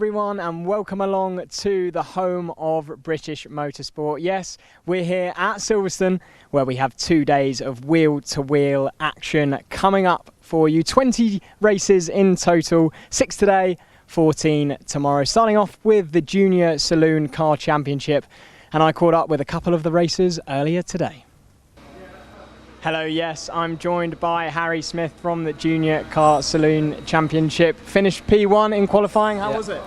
everyone, and welcome along to the home of British motorsport. Yes, we're here at Silverstone, where we have 2 days of wheel-to-wheel action coming up for you. 20 races in total, 6 today, 14 tomorrow. Starting off with the Junior Saloon Car Championship, and I caught up with a couple of the racers earlier today. Hello, yes, I'm joined by Harry Smith from the Junior Car Saloon Championship. Finished P1 in qualifying, how was it?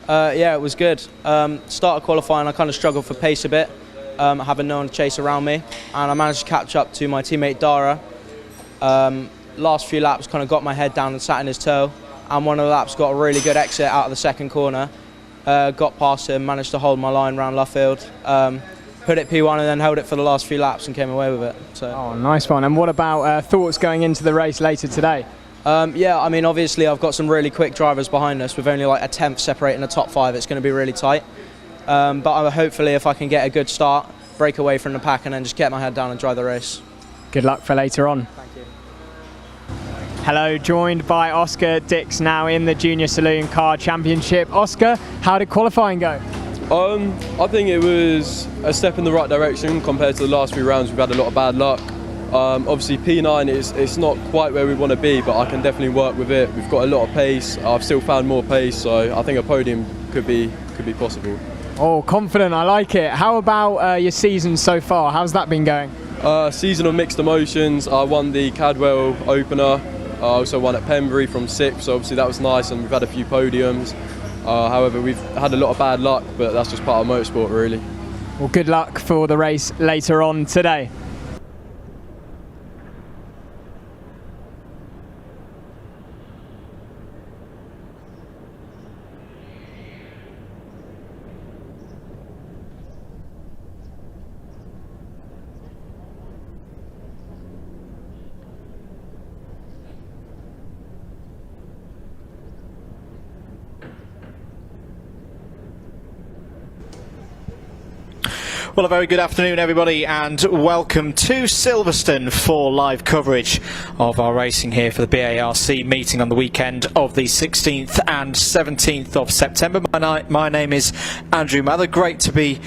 Yeah, it was good. Start of qualifying, I kind of struggled for pace a bit, having no one to chase around me, and I managed to catch up to my teammate Dara. Last few laps kind of got my head down and sat in his toe, and one of the laps got a really good exit out of the second corner. Got past him, managed to hold my line around Luffield. Put it P1 and then held it for the last few laps and came away with it. So. Oh, nice one. And what about thoughts going into the race later today? Yeah, I mean, obviously I've got some really quick drivers behind us with only like a tenth separating the top 5. It's going to be really tight. But hopefully if I can get a good start, break away from the pack and then just get my head down and drive the race. Good luck for later on. Thank you. Hello, joined by Oscar Dix now in the Junior Saloon Car Championship. Oscar, how did qualifying go? I think it was a step in the right direction compared to the last few rounds. We've had a lot of bad luck. Obviously P9 it's not quite where we want to be, but I can definitely work with it. We've got a lot of pace. I've still found more pace, so I think a podium could be possible. Oh, confident, I like it. How about your season so far? How's that been going? Season of mixed emotions. I won the Cadwell opener. I also won at Pembury from 6th, so obviously that was nice, and we've had a few podiums. However, we've had a lot of bad luck, but that's just part of motorsport, really. Well, good luck for the race later on today. Well, a very good afternoon, everybody, and welcome to Silverstone for live coverage of our racing here for the BARC meeting on the weekend of the 16th and 17th of September. My name is Andrew Mather. Great to be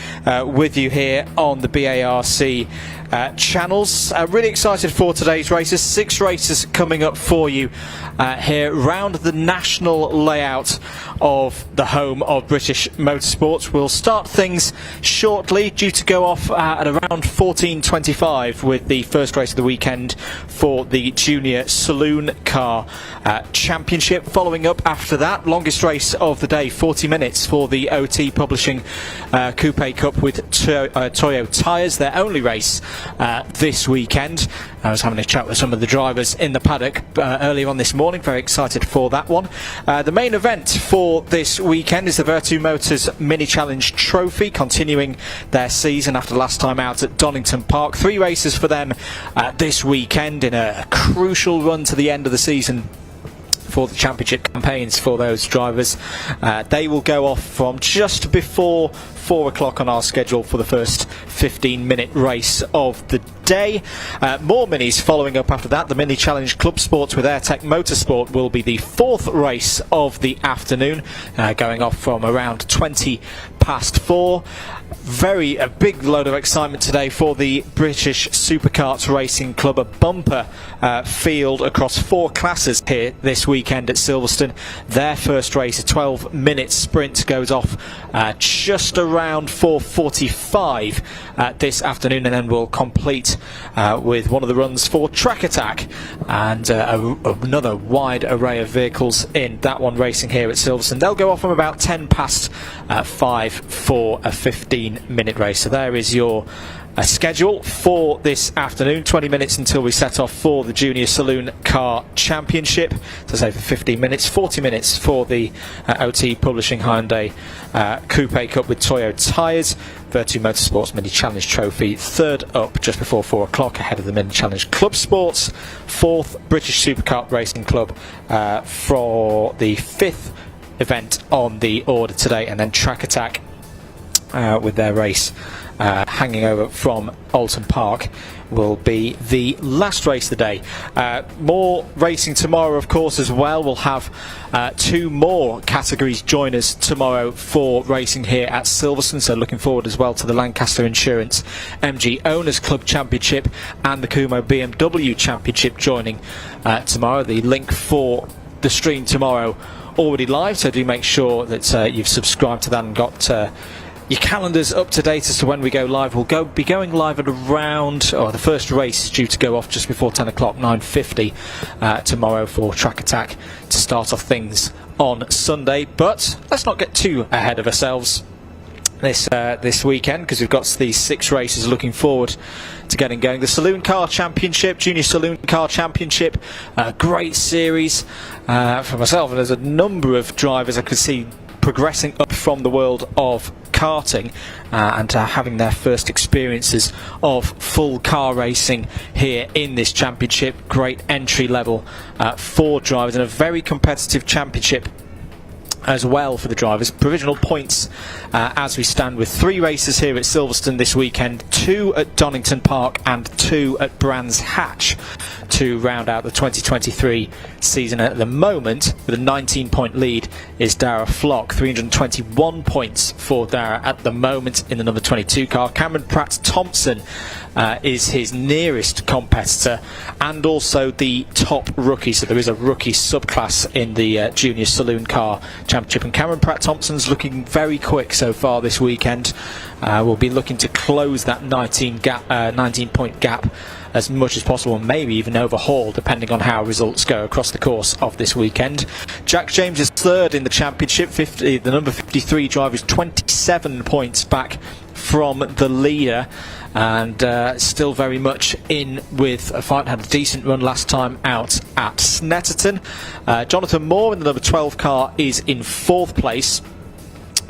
with you here on the BARC channels. Really excited for today's races. 6 races coming up for you here round the national layout of the home of British motorsport. We'll start things shortly, due to go off at around 14:25 with the first race of the weekend for the Junior Saloon Car Championship. Following up after that, longest race of the day, 40 minutes for the OT Publishing Coupe Cup with Toyo tyres, their only race this weekend. I was having a chat with some of the drivers in the paddock earlier on this morning, very excited for that one. The main event for this weekend is the Virtu Motors Mini Challenge Trophy, continuing their season after last time out at Donington Park. 3 races for them this weekend in a crucial run to the end of the season for the championship campaigns for those drivers. They will go off from just before 4 o'clock on our schedule for the first 15-minute race of the day. More minis following up after that. The Mini Challenge Clubsport with Airtech Motorsport will be the 4th race of the afternoon, going off from around 20 past 4. A big load of excitement today for the British Superkart Racing Club. A bumper field across 4 classes here this weekend at Silverstone. Their first race, a 12-minute sprint, goes off just around 4:45 this afternoon, and then we'll complete with one of the runs for Track Attack and another wide array of vehicles in that one racing here at Silverstone. They'll go off from about 10 past 5 for a 15-minute race. So there is your schedule for this afternoon. 20 minutes until we set off for the Junior Saloon Car Championship. So say for 15 minutes, 40 minutes for the OT Publishing Hyundai Coupe Cup with Toyo tyres. Virtu Motorsports Mini Challenge Trophy, 3rd up just before 4 o'clock, ahead of the Mini Challenge Clubsports. 4th British Superkart Racing Club for the 5th event on the order today, and then Track Attack with their race hanging over from Alton Park, will be the last race of the day. More racing tomorrow, of course, as well. We'll have 2 more categories join us tomorrow for racing here at Silverstone, so looking forward as well to the Lancaster Insurance MG Owners Club Championship and the Kumo BMW Championship joining tomorrow. The link for the stream tomorrow already live, so do make sure that you've subscribed to that and got your calendars up to date as to when we go live. We'll be going live at around, the first race is due to go off just before 10 o'clock, 9:50 tomorrow for Track Attack to start off things on Sunday. But let's not get too ahead of ourselves this weekend, because we've got these 6 races looking forward to getting going. The Saloon Car Championship, Junior Saloon Car Championship, great series for myself, and there's a number of drivers I could see progressing up from the world of karting and having their first experiences of full car racing here in this championship. Great entry level for drivers, and a very competitive championship as well for the drivers. Provisional points as we stand with 3 races here at Silverstone this weekend, 2 at Donington Park and 2 at Brands Hatch to round out the 2023 season. At the moment, with a 19-point lead, is Dara Flock. 321 points for Dara at the moment in the number 22 car. Cameron Pratt-Thompson is his nearest competitor, and also the top rookie. So there is a rookie subclass in the Junior Saloon Car Championship, and Cameron Pratt-Thompson's looking very quick so far this weekend. We'll be looking to close that 19-point gap as much as possible, and maybe even overhaul, depending on how results go across the course of this weekend. Jack James is third in the championship. The number 53 driver is 27 points back from the leader, and still very much in with a fight. Had a decent run last time out at Snetterton. Jonathan Moore in the number 12 car is in 4th place,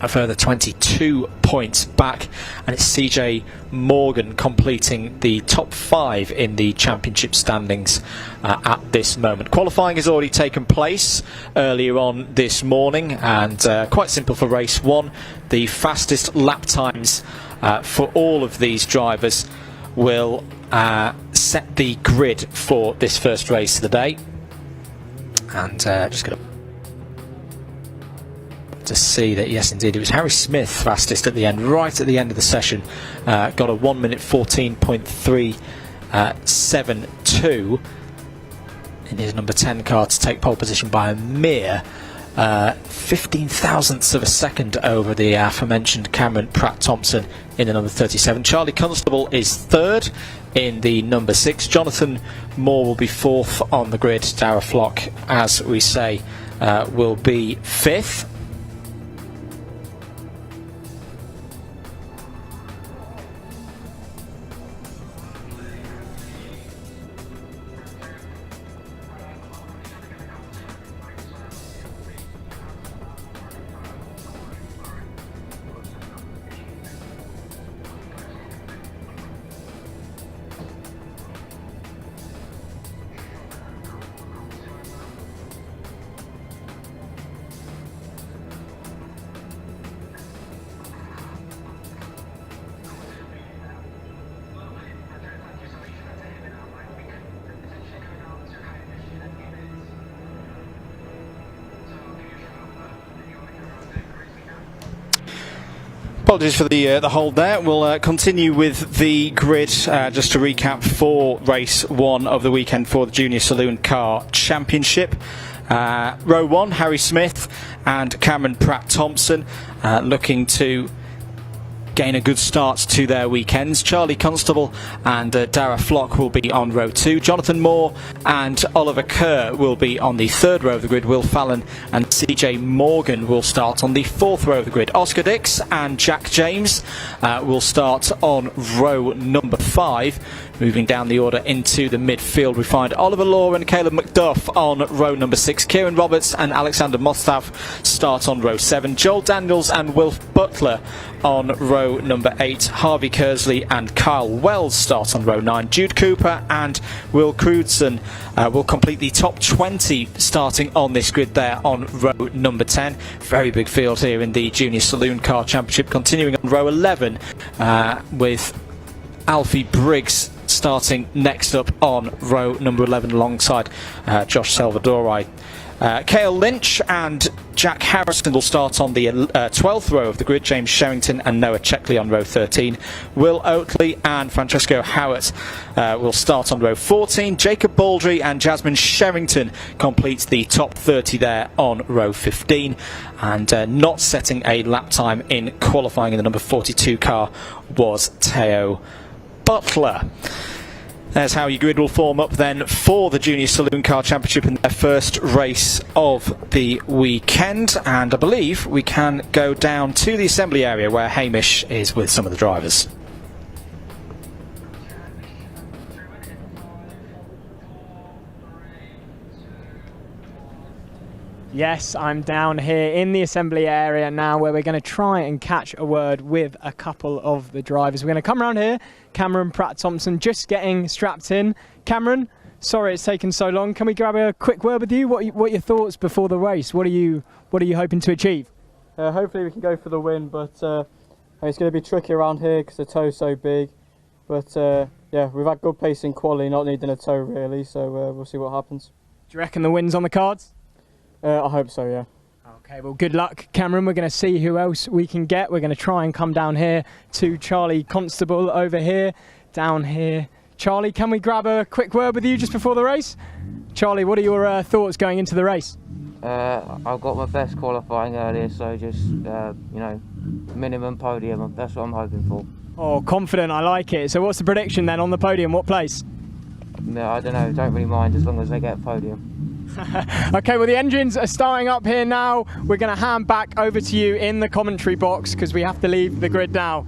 a further 22 points back, and it's CJ Morgan completing the top 5 in the championship standings at this moment. Qualifying has already taken place earlier on this morning, and quite simple for race 1. The fastest lap times for all of these drivers will set the grid for this first race of the day. And just going to see that, yes indeed, it was Harry Smith fastest at the end, right at the end of the session. Got a 1 minute 14.372 in his number 10 car to take pole position by a mere 15 thousandths of a second over the aforementioned Cameron Pratt-Thompson in the number 37. Charlie Constable is 3rd in the number 6. Jonathan Moore will be 4th on the grid. Dara Flock, as we say, will be 5th. Apologies for the hold there. We'll continue with the grid just to recap for race 1 of the weekend for the Junior Saloon Car Championship. Row 1, Harry Smith and Cameron Pratt-Thompson looking to gain a good start to their weekends. Charlie Constable and Dara Flock will be on row 2. Jonathan Moore and Oliver Kerr will be on the 3rd row of the grid. Will Fallon and CJ Morgan will start on the 4th row of the grid. Oscar Dix and Jack James will start on row number 5. Moving down the order into the midfield, we find Oliver Law and Caleb McDuff on row number 6. Kieran Roberts and Alexander Mostav start on row 7. Joel Daniels and Wilf Butler on row row number 8. Harvey Kersley and Kyle Wells start on row 9. Jude Cooper and Will Crudson will complete the top 20 starting on this grid there on row number 10. Very big field here in the Junior Saloon Car Championship. Continuing on row 11 with Alfie Briggs starting next up on row number 11 alongside Josh Salvadori. Cale Lynch and Jack Harrison will start on the 12th row of the grid. James Sherrington and Noah Checkley on row 13. Will Oakley and Francesco Howard will start on row 14. Jacob Baldry and Jasmine Sherrington complete the top 30 there on row 15. And not setting a lap time in qualifying in the number 42 car was Teo Butler. There's how your grid will form up then for the Junior Saloon Car Championship in their first race of the weekend. And I believe we can go down to the assembly area where Hamish is with some of the drivers. Yes, I'm down here in the assembly area now where we're going to try and catch a word with a couple of the drivers. We're going to come around here. Cameron Pratt-Thompson just getting strapped in. Cameron, sorry it's taken so long. Can we grab a quick word with you? What are your thoughts before the race? What are you hoping to achieve? Hopefully we can go for the win, but it's going to be tricky around here because the tow's so big. But yeah, we've had good pace in quali, not needing a tow really, so we'll see what happens. Do you reckon the win's on the cards? I hope so, yeah. Okay, well, good luck, Cameron. We're going to see who else we can get. We're going to try and come down here to Charlie Constable over here, down here. Charlie, can we grab a quick word with you just before the race? Charlie, what are your thoughts going into the race? I've got my best qualifying earlier, so just, you know, minimum podium. That's what I'm hoping for. Oh, confident. I like it. So what's the prediction then on the podium? What place? No, I don't know. Don't really mind as long as they get a podium. Okay, well the engines are starting up here now. We're going to hand back over to you in the commentary box because we have to leave the grid now.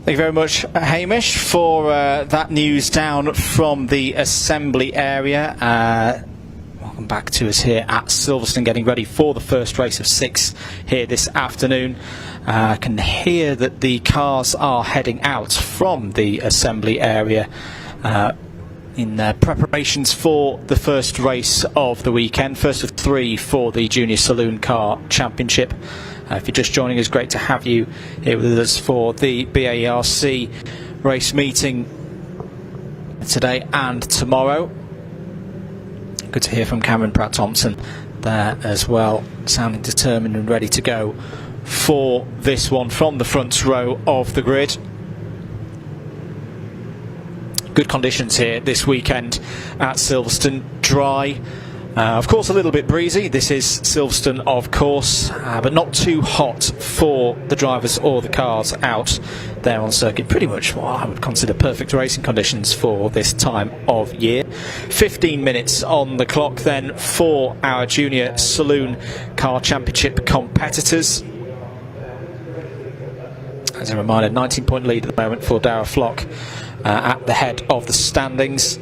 Thank you very much, Hamish, for that news down from the assembly area. Welcome back to us here at Silverstone, getting ready for the first race of 6 here this afternoon. I can hear that the cars are heading out from the assembly area in preparations for the first race of the weekend, first of 3 for the Junior Saloon Car Championship. If you're just joining us, great to have you here with us for the BARC race meeting today and tomorrow. Good to hear from Cameron Pratt-Thompson there as well, sounding determined and ready to go for this one from the front row of the grid. Good conditions here this weekend at Silverstone. Dry, of course a little bit breezy. This is Silverstone, of course, but not too hot for the drivers or the cars out there on circuit. Pretty much what I would consider perfect racing conditions for this time of year. 15 minutes on the clock then for our Junior Saloon Car Championship competitors. As a reminder, 19-point lead at the moment for Darragh Flock at the head of the standings.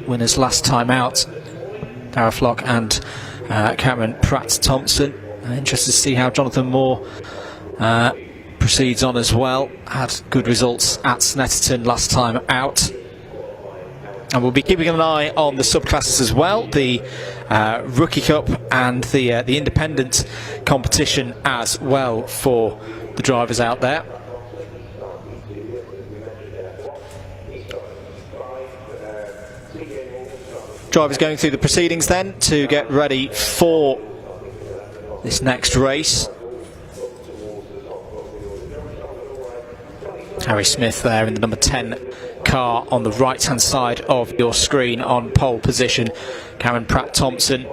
Winners last time out, Darragh Flock and Cameron Pratt-Thompson. Interested to see how Jonathan Moore proceeds on as well. Had good results at Snetterton last time out. And we'll be keeping an eye on the subclasses as well, the Rookie Cup and the independent competition as well for the drivers out there. Drivers going through the proceedings then to get ready for this next race. Harry Smith there in the number 10 car on the right hand side of your screen on pole position. Cameron Pratt-Thompson,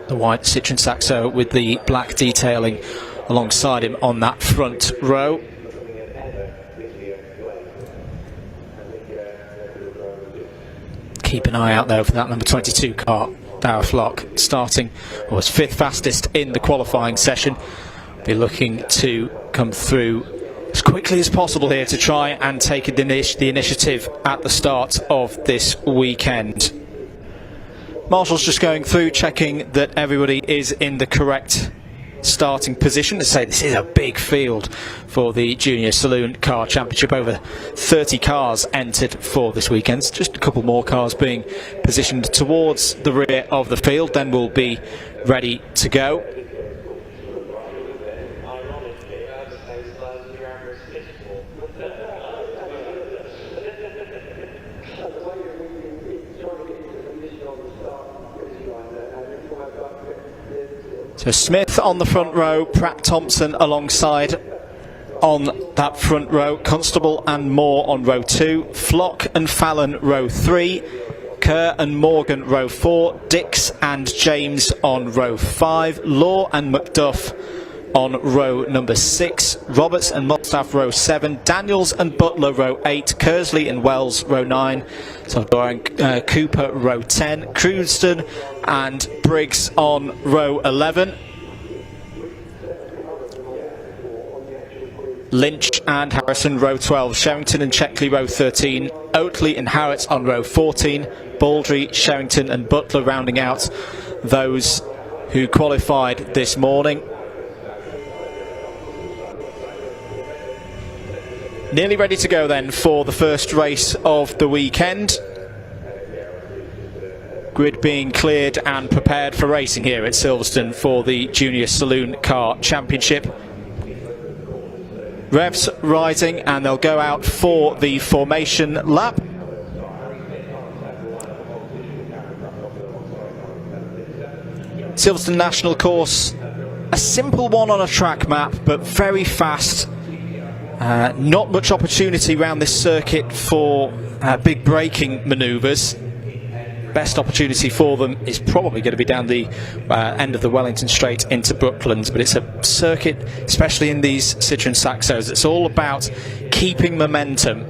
the white Citroen Saxo with the black detailing alongside him on that front row. Keep an eye out there for that number 22 car, Darragh Flock, starting, or was 5th fastest in the qualifying session. Be looking to come through as quickly as possible here to try and take the initiative at the start of this weekend. Marshall's just going through, checking that everybody is in the correct starting position. To say, this is a big field for the Junior Saloon Car Championship. Over 30 cars entered for this weekend. Just a couple more cars being positioned towards the rear of the field, then we'll be ready to go. So Smith on the front row, Pratt Thompson alongside on that front row, Constable and Moore on row 2, Flock and Fallon row 3, Kerr and Morgan row 4, Dix and James on row 5, Law and Macduff on row number 6, Roberts and Motstaff row 7, Daniels and Butler row 8, Kersley and Wells row 9, so Cooper row 10, Crewston and Briggs on row 11, Lynch and Harrison row 12, Sherrington and Checkley row 13, Oatley and Harrett on row 14, Baldry, Sherrington and Butler rounding out those who qualified this morning. Nearly ready to go then for the first race of the weekend. Grid being cleared and prepared for racing here at Silverstone for the Junior Saloon Car Championship. Revs rising, and they'll go out for the formation lap. Silverstone National Course, a simple one on a track map, but very fast. Not much opportunity around this circuit for big braking manoeuvres. Best opportunity for them is probably going to be down the end of the Wellington Straight into Brooklands, but it's a circuit, especially in these Citroën Saxos, it's all about keeping momentum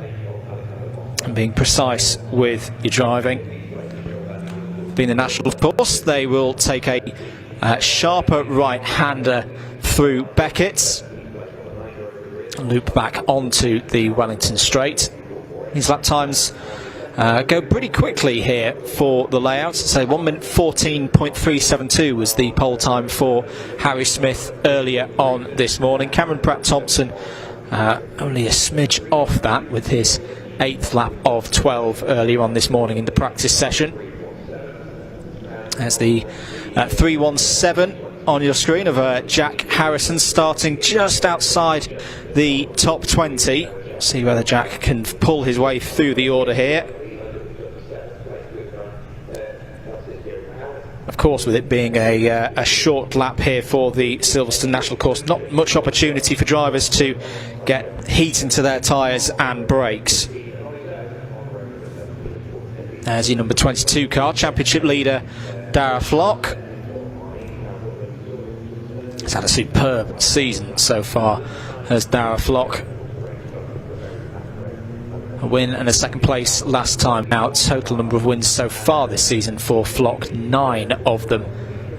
and being precise with your driving. Being the national course, they will take a sharper right-hander through Beckett's, loop back onto the Wellington Straight. These lap times go pretty quickly here for the layout. So 1 minute 14.372 was the pole time for Harry Smith earlier on this morning. Cameron Pratt Thompson only a smidge off that with his 8th lap of 12 earlier on this morning in the practice session. There's the 317 on your screen of Jack Harrison starting just outside the top 20. See whether Jack can pull his way through the order here. Of course, with it being a short lap here for the Silverstone National Course, not much opportunity for drivers to get heat into their tyres and brakes. There's your number 22 car, championship leader Dara Flock. He's had a superb season so far, as Dara Flock. A win and a second place last time out. Total number of wins so far this season for Flock, 9 of them.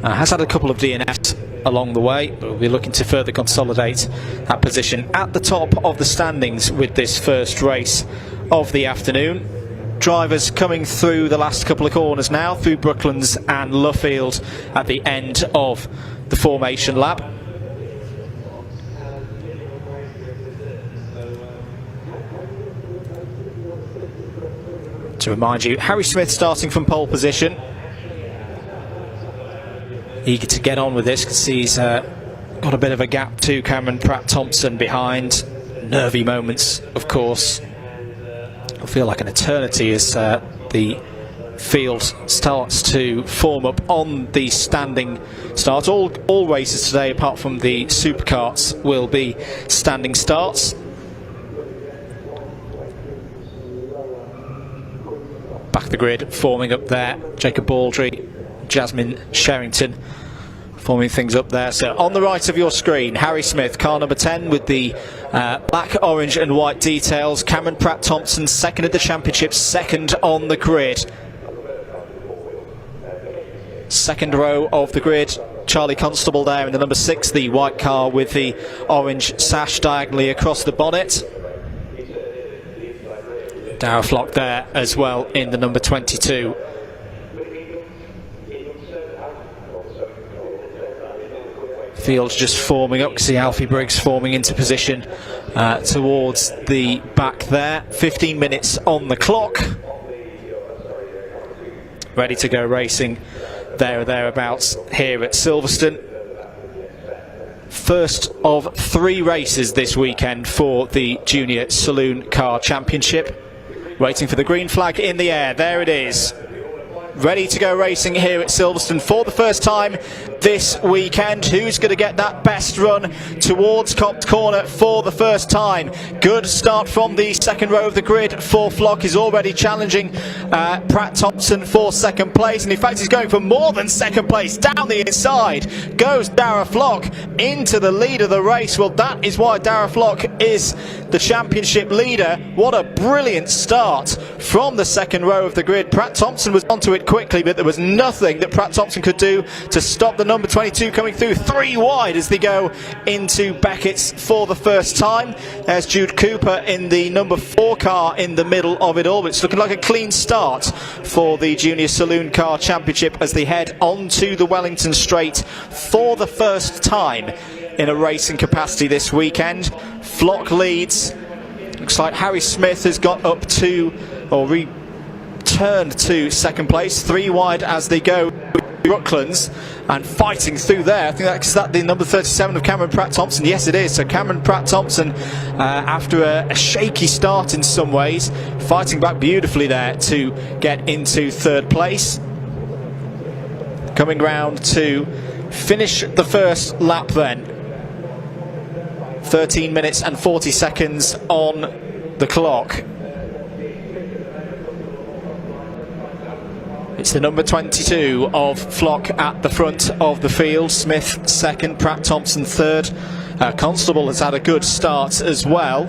Has had a couple of DNFs along the way, but we'll be looking to further consolidate that position at the top of the standings with this first race of the afternoon. Drivers coming through the last couple of corners now, through Brooklands and Luffield at the end of the formation lap. To remind you, Harry Smith starting from pole position. Eager to get on with this because he's got a bit of a gap to Cameron Pratt Thompson behind. Nervy moments, of course. It'll feel like an eternity as the field starts to form up on the standing start. All races today, apart from the Superkarts, will be standing starts. Back of the grid, forming up there. Jacob Baldry, Jasmine Sherrington forming things up there. So on the right of your screen, Harry Smith, car number 10 with the black, orange and white details. Cameron Pratt Thompson, second at the championship, second on the grid. Second row of the grid Charlie Constable there in the number 6, the white car with the orange sash diagonally across the bonnet. Darragh Flock there as well in the number 22. Field's just forming up. You see Alfie Briggs forming into position towards the back there. 15 minutes on the clock. Ready to go racing there or thereabouts here at Silverstone. First of 3 races this weekend for the Junior Saloon Car Championship. Waiting for the green flag in the air. There it is. Ready to go racing here at Silverstone for the first time this weekend. Who's going to get that best run towards Copt Corner for the first time? Good start from the second row of the grid for Flock. Is already challenging Pratt Thompson for second place, and in fact he's going for more than second place. Down the inside goes Darragh Flock into the lead of the race. Well, that is why Darragh Flock is the championship leader. What a brilliant start from the second row of the grid. Pratt Thompson was onto it quickly, but there was nothing that Pratt Thompson could do to stop the number 22 coming through 3 wide as they go into Beckett's for the first time. There's Jude Cooper in the number 4 car in the middle of it all, but it's looking like a clean start for the Junior Saloon Car Championship as they head onto the Wellington Straight for the first time in a racing capacity this weekend. Flock leads. Looks like Harry Smith has got up to, or returned to second place. 3 wide as they go. Brooklands and fighting through there. I think that's the number 37 of Cameron Pratt Thompson. Yes, it is. So Cameron Pratt Thompson, after a shaky start in some ways, fighting back beautifully there to get into third place. Coming round to finish the first lap then. 13 minutes and 40 seconds on the clock. It's the number 22 of Flock at the front of the field. Smith second, Pratt Thompson third. Constable has had a good start as well.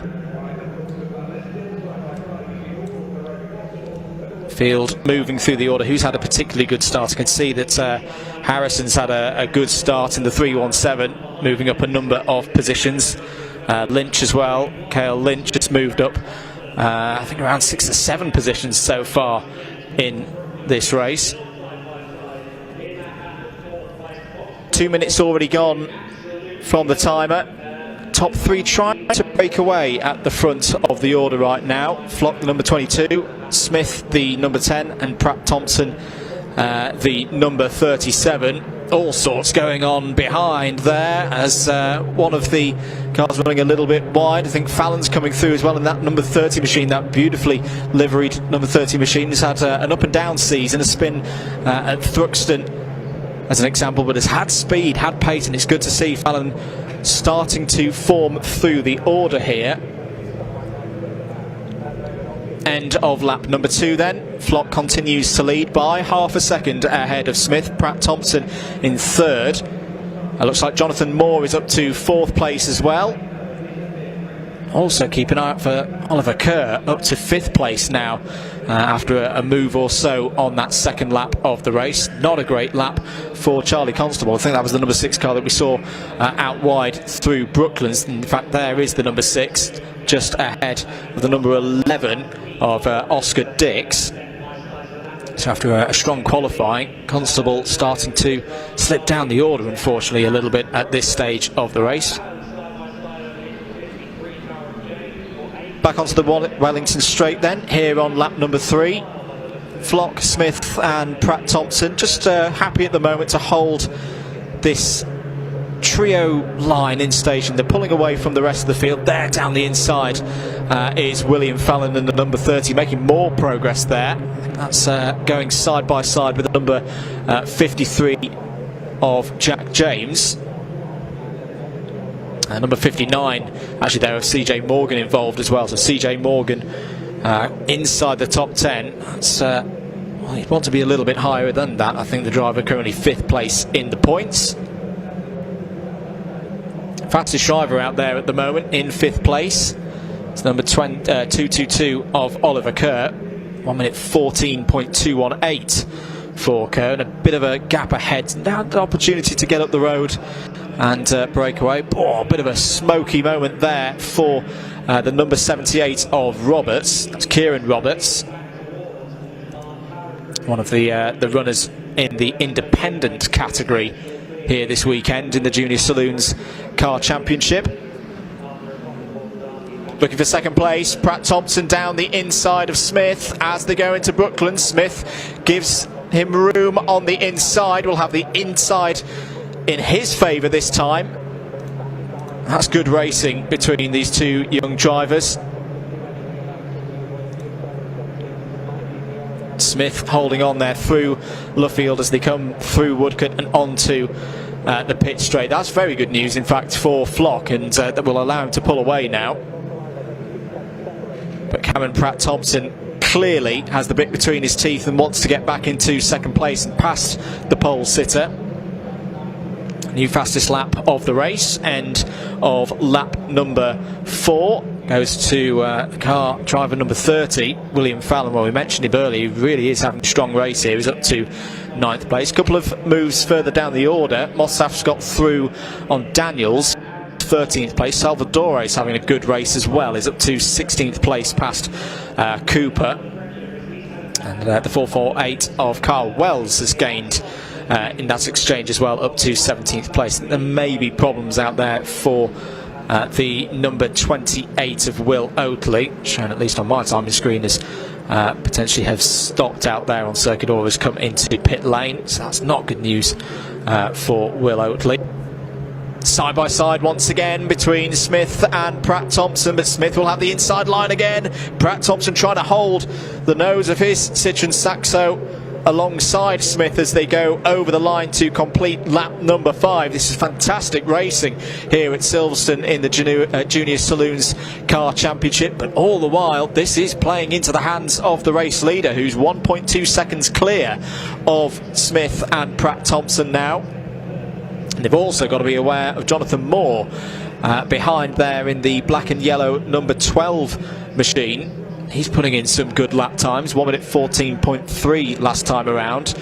Field moving through the order. Who's had a particularly good start? I can see that Harrison's had a good start in the 317, moving up a number of positions. Lynch as well. Cale Lynch has moved up, I think around 6 or 7 positions so far in this race. 2 minutes already gone from the timer. Top 3 trying to break away at the front of the order right now. Flock the number 22, Smith the number 10, and Pratt Thompson the number 37. All sorts going on behind there as one of the cars running a little bit wide. I think Fallon's coming through as well in that number 30 machine, that beautifully liveried number 30 machine. Has had an up and down season, a spin at Thruxton as an example, but has had speed, had pace, and it's good to see Fallon starting to form through the order here. End of lap number 2 then. Flock continues to lead by half a second ahead of Smith. Pratt Thompson in third. It looks like Jonathan Moore is up to 4th place as well. Also keep an eye out for Oliver Kerr up to 5th place now after a move or so on that second lap of the race. Not a great lap for Charlie Constable. I think that was the number 6 car that we saw out wide through Brooklands. In fact, there is the number 6 just ahead of the number 11 of Oscar Dix. So after a strong qualifying, Constable starting to slip down the order, unfortunately, a little bit at this stage of the race. Back onto the Wellington Straight then, here on lap number 3. Flock, Smith and Pratt Thompson just happy at the moment to hold this trio line in station. They're pulling away from the rest of the field. There down the inside is William Fallon and the number 30, making more progress there. That's going side by side with the number 53 of Jack James. Number 59, actually there was CJ Morgan involved as well. So CJ Morgan inside the top 10. That's, well, you'd want to be a little bit higher than that. I think the driver currently 5th place in the points. Fastest driver out there at the moment in 5th place. It's number 222 of Oliver Kerr. 1 minute 14.218 for Kerr, and a bit of a gap ahead. Now the opportunity to get up the road and break away. Oh, a bit of a smoky moment there for the number 78 of Roberts. That's Kieran Roberts, one of the runners in the independent category here this weekend in the Junior Saloons Car Championship. Looking for second place, Pratt Thompson down the inside of Smith as they go into Brooklyn. Smith gives him room on the inside. We'll have the inside in his favour this time. That's good racing between these two young drivers. Smith holding on there through Luffield as they come through Woodcote and onto the pit straight. That's very good news, in fact, for Flock, and that will allow him to pull away now. But Cameron Pratt Thompson clearly has the bit between his teeth and wants to get back into second place and past the pole sitter. New fastest lap of the race, end of lap number 4, goes to car driver number 30, William Fallon. Well, we mentioned him earlier, he really is having a strong race here. He's up to 9th place. A couple of moves further down the order. Mossaf's got through on Daniels, 13th place. Salvador is having a good race as well. He's up to 16th place past Cooper. And the 448 of Carl Wells has gained in that exchange as well, up to 17th place. There may be problems out there for the number 28 of Will Oatley, shown at least on my timing screen as potentially have stopped out there on circuit or has come into pit lane, so that's not good news for Will Oatley. Side by side once again between Smith and Pratt Thompson, but Smith will have the inside line again. Pratt Thompson trying to hold the nose of his Citroen Saxo alongside Smith as they go over the line to complete lap number 5. This is fantastic racing here at Silverstone in the Junior Saloons Car Championship, but all the while this is playing into the hands of the race leader, who's 1.2 seconds clear of Smith and Pratt Thompson now. And they've also got to be aware of Jonathan Moore behind there in the black and yellow number 12 machine. He's putting in some good lap times, 1 minute 14.3 last time around.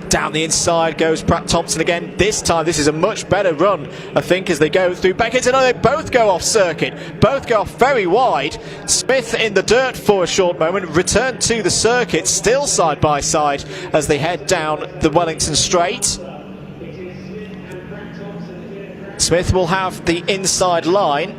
Down the inside goes Pratt Thompson again. This time this is a much better run, I think, as they go through Beckett. And they both go off circuit, both go off very wide. Smith in the dirt for a short moment, return to the circuit, still side by side as they head down the Wellington Straight. Smith will have the inside line.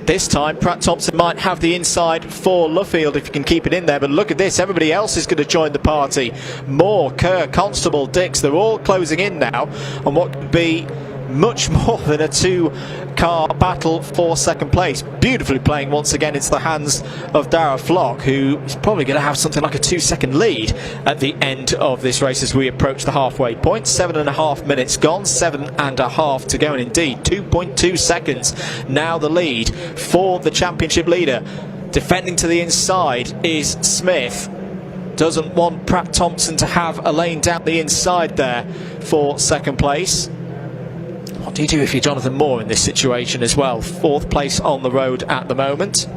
This time Pratt Thompson might have the inside for Luffield if he can keep it in there, but look at this, everybody else is going to join the party. Moore, Kerr, Constable, Dix, they're all closing in now on what could be much more than a 2-car battle for second place. Beautifully playing once again into the hands of Darragh Flock, who is probably going to have something like a 2-second lead at the end of this race as we approach the halfway point. 7.5 minutes gone, 7.5 to go, and indeed 2.2 seconds now the lead for the championship leader. Defending to the inside is Smith. Doesn't want Pratt Thompson to have a lane down the inside there for second place. What do you do if you're Jonathan Moore in this situation as well? 4th place on the road at the moment.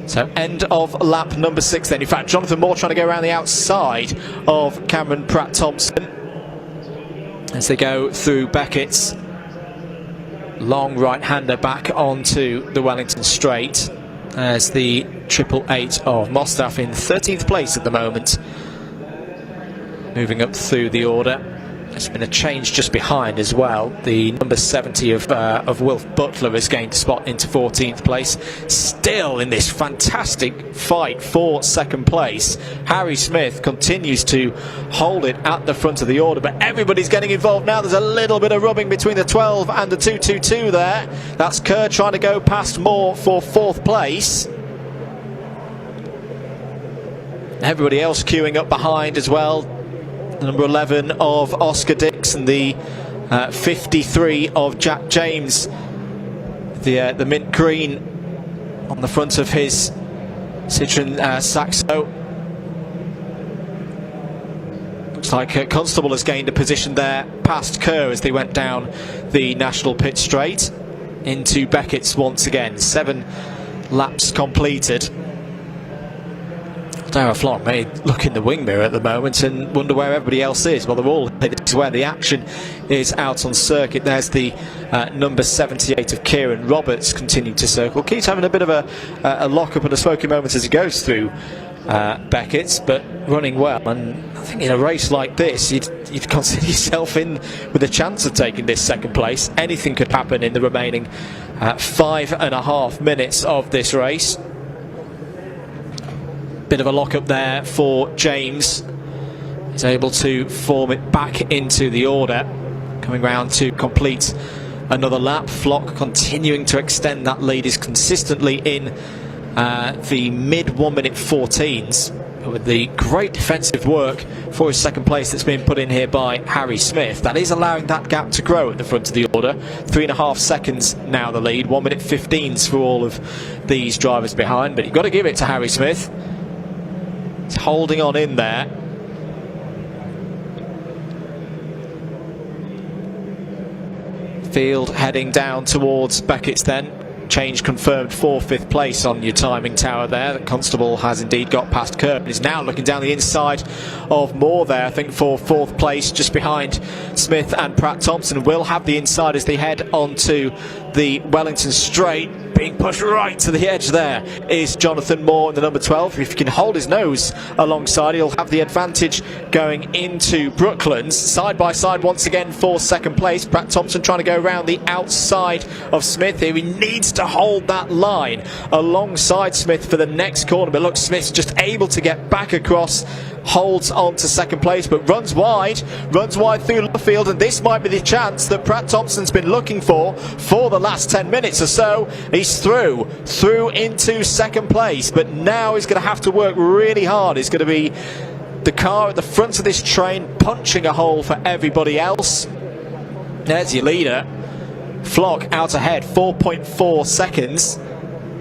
So end of lap number 6 then. In fact, Jonathan Moore trying to go around the outside of Cameron Pratt Thompson as they go through Beckett's long right-hander back onto the Wellington Straight, as the 888 of Mostaff in 13th place at the moment, moving up through the order. There's been a change just behind as well. The number 70 of Wilf Butler has gained a spot into 14th place. Still in this fantastic fight for second place, Harry Smith continues to hold it at the front of the order, but everybody's getting involved now. There's a little bit of rubbing between the 12 and the 222 there. That's Kerr trying to go past Moore for 4th place. Everybody else queuing up behind as well. Number 11 of Oscar Dix and the 53 of Jack James, the mint green on the front of his Citroen Saxo. Looks like Constable has gained a position there past Kerr as they went down the National Pit Straight into Beckett's once again. 7 laps completed. Darragh Flock may look in the wing mirror at the moment and wonder where everybody else is. Well, they're all, this is where the action is out on circuit. There's the number 78 of Kieran Roberts continuing to circle. Keeps having a bit of a lock-up and a smoky moment as he goes through Beckett's, but running well. And I think in a race like this, you'd consider yourself in with a chance of taking this second place. Anything could happen in the remaining 5.5 minutes of this race. Bit of a lock-up there for James. He's able to form it back into the order, coming round to complete another lap. Flock continuing to extend that lead, is consistently in the mid 1 minute 14s, with the great defensive work for his second place that's been put in here by Harry Smith. That is allowing that gap to grow at the front of the order. 3.5 seconds now the lead, 1 minute 15s for all of these drivers behind, but you've got to give it to Harry Smith. He's holding on in there. Field heading down towards Beckett's then. Change confirmed for 5th place on your timing tower there. The Constable has indeed got past Kirk. He's now looking down the inside of Moore there, I think, for 4th place, just behind Smith and Pratt Thompson. Will have the inside as they head onto the Wellington Straight. Being pushed right to the edge there is Jonathan Moore in the number 12. If he can hold his nose alongside, he'll have the advantage going into Brooklands. Side by side once again for 2nd place. Pratt Thompson trying to go around the outside of Smith here. He needs to hold that line alongside Smith for the next corner, but look, Smith's just able to get back across, holds on to 2nd place, but runs wide through Luffield, and this might be the chance that Pratt Thompson's been looking for the last 10 minutes or so. He's through into 2nd place, but now he's going to have to work really hard. It's going to be the car at the front of this train punching a hole for everybody else. There's your leader. Flock out ahead, 4.4 seconds.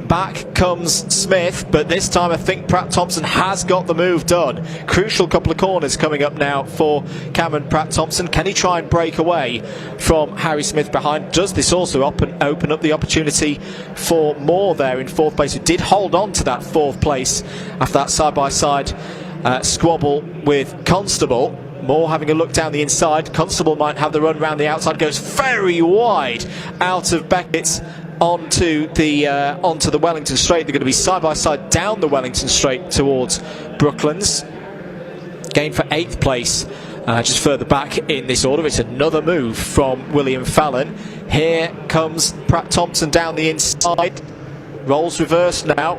Back comes Smith, but this time I think Pratt Thompson has got the move done. Crucial couple of corners coming up now for Cameron Pratt Thompson. Can he try and break away from Harry Smith behind? Does this also open up the opportunity for Moore there in 4th place, who did hold on to that 4th place after that side-by-side squabble with Constable? Moore having a look down the inside. Constable might have the run round the outside, goes very wide out of Beckett's onto the Wellington Straight. They're going to be side by side down the Wellington Straight towards Brooklands. Game for 8th place, just further back in this order. It's another move from William Fallon. Here comes Pratt Thompson down the inside. Rolls reverse now.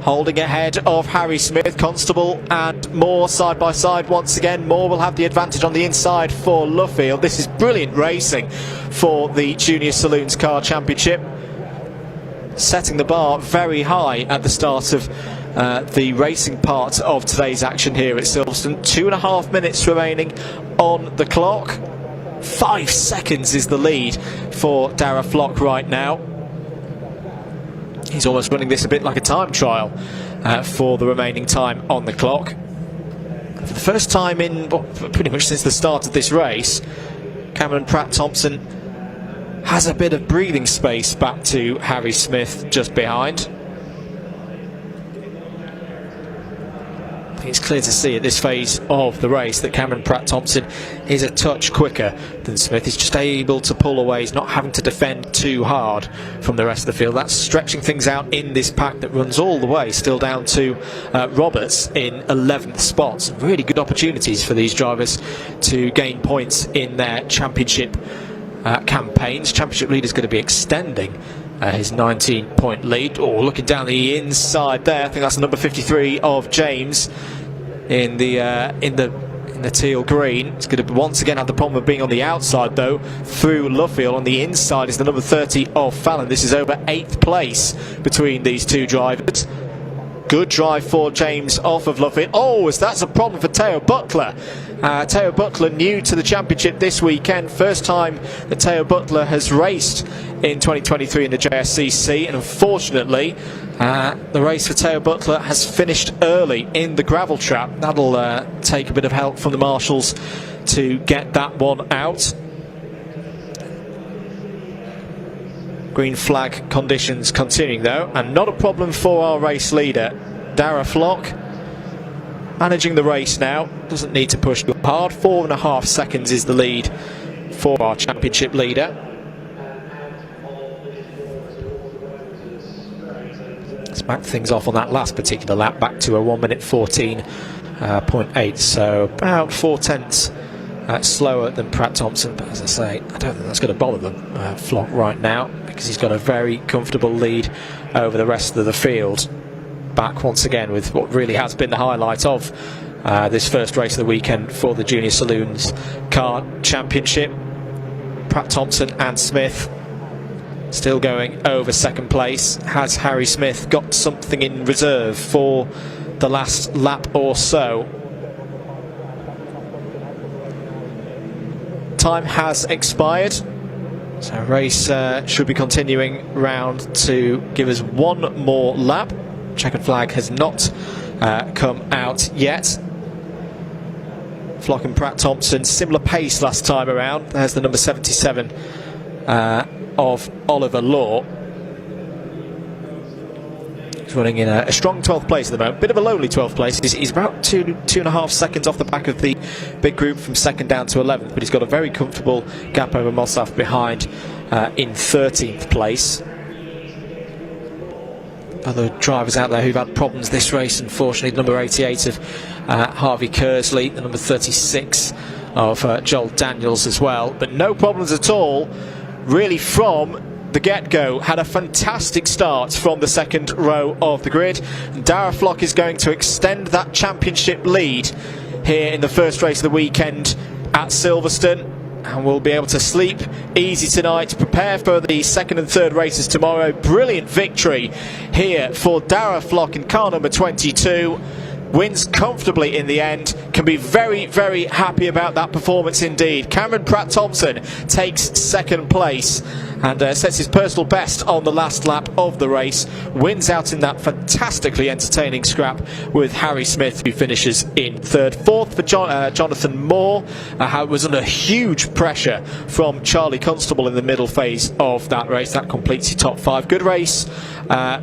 Holding ahead of Harry Smith. Constable and Moore side by side once again. Moore will have the advantage on the inside for Luffield. This is brilliant racing for the Junior Saloons Car Championship, setting the bar very high at the start of the racing part of today's action here at Silverstone. 2.5 minutes remaining on the clock. 5 seconds is the lead for Darragh Flock right now. He's almost running this a bit like a time trial for the remaining time on the clock. For the first time in pretty much since the start of this race, Cameron Pratt Thompson has a bit of breathing space back to Harry Smith just behind. I think it's clear to see at this phase of the race that Cameron Pratt Thompson is a touch quicker than Smith. He's just able to pull away. He's not having to defend too hard from the rest of the field. That's stretching things out in this pack that runs all the way still down to Roberts in 11th spot. Some really good opportunities for these drivers to gain points in their championship campaigns. Championship leader is going to be extending his 19-point lead. Oh, looking down the inside there, I think that's number 53 of James in the teal green. It's going to once again have the problem of being on the outside though, through Luffield. On the inside is the number 30 of Fallon. This is over 8th place between these two drivers. Good drive for James off of Luffield. Oh, that's a problem for Teo Butler. Teo Butler new to the championship this weekend. First time that Teo Butler has raced in 2023 in the JSCC, and unfortunately the race for Teo Butler has finished early in the gravel trap. That'll take a bit of help from the marshals to get that one out. Green flag conditions continuing though, and not a problem for our race leader Darragh Flock. managing the race now, doesn't need to push too hard. 4.5 seconds is the lead for our championship leader. Let's back things off on that last particular lap, back to a 1 minute 14.8, so about 4/10 slower than Pratt Thompson. But as I say, I don't think that's going to bother them, Flock, right now, because he's got a very comfortable lead over the rest of the field. Back once again with what really has been the highlight of this first race of the weekend for the Junior Saloons Car Championship. Pratt Thompson and Smith still going over second place. Has Harry Smith got something in reserve for the last lap or so? Time has expired, so race should be continuing round to give us one more lap. Checkered flag has not come out yet. Flock and Pratt Thompson, similar pace last time around. There's the number 77 of Oliver Law. He's running in a strong 12th place at the moment. Bit of a lonely 12th place. He's about 2.5 seconds off the back of the big group from second down to 11th, but he's got a very comfortable gap over Mossaf behind in 13th place. Other drivers out there who've had problems this race, unfortunately, number 88 of Harvey Kersley, the number 36 of Joel Daniels as well, but no problems at all really from the get-go. Had a fantastic start from the second row of the grid, and Dara Flock is going to extend that championship lead here in the first race of the weekend at Silverstone, and we'll be able to sleep easy tonight, prepare for the second and third races tomorrow. Brilliant victory here for Dara Flock in car number 22. Wins comfortably in the end. Can be very, very happy about that performance indeed. Cameron Pratt Thompson takes second place and sets his personal best on the last lap of the race. Wins out in that fantastically entertaining scrap with Harry Smith, who finishes in third. Fourth for Jonathan Moore, was under huge pressure from Charlie Constable in the middle phase of that race. That completes your top five. Good race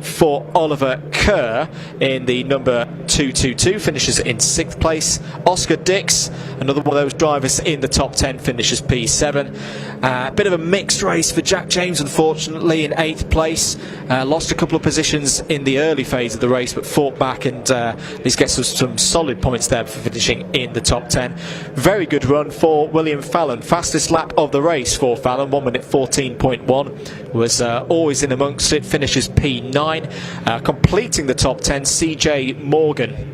for Oliver Kerr in the number 222, finishes in 6th place. Oscar Dix, another one of those drivers in the top 10, finishes P7. Bit of a mixed race for Jack James, unfortunately, in 8th place. Lost a couple of positions in the early phase of the race, but fought back and this gets us some solid points there for finishing in the top 10. Very good run for William Fallon. Fastest lap of the race for Fallon, 1 minute 14.1. Was always in amongst it, finishes P9. Completing the top 10, CJ Morgan,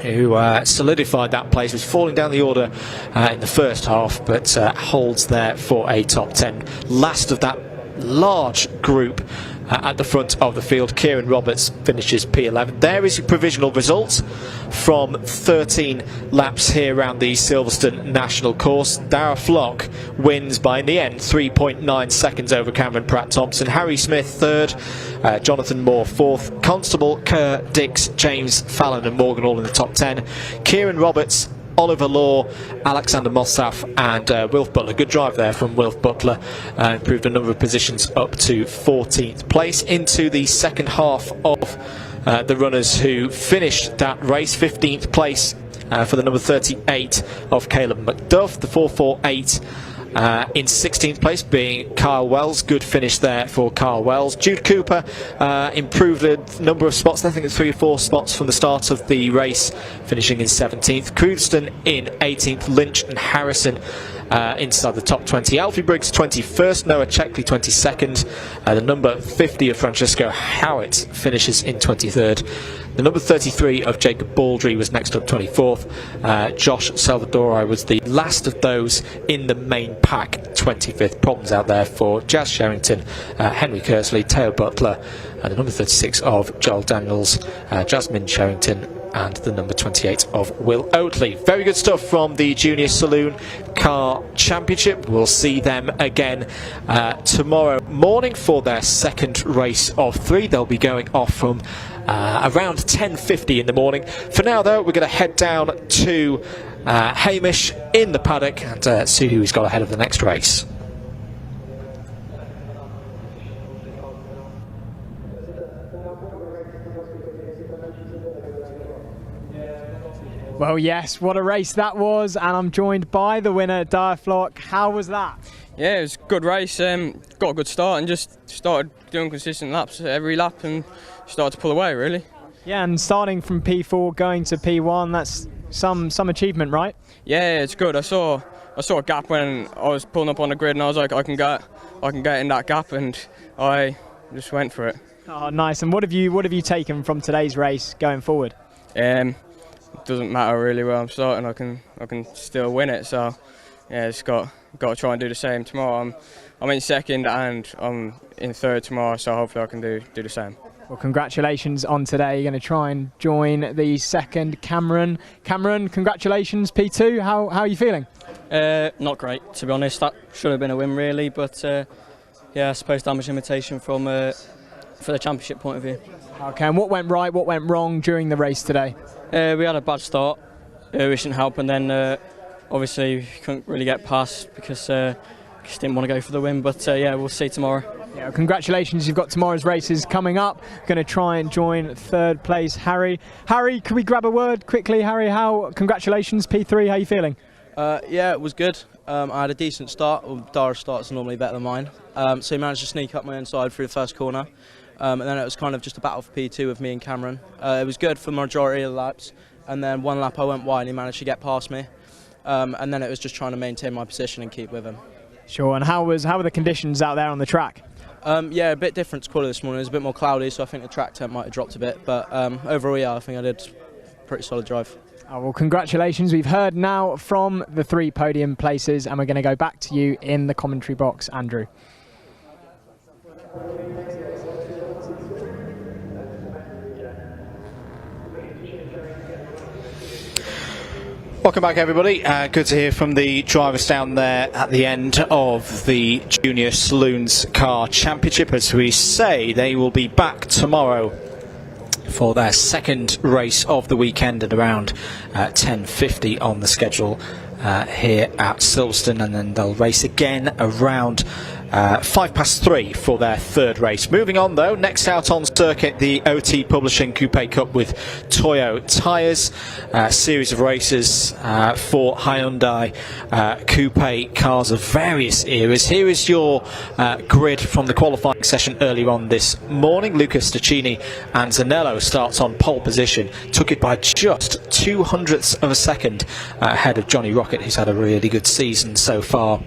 who solidified that place, was falling down the order in the first half, but holds there for a top 10. Last of that large group at the front of the field, Kieran Roberts finishes P11. There is your provisional result from 13 laps here around the Silverstone National Course. Dara Flock wins by, in the end, 3.9 seconds over Cameron Pratt Thompson. Harry Smith third, Jonathan Moore fourth, Constable, Kerr, Dix, James, Fallon and Morgan all in the top 10. Kieran Roberts, Oliver Law, Alexander Mossaf and Wilf Butler. Good drive there from Wilf Butler. Improved a number of positions up to 14th place. Into the second half of the runners who finished that race. 15th place for the number 38 of Caleb McDuff. The 448 in 16th place being Kyle Wells. Good finish there for Kyle Wells. Jude Cooper improved a number of spots. I think it's 3 or 4 spots from the start of the race, finishing in 17th. Crewston in 18th. Lynch and Harrison inside the top 20. Alfie Briggs 21st. Noah Checkley 22nd. The number 50 of Francesco Howitt finishes in 23rd. The number 33 of Jacob Baldry was next up, 24th. Josh Salvadori was the last of those in the main pack, 25th. Problems out there for Jazz Sherrington, Henry Kersley, Teo Butler, and the number 36 of Joel Daniels, Jasmine Sherrington, and the number 28 of Will Oatley. Very good stuff from the Junior Saloon Car Championship. We'll see them again tomorrow morning for their second race of 3. They'll be going off from around 10:50 in the morning. For now though, we're going to head down to Hamish in the paddock and see who he's got ahead of the next race. Well, yes, what a race that was, and I'm joined by the winner, Diaflock. How was that? Yeah, it was a good race. Got a good start and just started doing consistent laps every lap and started to pull away, really. Yeah, and starting from P4 going to P1, that's some achievement, right? Yeah, it's good. I saw a gap when I was pulling up on the grid, and I was like, I can get in that gap, and I just went for it. Oh, nice. And what have you taken from today's race going forward? It doesn't matter really where I'm starting. I can still win it. So yeah, just got to try and do the same tomorrow. I'm in second and I'm in third tomorrow, so hopefully I can do the same. Well, congratulations on today. You're going to try and join the second Cameron. Cameron, congratulations, P2. How are you feeling? Not great, to be honest. That should have been a win, really. But yeah, I suppose damage limitation for the championship point of view. Okay, and what went right, what went wrong during the race today? We had a bad start, which didn't help, and then obviously we couldn't really get past because just didn't want to go for the win. But yeah, we'll see tomorrow. Yeah, congratulations, you've got tomorrow's races coming up. Going to try and join third place, Harry. Harry, can we grab a word quickly? Harry, congratulations, P3, how are you feeling? Yeah, it was good. I had a decent start. Well, Dara's start's normally better than mine. So he managed to sneak up my inside through the first corner. And then it was kind of just a battle for P2 with me and Cameron. It was good for the majority of the laps. And then one lap I went wide and he managed to get past me. And then it was just trying to maintain my position and keep with him. Sure, and how were the conditions out there on the track? Yeah, a bit different to quali this morning. It was a bit more cloudy, so I think the track temp might have dropped a bit. But overall, yeah, I think I did a pretty solid drive. Oh, well, congratulations. We've heard now from the 3 podium places, and we're going to go back to you in the commentary box, Andrew. Welcome back, everybody. Good to hear from the drivers down there at the end of the Junior Saloons Car Championship. As we say, they will be back tomorrow for their second race of the weekend at around 10:50 on the schedule here at Silverstone, and then they'll race again around 3:05 for their third race. Moving on though, next out on circuit, the OT Publishing Coupe Cup with Toyo tyres. Series of races for Hyundai Coupe cars of various eras. Here is your grid from the qualifying session earlier on this morning. Luca Staccini and Zanello starts on pole position. Took it by just 0.02 of a second ahead of Johnny Rocket, who's had a really good season so far.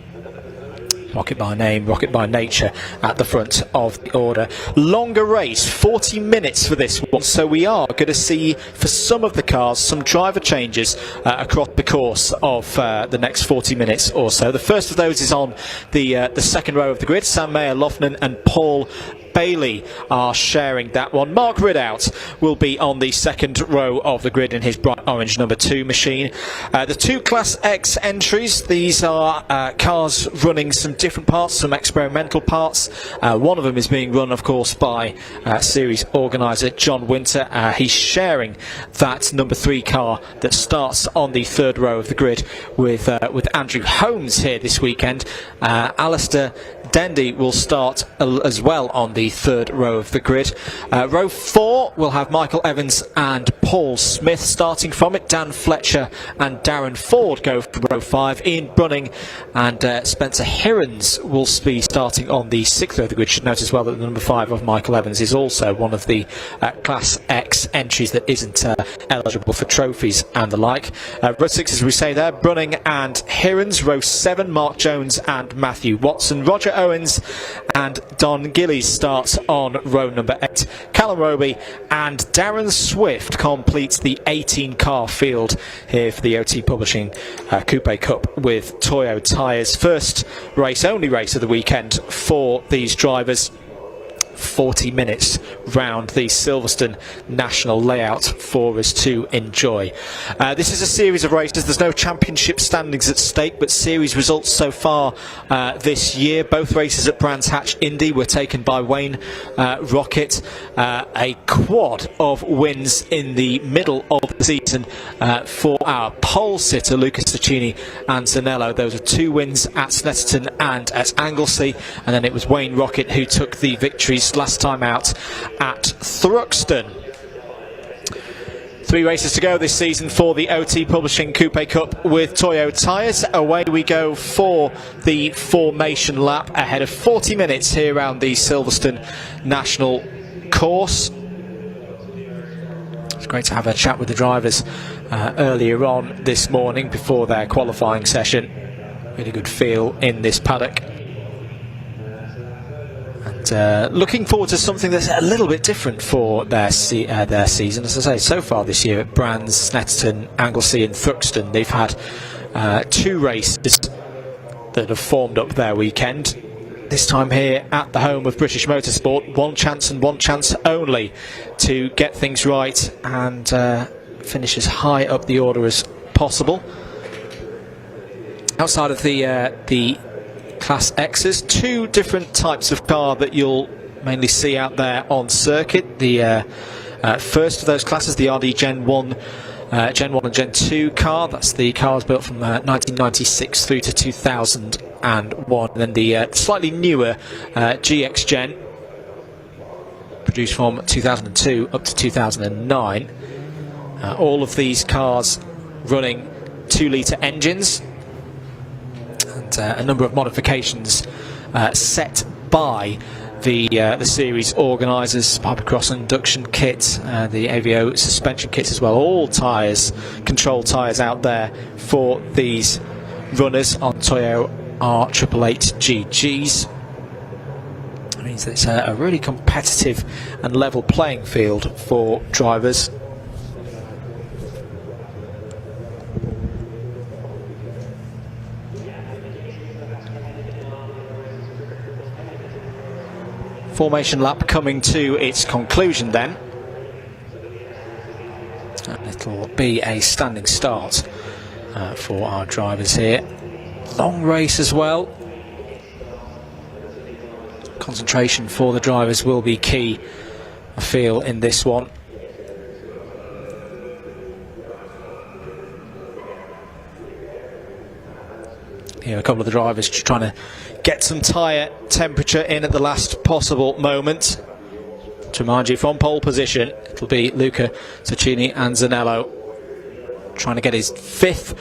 Rocket by name, Rocket by nature at the front of the order. Longer race, 40 minutes for this one, so we are going to see for some of the cars some driver changes across the course of the next 40 minutes or so. The first of those is on the second row of the grid. Sam Mayer-Loughnan and Paul Bailey are sharing that one. Mark Ridout will be on the second row of the grid in his bright orange number 2 machine. The 2 Class X entries, these are cars running some different parts, some experimental parts. One of them is being run, of course, by series organiser John Winter. He's sharing that number 3 car that starts on the third row of the grid with Andrew Holmes here this weekend. Alistair Dendy will start as well on the third row of the grid. Row 4 will have Michael Evans and Paul Smith starting from it. Dan Fletcher and Darren Ford go for row 5. Ian Brunning and Spencer Hirons will be starting on the 6th row of the grid. Should note as well that the number 5 of Michael Evans is also one of the Class X entries that isn't eligible for trophies and the like. Row 6, as we say there, Brunning and Hirons. Row 7, Mark Jones and Matthew Watson. Roger Owens and Don Gillies starts on row number 8. Callum Roby and Darren Swift completes the 18 car field here for the OT Publishing Coupe Cup with Toyo tyres. First race, only race of the weekend for these drivers. 40 minutes round the Silverstone national layout for us to enjoy. This is a series of races. There's no championship standings at stake, but series results so far this year. Both races at Brands Hatch Indy were taken by Wayne Rocket. A quad of wins in the middle of the season for our pole sitter Lucas Staccini and Zanello. Those are 2 wins at Snetterton and at Anglesey, and then it was Wayne Rocket who took the victories last time out at Thruxton. 3 races to go this season for the OT Publishing Coupe Cup with Toyo tyres. Away we go for the formation lap ahead of 40 minutes here around the Silverstone National Course. It's great to have a chat with the drivers earlier on this morning before their qualifying session. Really good feel in this paddock. And looking forward to something that's a little bit different for their season. As I say, so far this year at Brands, Snetterton, Anglesey and Thruxton, they've had 2 races that have formed up their weekend. This time here at the home of British Motorsport, one chance and one chance only to get things right and finish as high up the order as possible. Outside of the Class X's, 2 different types of car that you'll mainly see out there on circuit. The first of those classes, the RD Gen 1 and Gen 2 car. That's the cars built from 1996 through to 2001. And then the slightly newer GX Gen, produced from 2002 up to 2009. All of these cars running 2-litre engines. A number of modifications set by the series organisers, Pipercross induction kit, the AVO suspension kits as well. All tyres, control tyres out there for these runners on Toyo R888 GGs. It means that it's a really competitive and level playing field for drivers. Formation lap coming to its conclusion then, and it'll be a standing start for our drivers here. Long race as well. Concentration for the drivers will be key, I feel, in this one. Here a couple of the drivers just trying to get some tyre temperature in at the last possible moment. To remind you, from pole position, it'll be Luca Ciccini and Zanello trying to get his 5th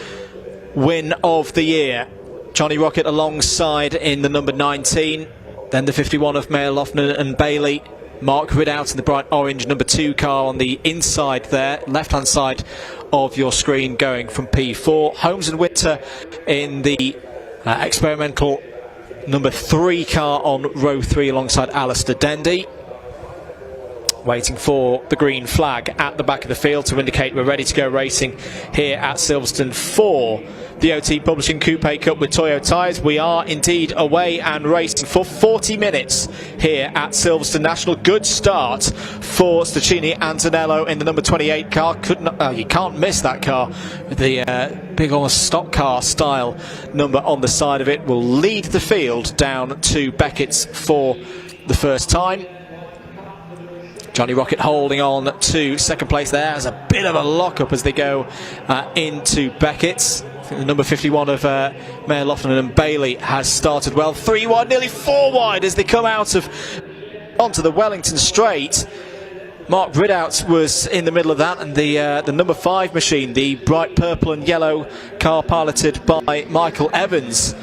win of the year. Johnny Rocket alongside in the number 19, then the 51 of Mayer Lofnan and Bailey. Mark Ridout in the bright orange number 2 car on the inside there, left-hand side of your screen, going from P4. Holmes and Winter in the experimental number 3 car on row 3 alongside Alistair Dendy. Waiting for the green flag at the back of the field to indicate we're ready to go racing here at Silverstone for the OT Publishing Coupe Cup with Toyo tyres. We are indeed away and racing for 40 minutes here at Silverstone National. Good start for Ciccini and Zanello in the number 28 car. You can't miss that car. The big almost stock car style number on the side of it will lead the field down to Beckett's for the first time. Johnny Rocket holding on to 2nd place there as a bit of a lock-up as they go into Beckett's. I think the number 51 of Mayer Lofnan and Bailey has started well. 3 wide, nearly 4 wide as they come out onto the Wellington Straight. Mark Ridout was in the middle of that, and the number 5 machine, the bright purple and yellow car piloted by Michael Evans,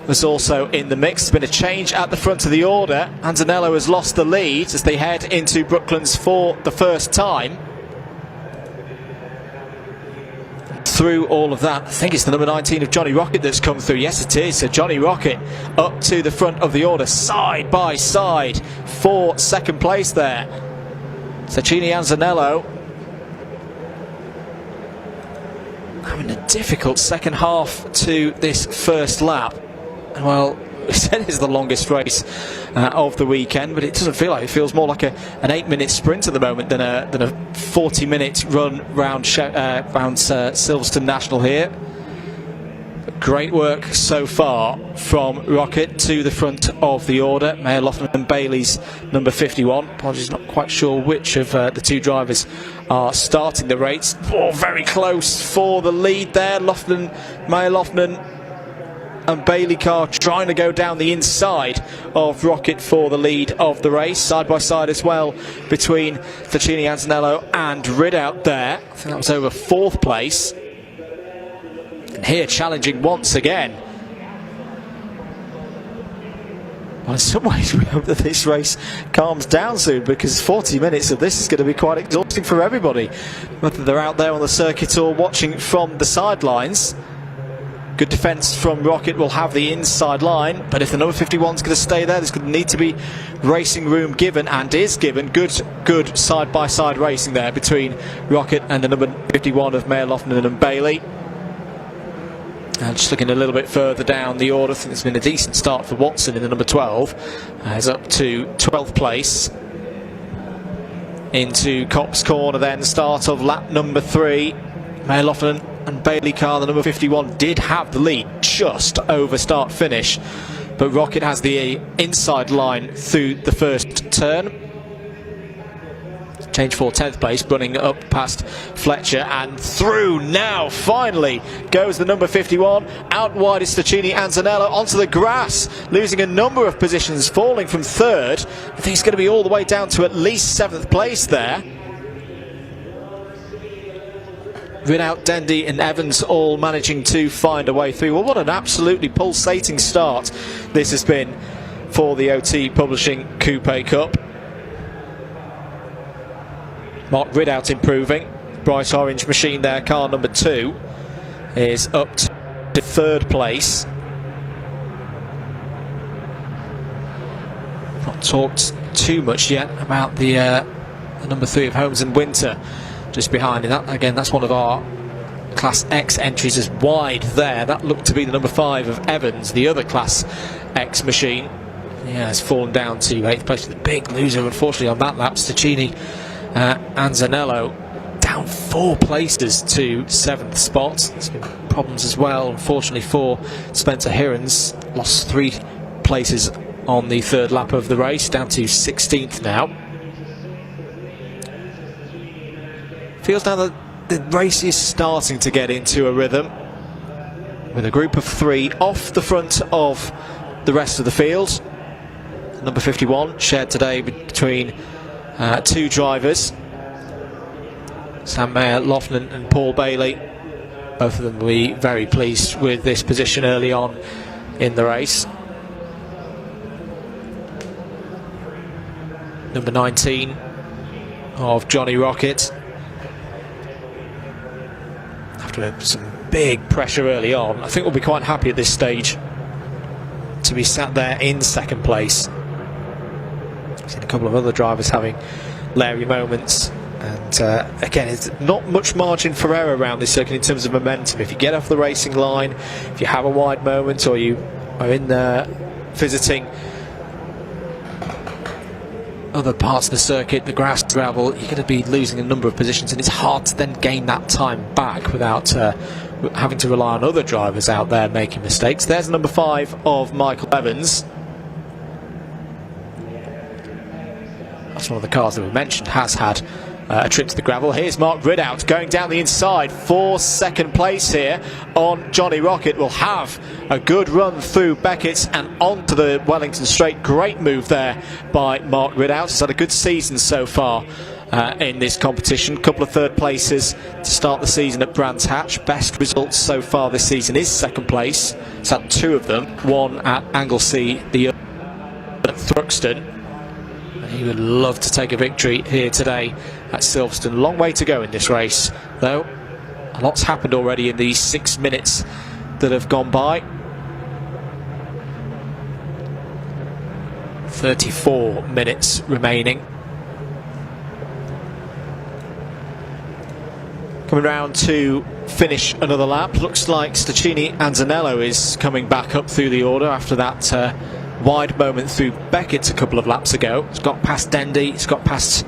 was also in the mix. There's been a change at the front of the order. Antonello has lost the lead as they head into Brooklands for the first time. Through all of that, I think it's the number 19 of Johnny Rocket that's come through. Yes, it is. So Johnny Rocket up to the front of the order, side by side for 2nd place there. Ciccini and Zanello having a difficult second half to this first lap. Well, we said it's the longest race of the weekend, but it doesn't feel like it. Feels more like an 8-minute sprint at the moment than a 40-minute run round Silverstone National here. But great work so far from Rocket to the front of the order. Mayer Lofnan and Bailey's number 51. Apologies, not quite sure which of the 2 drivers are starting the race. Oh, very close for the lead there. Mayer Lofnan and Bailey car trying to go down the inside of Rocket for the lead of the race. Side by side as well between Ticini Antonello and Ridout there. I think that was over 4th place. And here challenging once again. Well, in some ways we hope that this race calms down soon, because 40 minutes of this is going to be quite exhausting for everybody, whether they're out there on the circuit or watching from the sidelines. Good defence from Rocket will have the inside line, but if the number 51 is going to stay there, there's going to need to be racing room given, and is given. Good side-by-side racing there between Rocket and the number 51 of Mayor Loughnan and Bailey. And just looking a little bit further down the order, I think it's been a decent start for Watson in the number 12. Is up to 12th place. Into Copse Corner then, start of lap number 3. Mayor Loughnan and Bailey car, the number 51, did have the lead just over start finish, but Rocket has the inside line through the first turn. Change for 10th place, running up past Fletcher, and through now finally goes the number 51. Out wide is Ticini Antonello onto the grass, losing a number of positions, falling from 3rd. I think he's going to be all the way down to at least 7th place there. Ridout, Dendy and Evans all managing to find a way through. Well, what an absolutely pulsating start this has been for the OT Publishing Coupe Cup. Mark Ridout improving. Bright orange machine there, car number 2, is up to 3rd place. Not talked too much yet about the number 3 of Holmes and Winter just behind. And that, again, that's one of our Class X entries as wide there. That looked to be the number 5 of Evans, the other Class X machine. Yeah, has fallen down to 8th place. The big loser, unfortunately, on that lap, Ticini Antonello, down 4 places to 7th spot. There's been problems as well, unfortunately, for Spencer Hirons. Lost 3 places on the 3rd lap of the race, down to 16th now. Feels now that the race is starting to get into a rhythm, with a group of 3 off the front of the rest of the field. Number 51 shared today between 2 drivers, Sam Mayer, Loughnan and Paul Bailey. Both of them will be very pleased with this position early on in the race. Number 19 of Johnny Rocket, after some big pressure early on, I think we'll be quite happy at this stage to be sat there in 2nd place. I've seen a couple of other drivers having Larry moments, and again, it's not much margin for error around this circuit in terms of momentum. If you get off the racing line, if you have a wide moment, or you are in there visiting other parts of the circuit, the grass, gravel, you're going to be losing a number of positions, and it's hard to then gain that time back without having to rely on other drivers out there making mistakes. There's number 5 of Michael Evans. That's one of the cars that we mentioned has had a trip to the gravel. Here's Mark Ridout going down the inside for 2nd place here on Johnny Rocket. Will have a good run through Beckett's and onto the Wellington Straight. Great move there by Mark Ridout. He's had a good season so far in this competition. A couple of 3rd places to start the season at Brands Hatch. Best results so far this season is 2nd place. He's had 2 of them, one at Anglesey, the other at Thruxton. He would love to take a victory here today at Silverstone. Long way to go in this race, though. A lot's happened already in these 6 minutes that have gone by. 34 minutes remaining. Coming round to finish another lap. Looks like Ticini Antonello is coming back up through the order after that wide moment through Beckett a couple of laps ago. It's got past Dendy, it's got past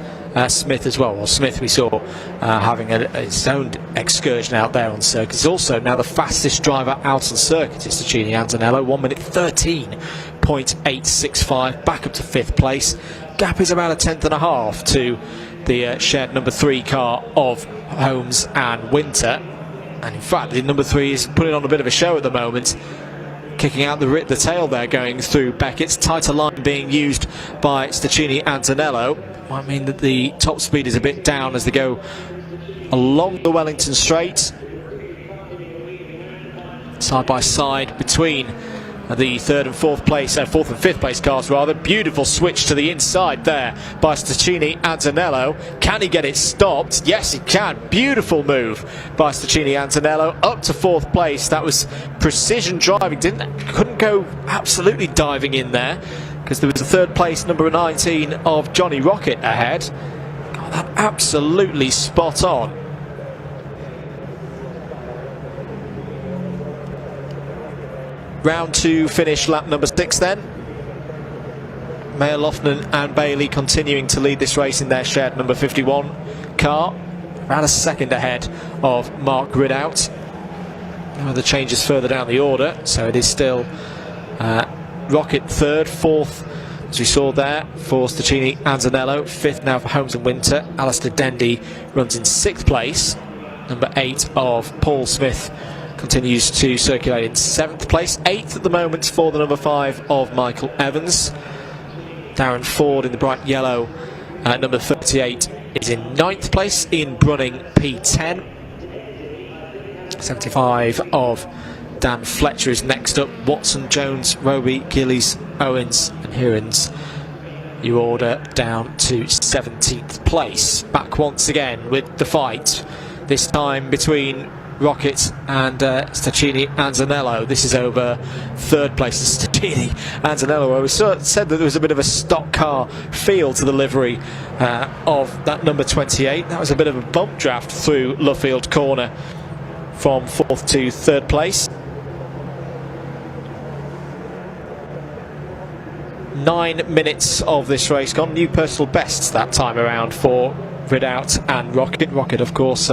Smith as well. Well, Smith we saw having his own excursion out there on circuit. He's also now the fastest driver out on circuit. It's Ticini Antonello, 1 minute 13.865, back up to 5th place. Gap is about a 10.5 to the shared number 3 car of Holmes and Winter. And in fact, the number 3 is putting on a bit of a show at the moment. kicking out the tail there, going through Beckett's. Tighter line being used by Stachini and Zanello. Might mean that the top speed is a bit down as they go along the Wellington Straight. Side by side between the third and fourth and fifth place cars rather. Beautiful switch to the inside there by Stachini and Zanello. Can he get it stopped? Yes, he can. Beautiful move by Stachini and Zanello up to fourth place. That was precision driving. Couldn't go absolutely diving in there because there was a third place number 19 of Johnny Rocket ahead. Got that absolutely spot on. Round 2 finish lap number 6 then. Mayer Lofton and Bailey continuing to lead this race in their shared number 51 car. Around a second ahead of Mark Ridout. No other changes further down the order, so it is still Rocket third, fourth as we saw there for Stachini and Zanello, fifth now for Holmes and Winter. Alistair Dendy runs in sixth place. Number 8 of Paul Smith continues to circulate in 7th place. 8th at the moment for the number 5 of Michael Evans. Darren Ford in the bright yellow, number 38, is in 9th place. Ian Brunning P10. 75 of Dan Fletcher is next up. Watson, Jones, Roby, Gillies, Owens and Hirons. You order down to 17th place. Back once again with the fight, this time between Rocket and Stachini and Zanello. This is over third place to Stachini and Zanello, where we said that there was a bit of a stock car feel to the livery of that number 28. That was a bit of a bump draft through Luffield Corner from 4th to 3rd place. 9 minutes of this race gone. New personal bests that time around for Ridout and Rocket. Rocket, of course,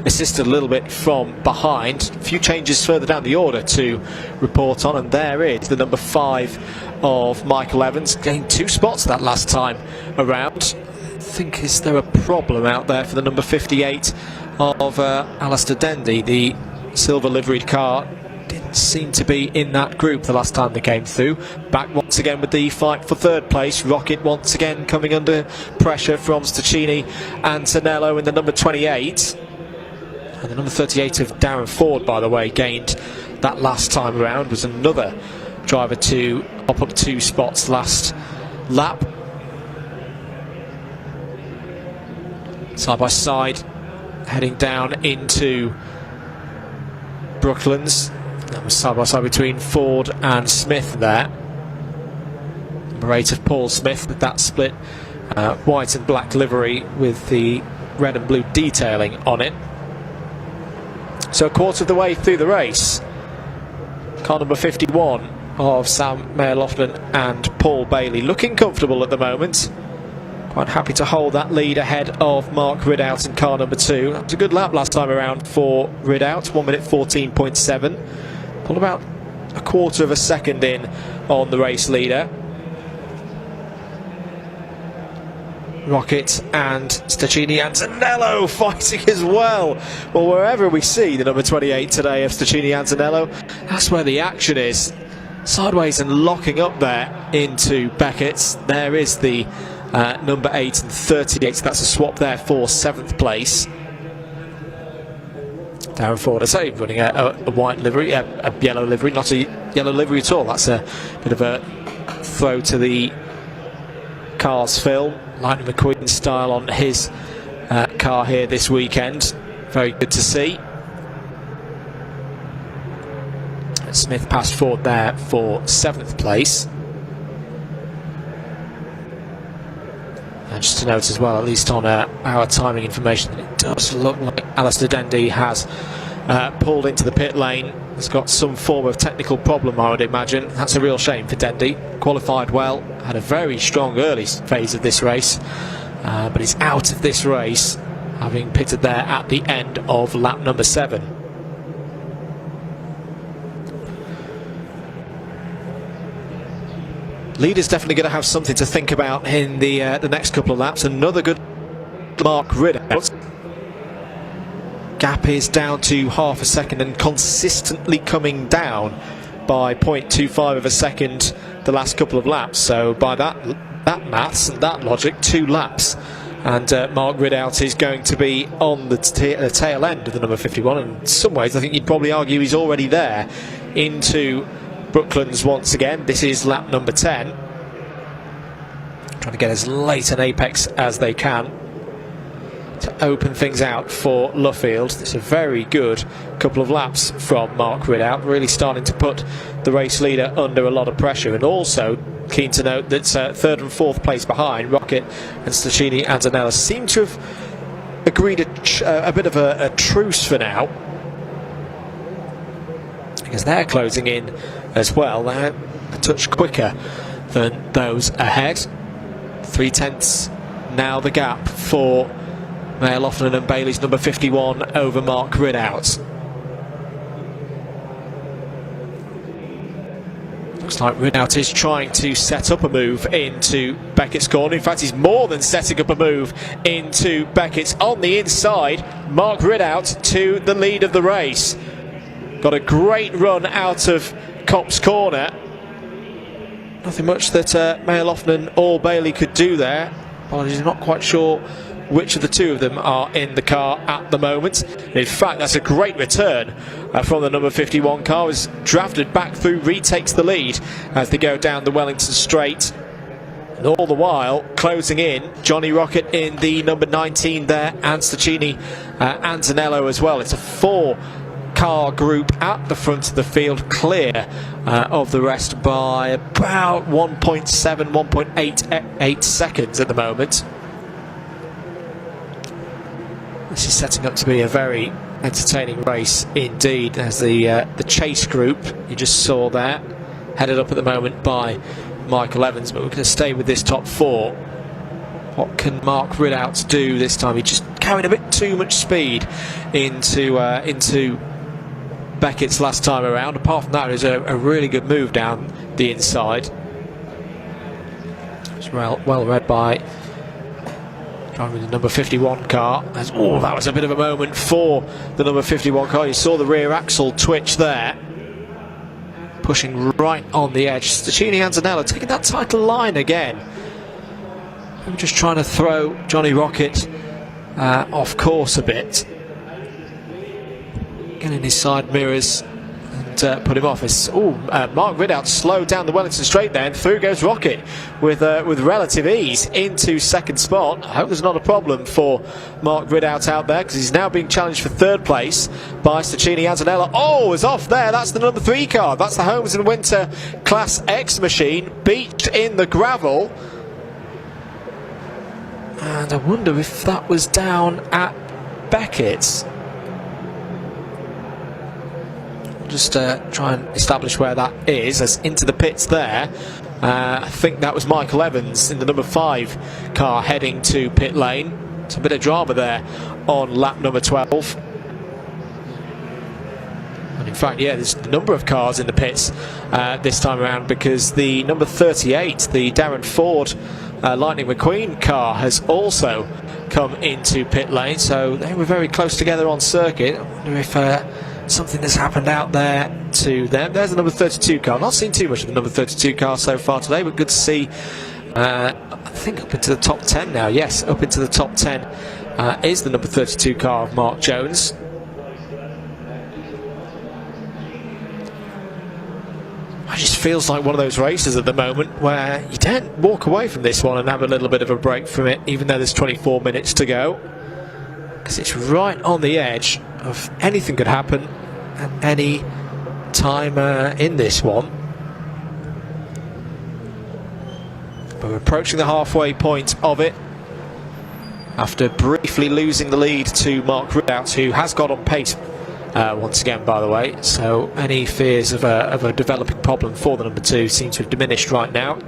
assisted a little bit from behind. A few changes further down the order to report on, and there is the number 5 of Michael Evans. Gained 2 spots that last time around. I think, is there a problem out there for the number 58 of Alistair Dendy? The silver liveried car didn't seem to be in that group the last time they came through. Back once again with the fight for third place. Rocket once again coming under pressure from Stachini and Zanello in the number 28. And the number 38 of Darren Ford, by the way, gained that last time around. Was another driver to hop up 2 spots last lap. Side by side, heading down into Brooklands. That was side by side between Ford and Smith there. Number 8 of Paul Smith with that split white and black livery with the red and blue detailing on it. So a quarter of the way through the race, car number 51 of Sam Mayer Lofton and Paul Bailey looking comfortable at the moment. Quite happy to hold that lead ahead of Mark Ridout in car number 2. That was a good lap last time around for Ridout, 1 minute 14.7. Pulled about a quarter of a second in on the race leader. Rocket and Stachini and Zanello fighting as well. Well, wherever we see the number 28 today of Stachini and Zanello, that's where the action is. Sideways and locking up there into Beckett's. There is the number 8 and 38, so that's a swap there for 7th place. Darren Ford, I say, running a white livery, a yellow livery, not a yellow livery at all. That's a bit of a throw to the car's film. Lightning McQueen style on his car here this weekend. Very good to see. Smith passed Ford there for 7th place. And just to note as well, at least on our timing information, it does look like Alistair Dendy has pulled into the pit lane. Has got some form of technical problem, I would imagine. That's a real shame for Dendy. Qualified well, had a very strong early phase of this race, but he's out of this race, having pitted there at the end of lap number 7. Leader's definitely going to have something to think about in the next couple of laps. Another good Mark Ridout. Gap is down to half a second and consistently coming down by 0.25 of a second the last couple of laps. So by that maths and that logic, 2 laps. And Mark Ridout is going to be on the tail end of the number 51. And in some ways, I think you'd probably argue he's already there into Brooklands once again. This is lap number 10. Trying to get as late an apex as they can to open things out for Luffield. It's a very good couple of laps from Mark Ridout, really starting to put the race leader under a lot of pressure. And also keen to note that third and fourth place behind, Rocket and Stachini and Zanella seem to have agreed a bit of a truce for now, because they're closing in as well. They're a touch quicker than those ahead. 3/10 now the gap for Mayor Loughnan and Bailey's number 51 over Mark Ridout. Looks like Ridout is trying to set up a move into Beckett's corner. In fact, he's more than setting up a move into Beckett's on the inside. Mark Ridout to the lead of the race. Got a great run out of Copse Corner. Nothing much that Mayor Loughnan or Bailey could do there. Apologies, I'm not quite sure which of the two of them are in the car at the moment. In fact, that's a great return from the number 51 car. Was drafted back through, retakes the lead as they go down the Wellington Straight. And all the while, closing in, Johnny Rocket in the number 19 there, and Stachini and Zanello as well. It's a 4-car group at the front of the field, clear of the rest by about 1.7, 1.88 seconds at the moment. This is setting up to be a very entertaining race indeed, as the chase group you just saw there, headed up at the moment by Michael Evans. But we're going to stay with this top 4. What can Mark Ridout do this time? He just carried a bit too much speed into Beckett's last time around. Apart from that, it was a really good move down the inside. It's well read by driving the number 51 car. Oh, that was a bit of a moment for the number 51 car. You saw the rear axle twitch there, pushing right on the edge. Stachini and Zanella taking that title line again. I'm just trying to throw Johnny Rocket off course a bit, getting his side mirrors and put him off. Mark Ridout slowed down the Wellington Straight there, and through goes Rocket with relative ease into second spot. I hope there's not a problem for Mark Ridout out there, because he's now being challenged for third place by Stachini Antonella. Oh, is off there. That's the number 3 car. That's the Holmes and Winter Class X machine, beached in the gravel. And I wonder if that was down at Beckett's. Just try and establish where that is, as into the pits there. I think that was Michael Evans in the number 5 car heading to pit lane. It's a bit of drama there on lap number 12. And in fact, yeah, there's a number of cars in the pits this time around, because the number 38, the Darren Ford Lightning McQueen car, has also come into pit lane. So they were very close together on circuit. I wonder if something has happened out there to them. There's the number 32 car. Not seen too much of the number 32 car so far today, but good to see. I think up into the top 10 now. Yes, up into the top 10 is the number 32 car of Mark Jones. It just feels like one of those races at the moment where you don't walk away from this one and have a little bit of a break from it, even though there's 24 minutes to go, because it's right on the edge of anything could happen at any time in this one. But we're approaching the halfway point of it after briefly losing the lead to Mark Ridout, who has got on pace once again, by the way. So any fears of a developing problem for the number 2 seem to have diminished right now.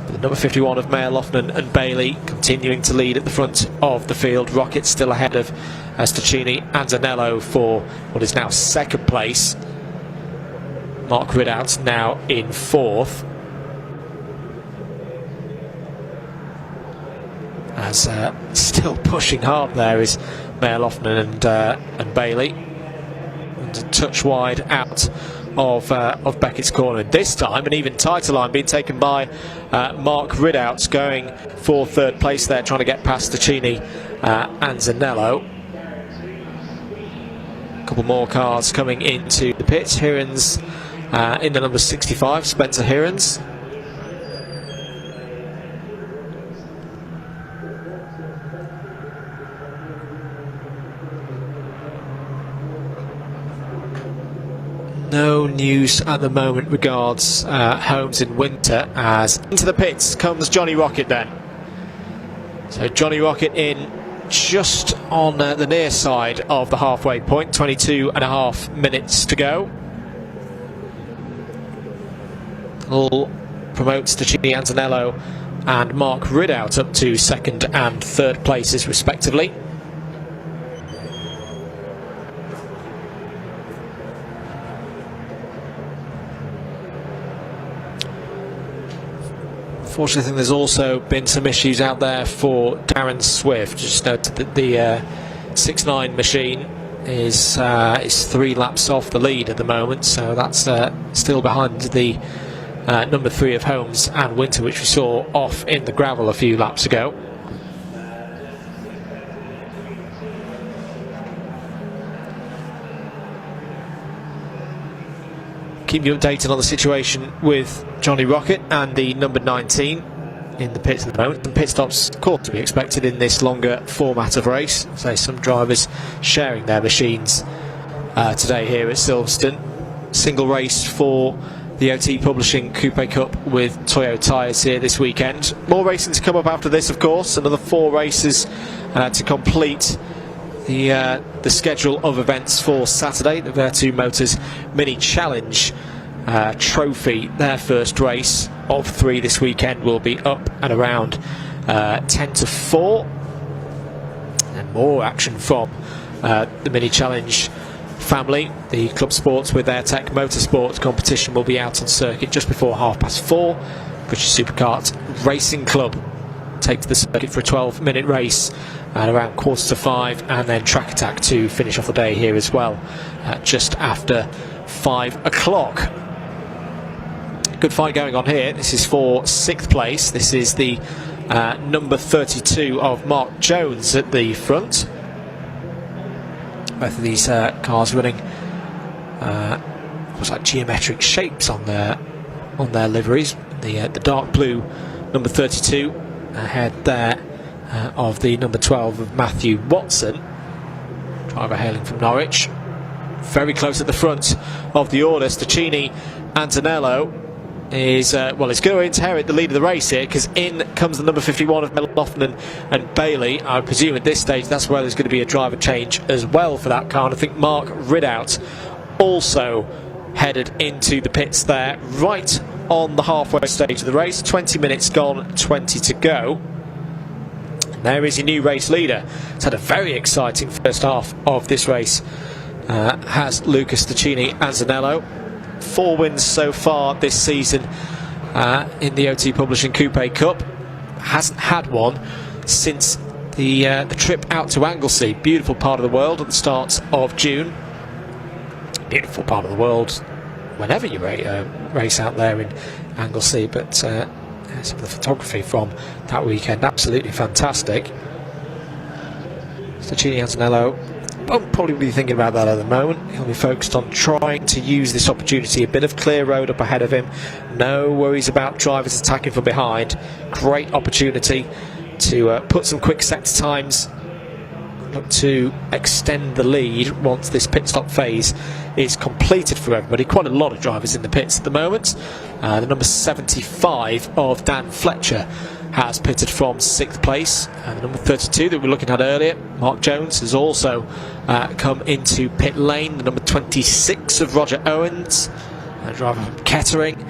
The number 51 of Mayor Loughnan and Bailey continuing to lead at the front of the field. Rocket still ahead of Stachini and Zanello for what is now second place. Mark Ridout now in 4th. As still pushing hard there is Mayor Loughnan and Bailey. and a touch wide out of Beckett's corner. This time, an even tighter line being taken by Mark Ridout, going for third place there, trying to get past Ticini and Zanello. A couple more cars coming into the pits. Hirons in the number 65, Spencer Hirons. No news at the moment regards Holmes in Winter, as into the pits comes Johnny Rocket then. So Johnny Rocket in just on the near side of the halfway point, 22.5 minutes to go. All promotes Ticini, Antonello and Mark Ridout up to second and third places respectively. Unfortunately, I think there's also been some issues out there for Darren Swift. Just note that the 6.9 machine is 3 laps off the lead at the moment, so that's still behind the number 3 of Holmes and Winter, which we saw off in the gravel a few laps ago. Keep you updated on the situation with Johnny Rocket and the number 19 in the pits at the moment. And pit stops, of course, to be expected in this longer format of race. So some drivers sharing their machines today here at Silverstone. Single race for the OT Publishing Coupe Cup with Toyo tyres here this weekend. More racing to come up after this, of course. Another 4 races to complete the schedule of events for Saturday. The Vertu Motors Mini Challenge Trophy, their first race of 3 this weekend, will be up and around 10 to 4. And more action from the Mini Challenge family. The Clubsport with their Tech Motorsport competition will be out on circuit just before 4:30. British Superkart Racing Club takes the circuit for a 12-minute race at around 4:45, and then Track Attack to finish off the day here as well just after 5 o'clock. Good fight going on here. This is for 6th place. This is the number 32 of Mark Jones at the front. Both of these cars running what's like geometric shapes on their liveries. The dark blue number 32 ahead there of the number 12 of Matthew Watson, driver hailing from Norwich. Very close at the front of the order. Ticini Antonello is is going to inherit the lead of the race here, because in comes the number 51 of Melloffman and Bailey. I presume at this stage that's where there's going to be a driver change as well for that car, and I think Mark Ridout also headed into the pits there right on the halfway stage of the race. 20 minutes gone, 20 to go. And there is your new race leader. It's had a very exciting first half of this race, has Lucas Ticini Antonello. 4 wins so far this season in the OT Publishing Coupe Cup. Hasn't had one since the trip out to Anglesey. Beautiful part of the world at the start of June. Beautiful part of the world whenever you race out there in Anglesey, but some of the photography from that weekend, absolutely fantastic. Ticini Antonello won't probably be thinking about that at the moment. He'll be focused on trying to use this opportunity. A bit of clear road up ahead of him. No worries about drivers attacking from behind. Great opportunity to put some quick sector times. Look to extend the lead once this pit stop phase is completed for everybody. Quite a lot of drivers in the pits at the moment. The number 75 of Dan Fletcher has pitted from 6th place, and the number 32 that we were looking at earlier, Mark Jones, has also come into pit lane. The number 26 of Roger Owens, a driver from Kettering,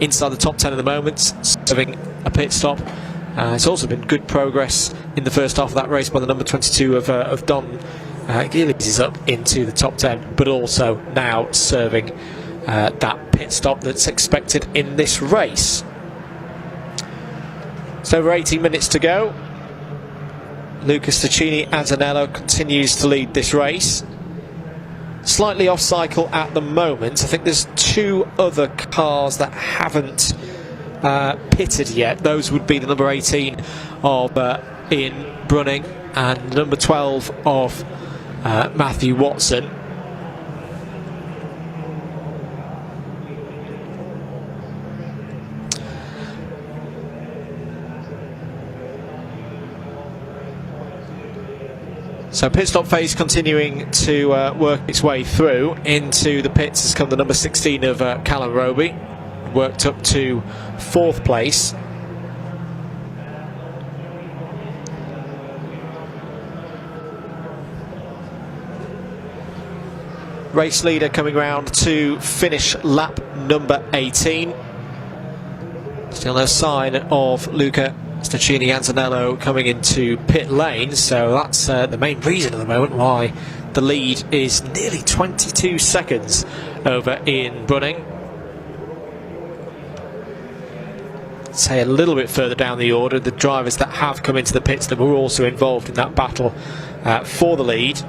inside the top 10 at the moment, serving a pit stop. It's also been good progress in the first half of that race by the number 22 of Don Gillies is up into the top 10, but also now serving that pit stop that's expected in this race. So over 18 minutes to go. Lucas Ticini Antonello continues to lead this race. slightly off cycle at the moment. I think there's 2 other cars that haven't pitted yet. Those would be the number 18 of Ian Brunning and number 12 of Matthew Watson. So pit stop phase continuing to work its way through. Into the pits has come the number 16 of Callum Roby, worked up to 4th place. Race leader coming round to finish lap number 18. Still no sign of Luca Stacchini Antonello coming into pit lane, so that's the main reason at the moment why the lead is nearly 22 seconds over Ian Brunning. Say a little bit further down the order, the drivers that have come into the pits that were also involved in that battle for the lead.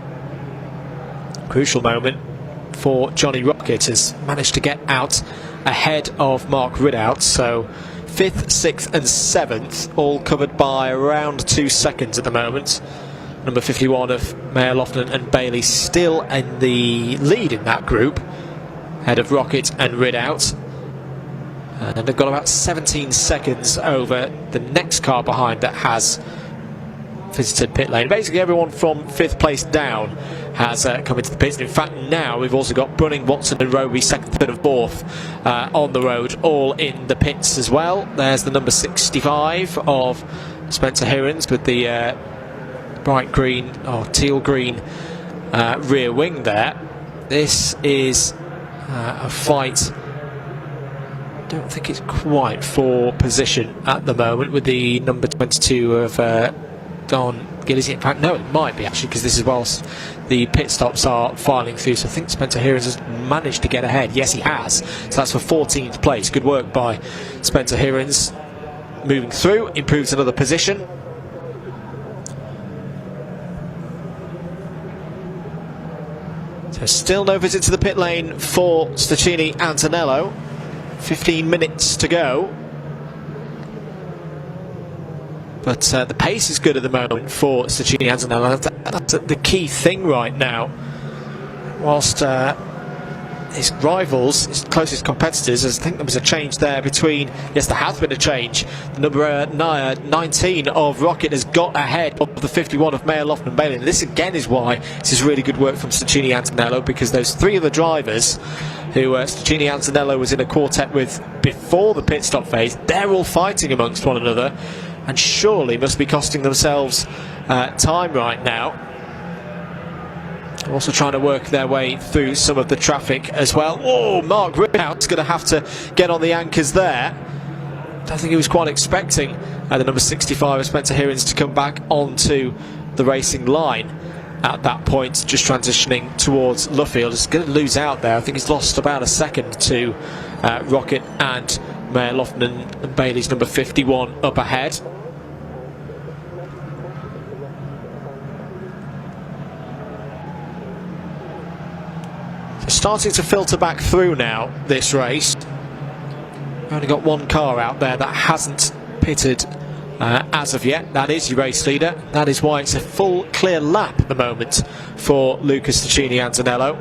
Crucial moment for Johnny Rocket, has managed to get out ahead of Mark Ridout, so 5th, 6th and 7th all covered by around 2 seconds at the moment. Number 51 of Mayer Lofton and Bailey still in the lead in that group, ahead of Rocket and Ridout, and they've got about 17 seconds over the next car behind that has visited pit lane. Basically everyone from 5th place down has come into the pits. In fact, now we've also got Brunning, Watson and Roby 2nd, 3rd and 4th on the road, all in the pits as well. There's the number 65 of Spencer Hirons with the bright green or teal green rear wing there. This is a fight, I don't think it's quite for position at the moment, with the number 22 of Don Gillespie. In fact, no, it might be actually, because this is whilst the pit stops are filing through, so I think Spencer Hirons has managed to get ahead. Yes, he has, so that's for 14th place. Good work by Spencer Hirons, moving through, improves another position. So still no visit to the pit lane for Stacchini Antonello. 15 minutes to go. But the pace is good at the moment for Stacchini Antonello. That's the key thing right now. Whilst his rivals, his closest competitors, I think there was a change there between... Yes, there has been a change. The number 19 of Rocket has got ahead of the 51 of Mayer Lofton and Bailey. And this again is why this is really good work from Stacchini Antonello, because those 3 other drivers who Stacchini Antonello was in a quartet with before the pit stop phase, they're all fighting amongst one another, and surely must be costing themselves time right now. Also trying to work their way through some of the traffic as well. Oh, Mark Ridout's going to have to get on the anchors there. I think he was quite expecting the number 65 of Spencer Hirons to come back onto the racing line at that point, just transitioning towards Luffield. He's going to lose out there. I think he's lost about a second to Rocket and Mayer Lofton and Bailey's number 51 up ahead. Starting to filter back through now, this race. We've only got one car out there that hasn't pitted as of yet. That is your race leader. That is why it's a full clear lap at the moment for Luca Stacchini Antonello.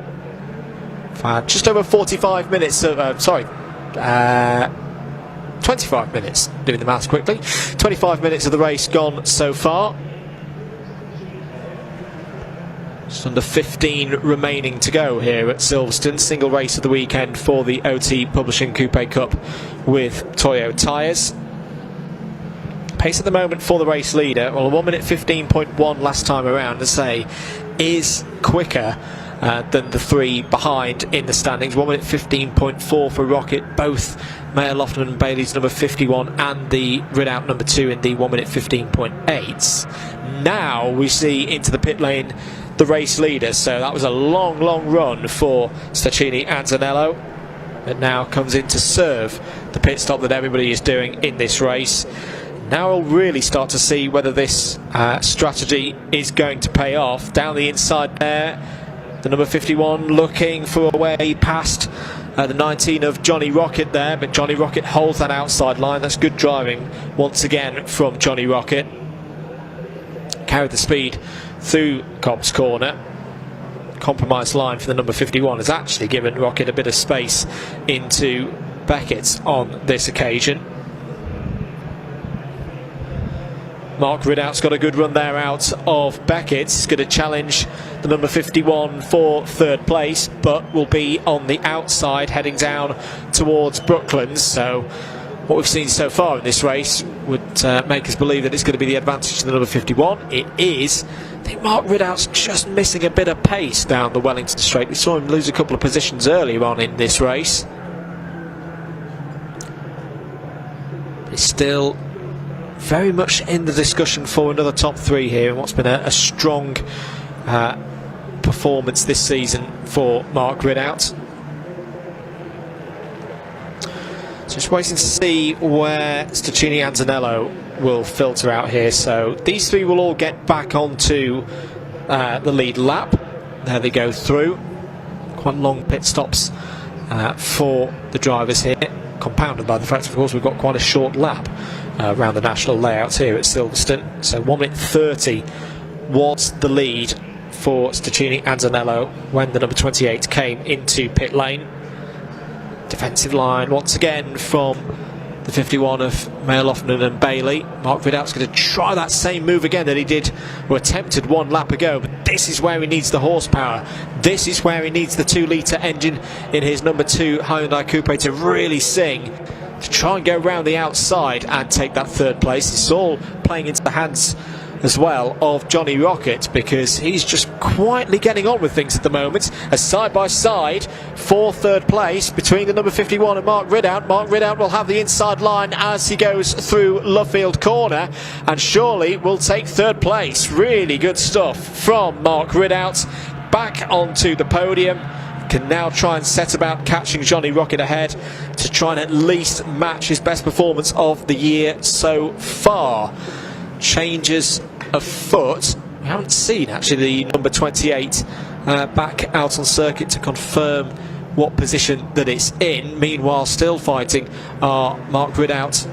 Just over 45 minutes of, 25 minutes, doing the maths quickly. 25 minutes of the race gone so far. Just under 15 remaining to go here at Silverstone. Single race of the weekend for the OT Publishing Coupe Cup with Toyo tyres. Pace at the moment for the race leader, well, 1 minute 15.1 last time around, to say, is quicker than the 3 behind in the standings. 1 minute 15.4 for Rocket, both Mayer Lofton and Bailey's number 51 and the Ridout number 2 in the 1 minute 15.8. Now we see into the pit lane the race leader, so that was a long run for Stacchini Antonello. It now comes in to serve the pit stop that everybody is doing in this race. Now we'll really start to see whether this strategy is going to pay off. Down the inside there, The number 51 looking for a way past the 19 of Johnny Rocket there, but Johnny Rocket holds that outside line. That's good driving once again from Johnny Rocket. Carried the speed through Cobb's corner. Compromise line for the number 51 has actually given Rocket a bit of space into Beckett's on this occasion. Mark Ridout's got a good run there out of Beckett's. He's going to challenge the number 51 for third place, but will be on the outside heading down towards Brooklands. So what we've seen so far in this race would make us believe that it's going to be the advantage to the number 51. It is. I think Mark Ridout's just missing a bit of pace down the Wellington straight. We saw him lose a couple of positions earlier on in this race. He's still very much in the discussion for another top three here in what's been a strong performance this season for Mark Ridout. Just waiting to see where Stacchini Antonello will filter out here. So these three will all get back onto the lead lap. There they go through. Quite long pit stops for the drivers here, compounded by the fact, of course, we've got quite a short lap around the national layouts here at Silverstone. So 1 minute 30 was the lead for Stacchini Antonello when the number 28 came into pit lane. Defensive line once again from the 51 of Mayerlofton and Bailey. Mark Ridout's going to try that same move again that he did or attempted 1 lap ago, but this is where he needs the horsepower. This is where he needs the 2-litre engine in his number 2 Hyundai Coupe to really sing, to try and go around the outside and take that third place. It's all playing into the hands as well of Johnny Rocket, because he's just quietly getting on with things at the moment. A side by side for third place between the number 51 and Mark Ridout. Mark Ridout will have the inside line as he goes through Lovefield Corner, and surely will take third place. Really good stuff from Mark Ridout. Back onto the podium. Can now try and set about catching Johnny Rocket ahead to try and at least match his best performance of the year so far. Changes afoot. We haven't seen actually the number 28 back out on circuit to confirm what position that it's in. Meanwhile, still fighting are Mark Ridout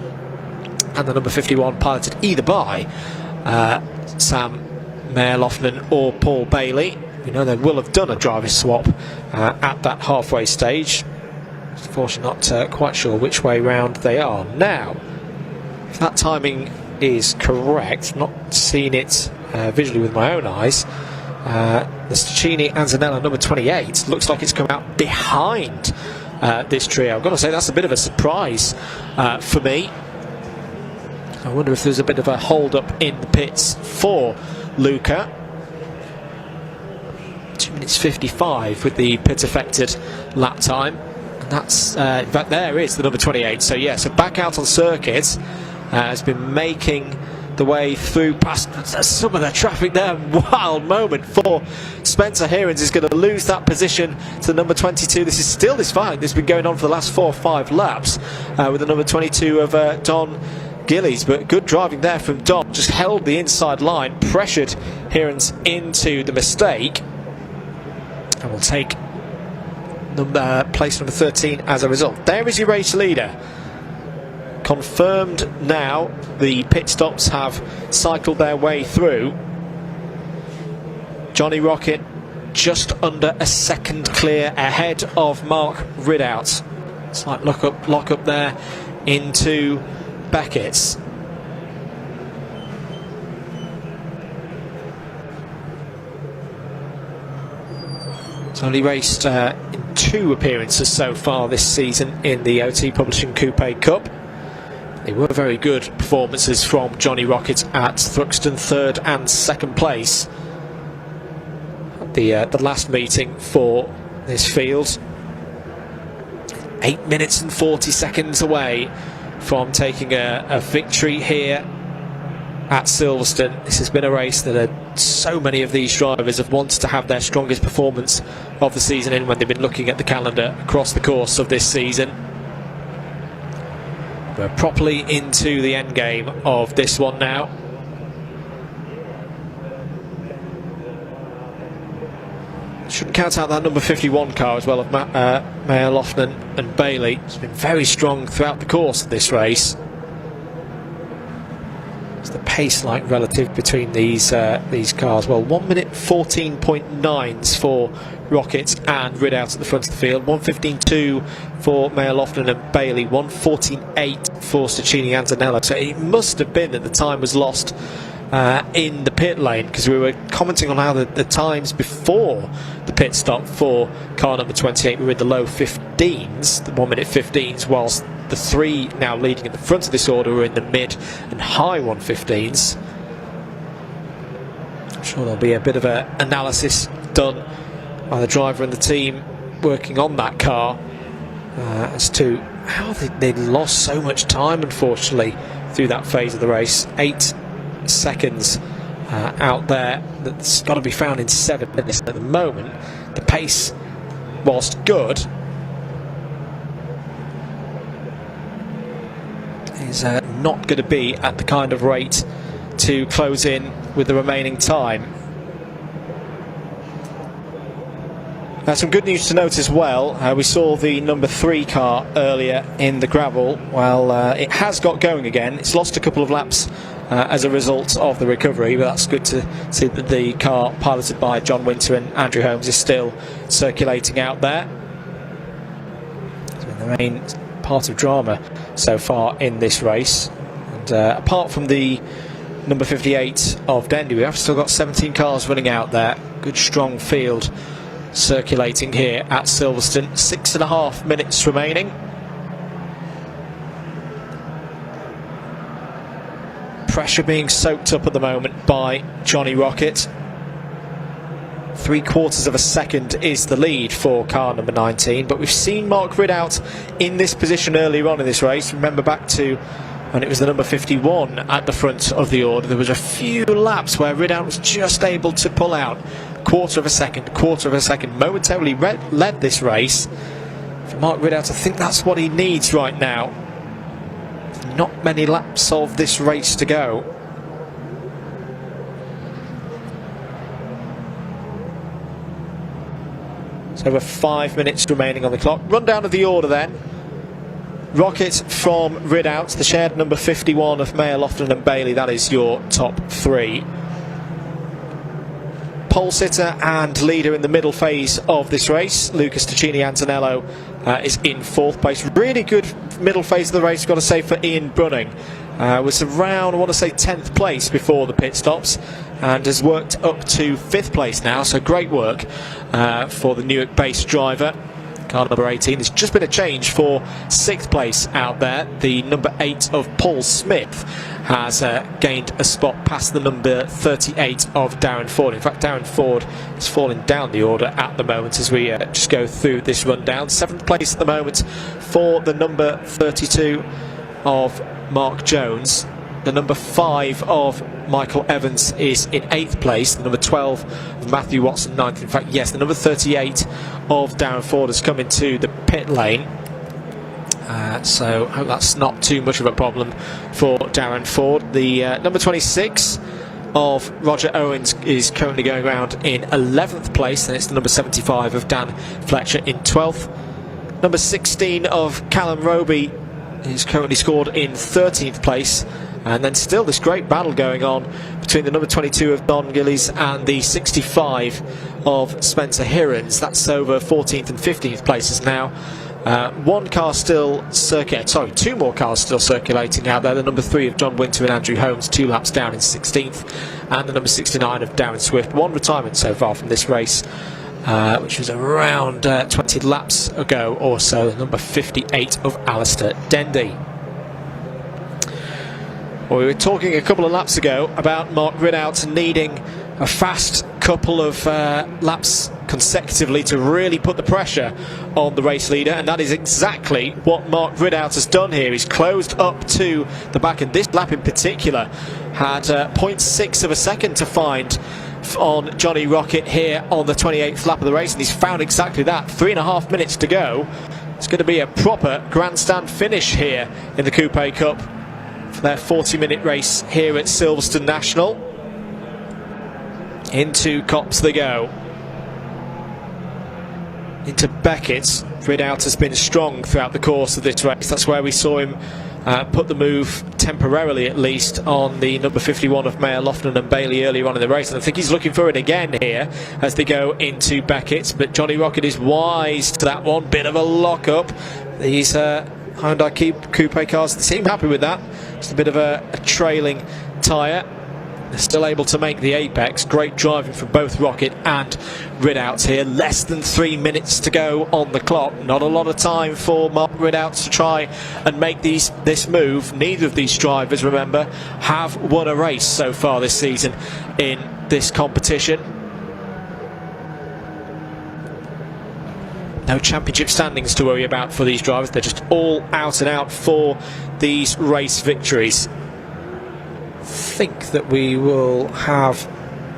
and the number 51, piloted either by Sam Mayerlofton or Paul Bailey. We know they will have done a driver swap at that halfway stage. Unfortunately, not quite sure which way round they are now. If that timing is correct, not seen it visually with my own eyes, the Stacchini Antonello number 28 looks like it's come out behind this trio. I've got to say that's a bit of a surprise for me. I wonder if there's a bit of a hold up in the pits for Luca. 2 minutes 55 with the pit affected lap time, and that's in fact there is the number 28. So yeah, so back out on circuit. Has been making the way through past some of the traffic there. Wild moment for Spencer Hearens. Is going to lose that position to number 22. This is still this fight. This has been going on for the last 4 or 5 laps with the number 22 of Don Gillies. But good driving there from Don. Just held the inside line, pressured Hearens into the mistake, and will take place number 13 as a result. There is your race leader. Confirmed now. The pit stops have cycled their way through. Johnny Rocket just under a second clear ahead of Mark Ridout. Slight lock up there into Beckett's. He's only raced in 2 appearances so far this season in the OT Publishing Coupe Cup. They were very good performances from Johnny Rocket at Thruxton, 3rd and 2nd place at the last meeting for this field. 8 minutes and 40 seconds away from taking a victory here at Silverstone. This has been a race that so many of these drivers have wanted to have their strongest performance of the season in when they've been looking at the calendar across the course of this season. We're properly into the end game of this one now. Shouldn't count out that number 51 car as well of Mayer, Loughnan and Bailey. It's been very strong throughout the course of this race. It's the pace like relative between these cars. Well, 1 minute 14.9s for Rocket and Ridout at the front of the field. 1:15.2 for Mayer, Loughnan and Bailey. 1:14.8 for Stachini and Antonello. So it must have been that the time was lost in the pit lane, because we were commenting on how the times before the pit stop for car number 28 were in the low 15s, the 1 minute 15s, whilst the three now leading at the front of this order were in the mid and high 1:15s. I'm sure there'll be a bit of an analysis done by the driver and the team working on that car as to how they lost so much time, unfortunately, through that phase of the race. 8 seconds out there that's got to be found in 7 minutes at the moment. The pace, whilst good, is not going to be at the kind of rate to close in with the remaining time. Some good news to note as well. We saw the number 3 car earlier in the gravel. Well, it has got going again. It's lost a couple of laps as a result of the recovery, but that's good to see that the car piloted by John Winter and Andrew Holmes is still circulating out there. It's been the main part of drama so far in this race, and apart from the number 58 of Dendy, we have still got 17 cars running out there. Good strong field circulating here at Silverstone. 6.5 minutes remaining. Pressure being soaked up at the moment by Johnny Rocket. 3/4 of a second is the lead for car number 19, but we've seen Mark Ridout in this position earlier on in this race. Remember back to when it was the number 51 at the front of the order. There was a few laps where Ridout was just able to pull out quarter of a second, momentarily led this race. For Mark Ridout, I think that's what he needs right now. Not many laps of this race to go. So over 5 minutes remaining on the clock. Rundown of the order then. Rocket from Ridout, the shared number 51 of Mayer, Loughnan and Bailey. That is your top 3. Pole sitter and leader in the middle phase of this race, Lucas Stachini Antonello, is in 4th place. Really good middle phase of the race, got to say, for Ian Brunning. Was around, I want to say, 10th place before the pit stops, and has worked up to 5th place now, so great work for the Newark-based driver. Car number 18. There's just been a change for 6th place out there. The number 8 of Paul Smith has gained a spot past the number 38 of Darren Ford. In fact, Darren Ford is falling down the order at the moment as we just go through this rundown. 7th place at the moment for the number 32 of Mark Jones. The number 5 of Michael Evans is in 8th place. The number 12 of Matthew Watson, 9th. In fact, yes, the number 38 of Darren Ford has come into the pit lane. So I hope that's not too much of a problem for Darren Ford. The number 26 of Roger Owens is currently going around in 11th place. And it's the number 75 of Dan Fletcher in 12th. Number 16 of Callum Roby is currently scored in 13th place. And then still this great battle going on between the number 22 of Don Gillies and the 65 of Spencer Hirons. That's over 14th and 15th places now. Two more cars still circulating out there. The number 3 of John Winter and Andrew Holmes, 2 laps down in 16th. And the number 69 of Darren Swift. 1 retirement so far from this race, which was around 20 laps ago or so. The number 58 of Alistair Dendy. Well, we were talking a couple of laps ago about Mark Ridout needing a fast couple of laps consecutively to really put the pressure on the race leader, and that is exactly what Mark Ridout has done here. He's closed up to the back, and this lap in particular had 0.6 of a second to find on Johnny Rocket here on the 28th lap of the race, and he's found exactly that. 3.5 minutes to go. It's going to be a proper grandstand finish here in the Coupe Cup for their 40-minute race here at Silverstone National. Into Copse they go. into Beckett's. Ridout has been strong throughout the course of this race. That's where we saw him put the move, temporarily at least, on the number 51 of Mayer Lofton and Bailey earlier on in the race, and I think he's looking for it again here as they go into Beckett's. But Johnny Rocket is wise to that one. Bit of a lock-up. These Hyundai Coupe cars, they seem happy with that. Just a bit of a trailing tyre. They're still able to make the apex. Great driving from both Rocket and Ridout here. Less than 3 minutes to go on the clock. Not a lot of time for Mark Ridout to try and make this move. Neither of these drivers, remember, have won a race so far this season in this competition. No championship standings to worry about for these drivers. They're just all out and out for these race victories. I think that we will have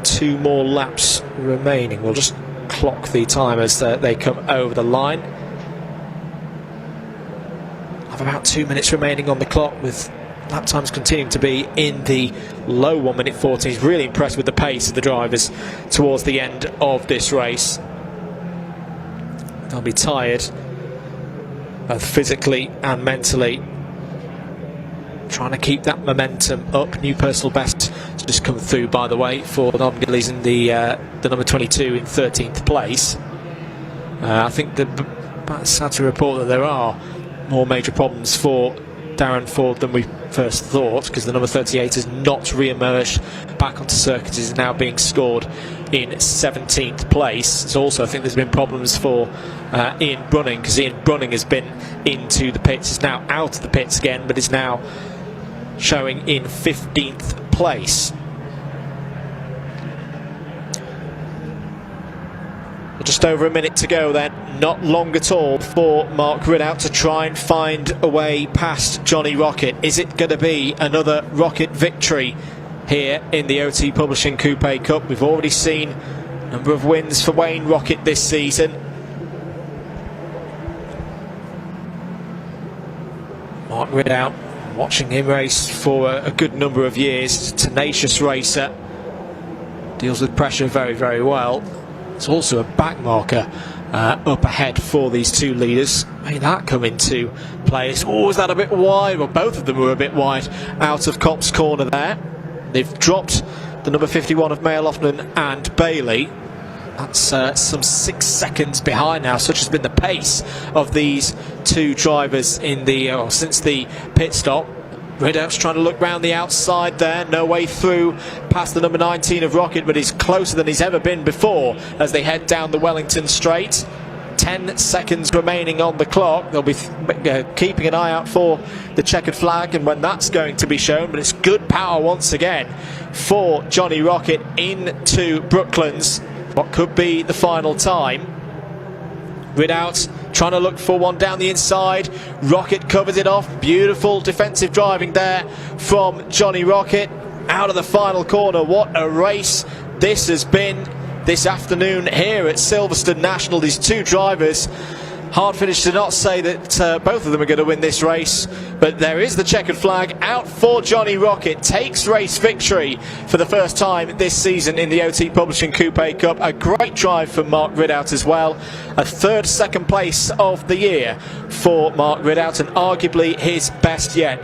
2 more laps remaining. We'll just clock the time as they come over the line. Have about 2 minutes remaining on the clock, with lap times continuing to be in the low 1 minute 14s. Really impressed with the pace of the drivers towards the end of this race. They'll be tired both physically and mentally, trying to keep that momentum up. New personal best to just come through, by the way, for the Gillies in the number 22 in 13th place. I think that's sad to report that there are more major problems for Darren Ford than we first thought, because the number 38 has not re-emerged back onto circuit. Is now being scored in 17th place. So also I think there's been problems for Ian Brunning, because Ian Brunning has been into the pits, is now out of the pits again, but is now showing in 15th place. Just over a minute to go then. Not long at all for Mark Ridout to try and find a way past Johnny Rocket. Is it going to be another Rocket victory here in the OT Publishing Coupe Cup? We've already seen a number of wins for Wayne Rocket this season. Mark Ridout, watching him race for a good number of years. Tenacious racer, deals with pressure very, very well. It's also a back marker up ahead for these two leaders. May that come into play. Oh, is that a bit wide? Well, both of them were a bit wide out of Kopp's corner there. They've dropped the number 51 of Mayer Lofton and Bailey. That's some 6 seconds behind now. Such has been the pace of these two drivers in the since the pit stop. Ridout's trying to look round the outside there. No way through past the number 19 of Rocket, but he's closer than he's ever been before as they head down the Wellington Straight. 10 seconds remaining on the clock. They'll be keeping an eye out for the checkered flag and when that's going to be shown, but it's good power once again for Johnny Rocket into Brooklands. What could be the final time. Ridout trying to look for one down the inside. Rocket covers it off. Beautiful defensive driving there from Johnny Rocket. Out of the final corner. What a race this has been this afternoon here at Silverstone National. These two drivers, hard finish to not say that both of them are going to win this race, but there is the checkered flag out for Johnny Rocket. Takes race victory for the first time this season in the OT Publishing Coupe Cup. A great drive from Mark Ridout as well. A third second place of the year for Mark Ridout, and arguably his best yet.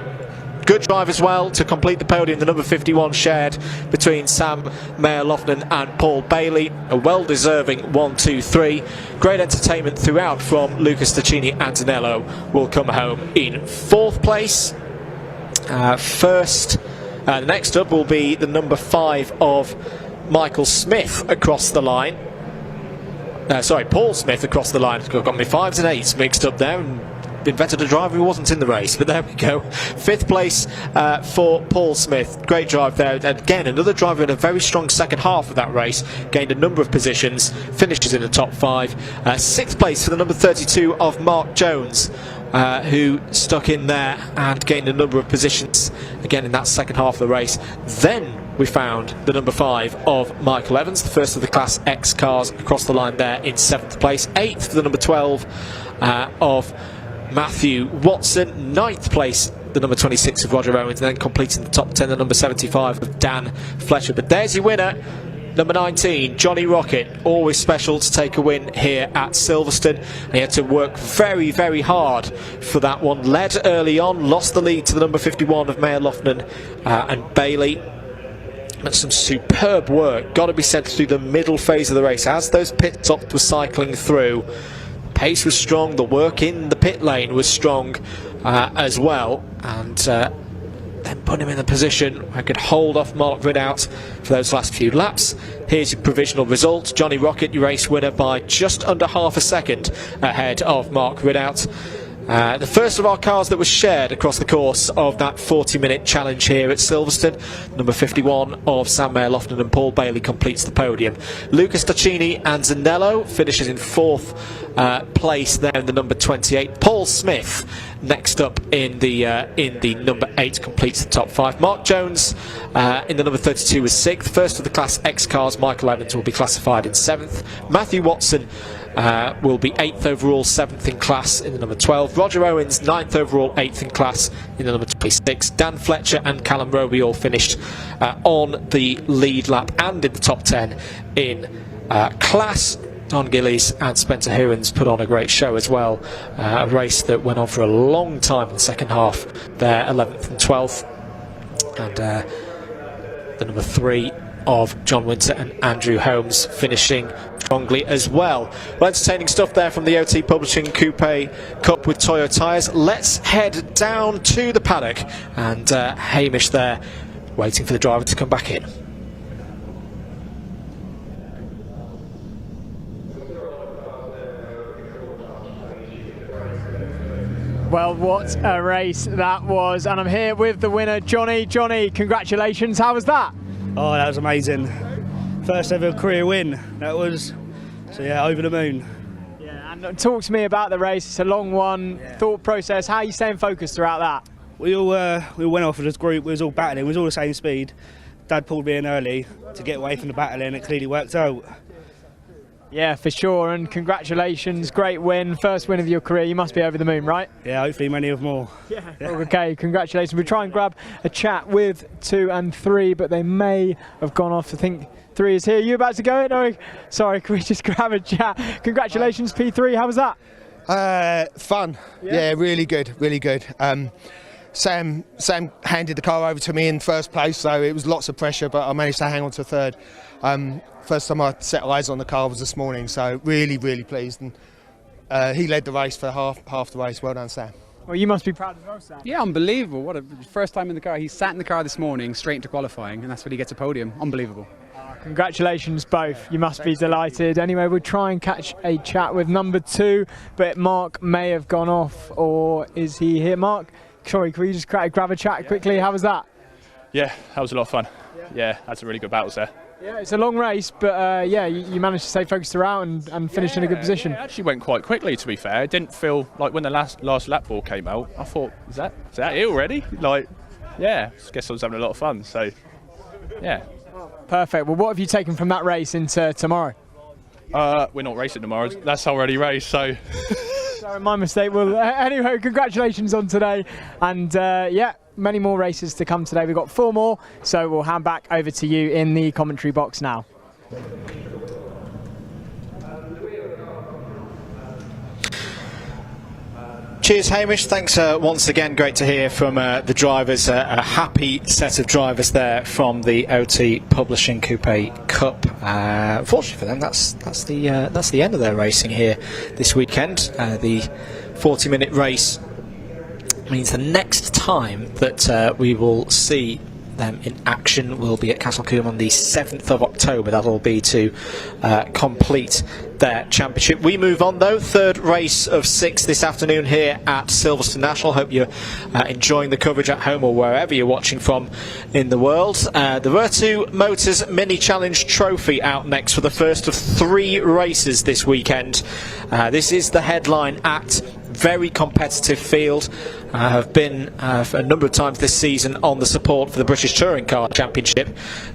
Good drive as well to complete the podium. The number 51 shared between Sam Mayer Lofton and Paul Bailey. A well-deserving 1, 2, 3. Great entertainment throughout from Lucas Ticini. Antonello will come home in 4th place. Next up will be the number 5 of Michael Smith across the line. Paul Smith across the line. I've got my 5s and 8s mixed up there and invented a driver who wasn't in the race, but there we go. 5th place for Paul Smith. Great drive there. And again, another driver in a very strong second half of that race. Gained a number of positions, finishes in the top 5. 6th place for the number 32 of Mark Jones, who stuck in there and gained a number of positions again in that second half of the race. Then we found the number 5 of Michael Evans, the first of the Class X cars across the line there in 7th place. 8th for the number 12 of Matthew Watson. 9th place the number 26 of Roger Owens, and then completing the top 10 the number 75 of Dan Fletcher. But there's your winner, Number 19, Johnny Rocket, always special to take a win here at Silverstone. He had to work very, very hard for that one. Led early on, lost the lead to the number 51 of Mayer Lofton and Bailey. And some superb work, got to be said, through the middle phase of the race. As those pit stops were cycling through, pace was strong, the work in the pit lane was strong as well. And then put him in a position where I could hold off Mark Ridout for those last few laps. Here's your provisional result. Johnny Rocket, your race winner, by just under half a second ahead of Mark Ridout. The first of our cars that was shared across the course of that 40-minute challenge here at Silverstone. Number 51 of Sam Mayer Lofton and Paul Bailey completes the podium. Lucas Taccini and Zanello finishes in 4th place there in the number 28. Paul Smith next up in the number 8 completes the top 5. Mark Jones in the number 32 was 6th. First of the Class X cars, Michael Evans will be classified in 7th. Matthew Watson will be 8th overall, 7th in class in the number 12. Roger Owens 9th overall, 8th in class in the number 26. Dan Fletcher and Callum Roby all finished on the lead lap and in the top 10 in class. Don Gillies and Spencer Hirons put on a great show as well. A race that went on for a long time in the second half. They're 11th and 12th. And the number 3 of John Winter and Andrew Holmes finishing strongly as well. Well, entertaining stuff there from the OT Publishing Coupe Cup with Toyo tyres. Let's head down to the paddock, and Hamish there waiting for the driver to come back in. Well, what a race that was, and I'm here with the winner, Johnny. Johnny, congratulations. How was that? Oh, that was amazing. First ever career win. That was, so yeah, over the moon. Yeah, and talk to me about the race. It's a long one. Yeah. Thought process. How are you staying focused throughout that? We all went off as a group. We was all battling. We was all the same speed. Dad pulled me in early to get away from the battle, and it clearly worked out. Yeah, for sure, and congratulations, great win, first win of your career. You must be over the moon, right? Yeah, hopefully many of more. Yeah. Okay, congratulations. We'll try and grab a chat with 2 and 3, but they may have gone off. I think 3 is here. Are you about to go? No, sorry, can we just grab a chat? Congratulations, P3, how was that? Fun, yeah, really good, really good. Sam handed the car over to me in first place, so it was lots of pressure, but I managed to hang on to third. First time I set eyes on the car was this morning, so really, really pleased. And he led the race for half the race. Well done, Sam. Well, you must be proud as well, Sam. Yeah, unbelievable. What a first time in the car. He sat in the car this morning, straight into qualifying, and that's when he gets a podium. Unbelievable. Congratulations both. You must be delighted. Anyway, we'll try and catch a chat with number 2, but Mark may have gone off, or is he here? Mark, sorry, can we just grab a chat quickly? How was that? Yeah, that was a lot of fun. Yeah, had some really good battles there. Yeah, it's a long race, but yeah, you managed to stay focused throughout and finish in a good position. Yeah, it actually went quite quickly, to be fair. It didn't feel like when the last lap ball came out, I thought, is that it already? Like, yeah, I guess I was having a lot of fun, so yeah. Perfect. Well, what have you taken from that race into tomorrow? We're not racing tomorrow. That's already raced, so. Sorry, my mistake. Well, anyway, congratulations on today, and yeah, many more races to come today. We've got 4 more, so we'll hand back over to you in the commentary box now. Cheers, Hamish. Thanks once again. Great to hear from the drivers. A happy set of drivers there from the OT Publishing Coupe Cup. Fortunately for them, that's the end of their racing here this weekend. The 40-minute race means the next time that we will see them in action will be at Castle Combe on the 7th of October. That'll be to complete their championship. We move on though, 3rd race of 6 this afternoon here at Silverstone National. Hope you're enjoying the coverage at home or wherever you're watching from in the world. The Vertu Motors Mini Challenge Trophy out next for the first of 3 races this weekend. This is the headline act. Very competitive field. Have been a number of times this season on the support for the British Touring Car Championship,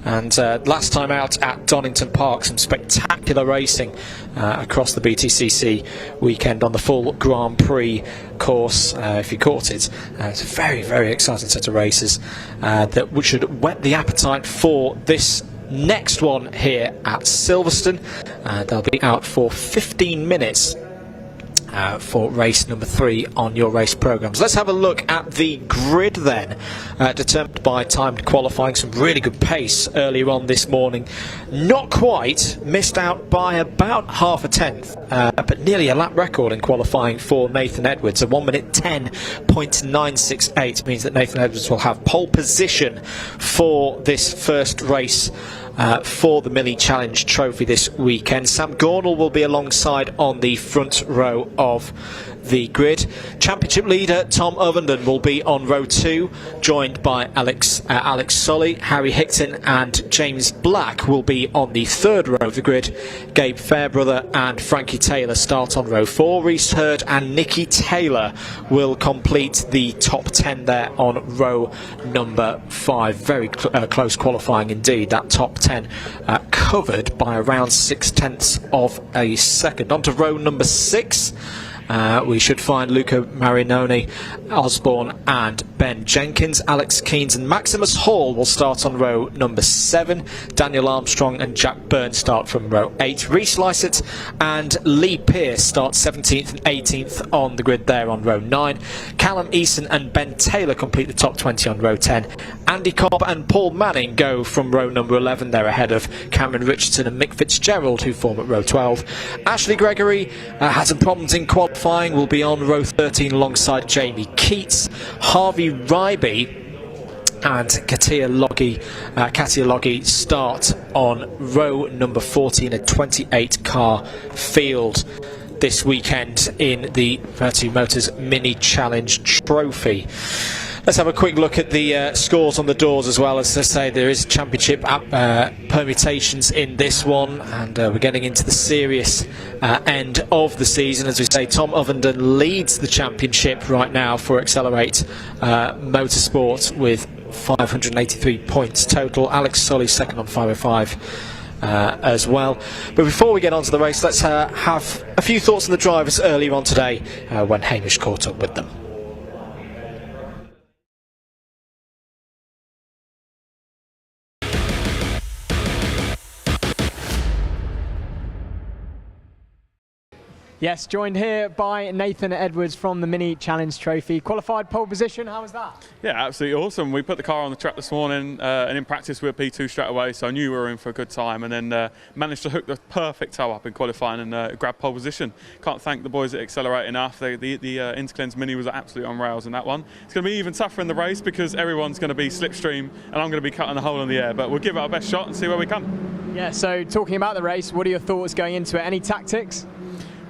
and last time out at Donington Park, some spectacular racing across the BTCC weekend on the full Grand Prix course. If you caught it, it's a very, very exciting set of races that should whet the appetite for this next one here at Silverstone. They'll be out for 15 minutes for race number 3 on your race programmes. Let's have a look at the grid then, determined by timed qualifying. Some really good pace earlier on this morning. Not quite, missed out by about half a tenth, but nearly a lap record in qualifying for Nathan Edwards. A 1 minute 10.968 means that Nathan Edwards will have pole position for this first race for the Mini Challenge Trophy this weekend. Sam Gornall will be alongside on the front row of the grid. Championship leader Tom Ovenden will be on row 2, joined by Alex Sully. Harry Hickton and James Black will be on the third row of the grid. Gabe Fairbrother and Frankie Taylor start on row 4. Reese Hurd and Nicky Taylor will complete the top 10 there on row number 5. Very close qualifying indeed. That top 10 covered by around 0.6 of a second. On to row number 6. We should find Luca Marinoni, Osborne and Ben Jenkins. Alex Keynes and Maximus Hall will start on row number 7. Daniel Armstrong and Jack Byrne start from row 8. Reece Lysett and Lee Pearce start 17th and 18th on the grid there on row 9. Callum Eason and Ben Taylor complete the top 20 on row 10. Andy Cobb and Paul Manning go from row number 11. They're ahead of Cameron Richardson and Mick Fitzgerald, who form at row 12. Ashley Gregory had some problems in qualifying, will be on row 13 alongside Jamie Keats. Harvey Ryby and Katia Loggy start on row number 14, a 28 car field this weekend in the Virtue Motors Mini Challenge Trophy. Let's have a quick look at the scores on the doors as well. As I say, there is championship permutations in this one, and we're getting into the serious end of the season. As we say, Tom Ovenden leads the championship right now for Accelerate Motorsport with 583 points total. Alex Sully second on 505 as well. But before we get on to the race, let's have a few thoughts on the drivers earlier on today when Hamish caught up with them. Yes, joined here by Nathan Edwards from the Mini Challenge Trophy. Qualified pole position, how was that? Yeah, absolutely awesome. We put the car on the track this morning and in practice we were P2 straight away, so I knew we were in for a good time, and then managed to hook the perfect toe up in qualifying and grab pole position. Can't thank the boys at Accelerate enough. The Interclens Mini was absolutely on rails in that one. It's going to be even tougher in the race because everyone's going to be slipstream and I'm going to be cutting the hole in the air, but we'll give it our best shot and see where we come. Yeah, so talking about the race, what are your thoughts going into it? Any tactics?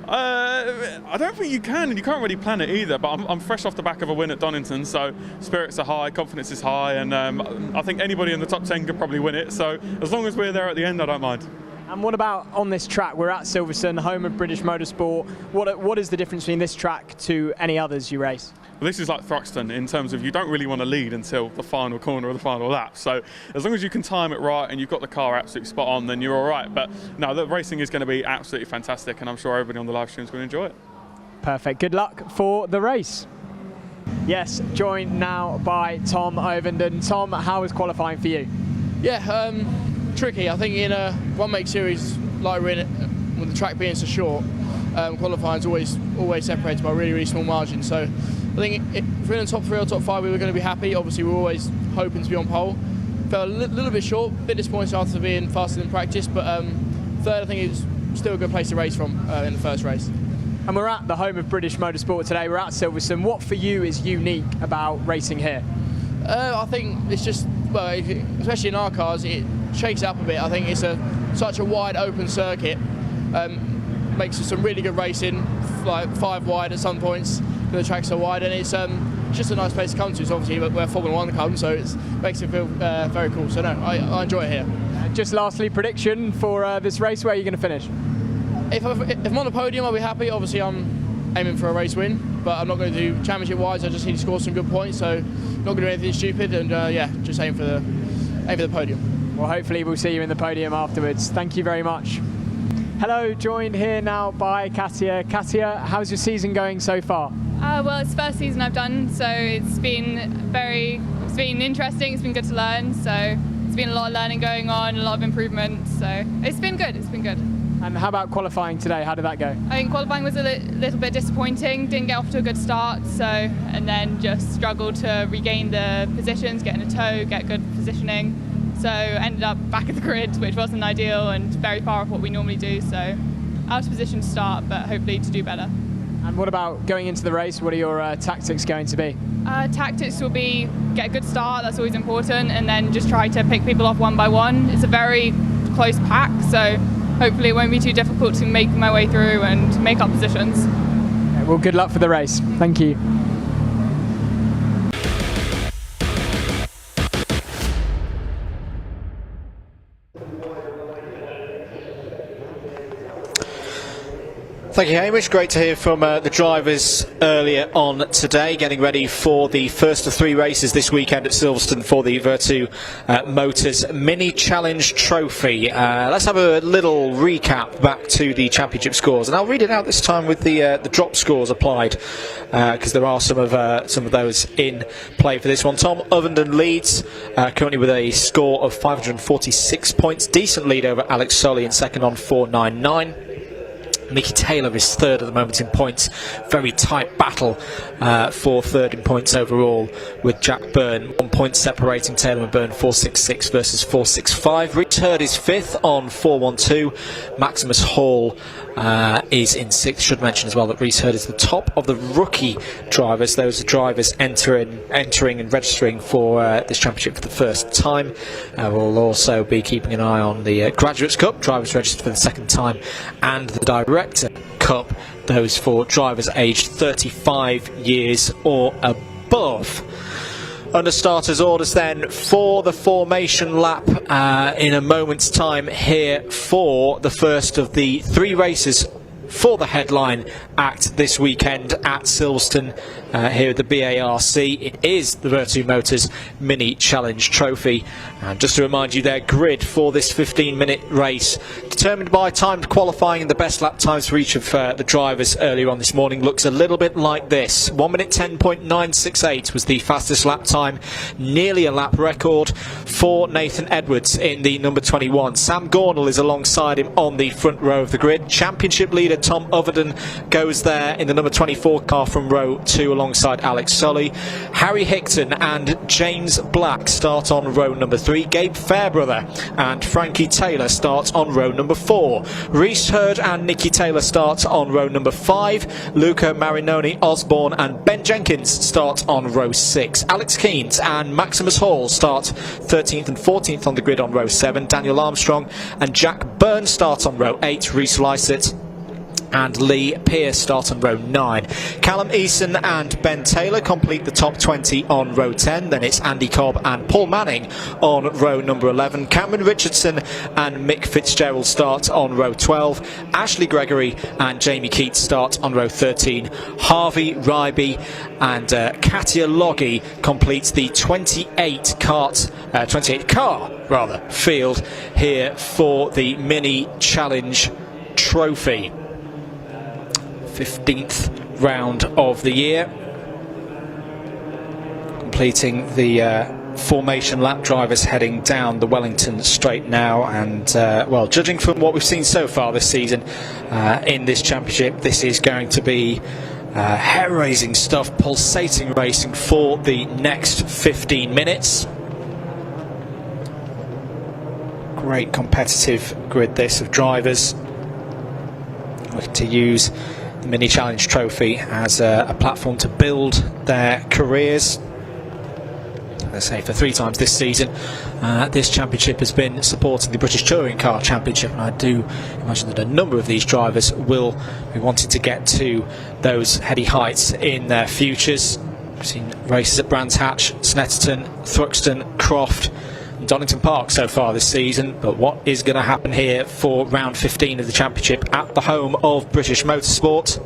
I don't think you can, and you can't really plan it either, but I'm fresh off the back of a win at Donington, so spirits are high, confidence is high, and I think anybody in the top 10 could probably win it, so as long as we're there at the end, I don't mind. And what about on this track? We're at Silverstone, home of British Motorsport. What is the difference between this track to any others you race? Well, this is like Thruxton in terms of you don't really want to lead until the final corner of the final lap. So as long as you can time it right and you've got the car absolutely spot on, then you're all right. But no, the racing is going to be absolutely fantastic, and I'm sure everybody on the live stream is going to enjoy it. Perfect. Good luck for the race. Yes, joined now by Tom Ovenden. Tom, how was qualifying for you? Yeah, tricky. I think in a one-make series like we're in, with the track being so short, qualifying is always separated by a really, really small margin. So I think if we're in the top 3 or top 5, we were going to be happy. Obviously, we're always hoping to be on pole. Felt a little bit short, a bit disappointed after being faster than practice, but third, I think it's still a good place to race from in the first race. And we're at the home of British Motorsport today. We're at Silverstone. What for you is unique about racing here? I think it's just, well, especially in our cars, it shakes it up a bit. I think it's such a wide open circuit. Makes it some really good racing, like 5 wide at some points. The track's so wide, and it's just a nice place to come to. It's obviously where Formula 1 comes, so it makes it feel very cool. So no, I enjoy it here. Just lastly, prediction for this race, where are you going to finish? If I'm on the podium, I'll be happy. Obviously, I'm aiming for a race win, but I'm not going to do championship-wise. I just need to score some good points, so not going to do anything stupid, and yeah, just aim for the podium. Well, hopefully we'll see you in the podium afterwards. Thank you very much. Hello, joined here now by Katia. Katia, how's your season going so far? Well, it's the first season I've done, so it's been interesting. It's been good to learn, so it's There's been a lot of learning going on, a lot of improvements, so it's been good. It's been good. And how about qualifying today? How did that go? I think qualifying was a little bit disappointing. Didn't get off to a good start, and then just struggled to regain the positions, get in a tow, get good positioning. So ended up back at the grid, which wasn't ideal and very far off what we normally do. So out of position to start, but hopefully to do better. And what about going into the race? What are your tactics going to be? Tactics will be get a good start, that's always important, and then just try to pick people off one by one. It's a very close pack, so hopefully it won't be too difficult to make my way through and make up positions. Okay, well, good luck for the race. Thank you. Thank you, Hamish. Great to hear from the drivers earlier on today, getting ready for the first of 3 races this weekend at Silverstone for the Virtu Motors Mini Challenge Trophy. Let's have a little recap back to the championship scores, and I'll read it out this time with the drop scores applied, because there are some of those in play for this one. Tom Ovenden leads, currently with a score of 546 points, decent lead over Alex Solly in second on 499. Mickey Taylor is third at the moment in points. Very tight battle for third in points overall, with Jack Byrne 1 point separating Taylor and Byrne, 466 versus 465. Rich Hurd is fifth on 412. Maximus Hall is in sixth. Should mention as well that Rhys Hurd is the top of the rookie drivers. Those are drivers entering and registering for this championship for the first time. We'll also be keeping an eye on the Graduates Cup, drivers registered for the second time, and the Director Cup, those for drivers aged 35 years or above. Under starters orders then for the formation lap in a moment's time here for the first of the 3 races for the headline act this weekend at Silverstone here at the BARC. It is the Virtu Motors Mini Challenge Trophy. And just to remind you, their grid for this 15-minute race, determined by timed qualifying and the best lap times for each of the drivers earlier on this morning, looks a little bit like this. 1 minute 10.968 was the fastest lap time, nearly a lap record for Nathan Edwards in the number 21. Sam Gornall is alongside him on the front row of the grid. Championship leader Tom Ovenden goes there in the number 24 car from row 2 alongside Alex Solly. Harry Hickton and James Black start on row number 3. Gabe Fairbrother and Frankie Taylor start on row number 4. Rhys Hurd and Nicky Taylor start on row number 5. Luca Marinoni, Osborne and Ben Jenkins start on row 6. Alex Keynes and Maximus Hall start 13th and 14th on the grid on row 7. Daniel Armstrong and Jack Byrne start on row 8. Rhys Lysett and Lee Pearce start on row 9. Callum Eason and Ben Taylor complete the top 20 on row 10. Then it's Andy Cobb and Paul Manning on row number 11. Cameron Richardson and Mick Fitzgerald start on row 12. Ashley Gregory and Jamie Keats start on row 13. Harvey Ryby and Katia Loggy completes the 28 car field here for the Mini Challenge Trophy. 15th round of the year, completing the formation lap. Drivers heading down the Wellington Straight now, and well, judging from what we've seen so far this season in this championship, this is going to be hair-raising stuff, pulsating racing for the next 15 minutes. Great competitive grid this of drivers looking to use the Mini Challenge Trophy as a platform to build their careers. As I say, for 3 times this season, this championship has been supporting the British Touring Car Championship, and I do imagine that a number of these drivers will be wanting to get to those heady heights in their futures. We've seen races at Brands Hatch, Snetterton, Thruxton, Croft, Donington Park so far this season, but what is going to happen here for round 15 of the championship at the home of British Motorsport?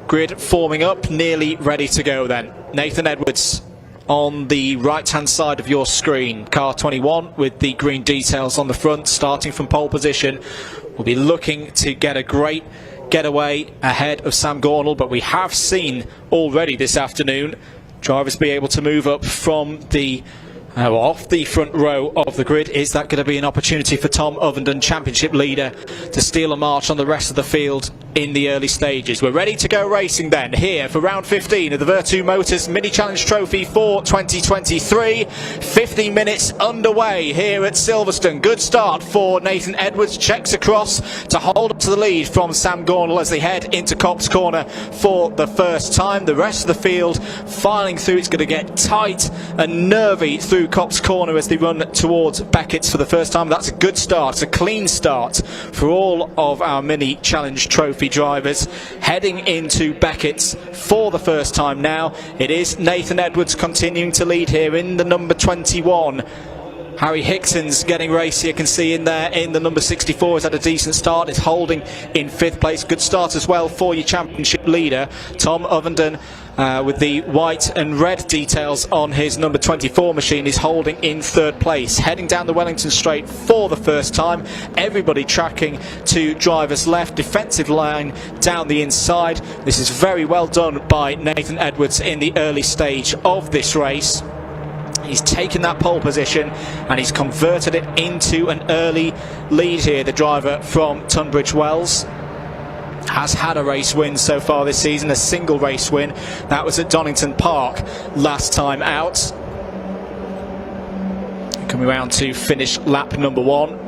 Grid forming up, nearly ready to go then. Nathan Edwards on the right hand side of your screen, car 21 with the green details on the front, starting from pole position. We'll be looking to get a great getaway ahead of Sam Gornall, but we have seen already this afternoon drivers be able to move up from the off the front row of the grid. Is that going to be an opportunity for Tom Ovenden, championship leader, to steal a march on the rest of the field in the early stages? We're ready to go racing then, here for round 15 of the Vertu Motors Mini Challenge Trophy for 2023. 15 minutes underway here at Silverstone. Good start for Nathan Edwards, checks across to hold up to the lead from Sam Gornall as they head into Copse Corner for the first time. The rest of the field filing through. It's going to get tight and nervy through Copse Corner as they run towards Beckett's for the first time. That's a good start, it's a clean start for all of our Mini Challenge Trophy drivers heading into Beckett's for the first time now. It is Nathan Edwards continuing to lead here in the number 21. Harry Hickton's getting racy, you can see in there in the number 64, has had a decent start, is holding in 5th place. Good start as well for your championship leader, Tom Ovenden, with the white and red details on his number 24 machine, is holding in 3rd place. Heading down the Wellington Straight for the first time, everybody tracking to driver's left, defensive line down the inside. This is very well done by Nathan Edwards in the early stage of this race. He's taken that pole position and he's converted it into an early lead here. The driver from Tunbridge Wells has had a race win so far this season, a single race win. That was at Donington Park last time out. Coming round to finish lap number 1.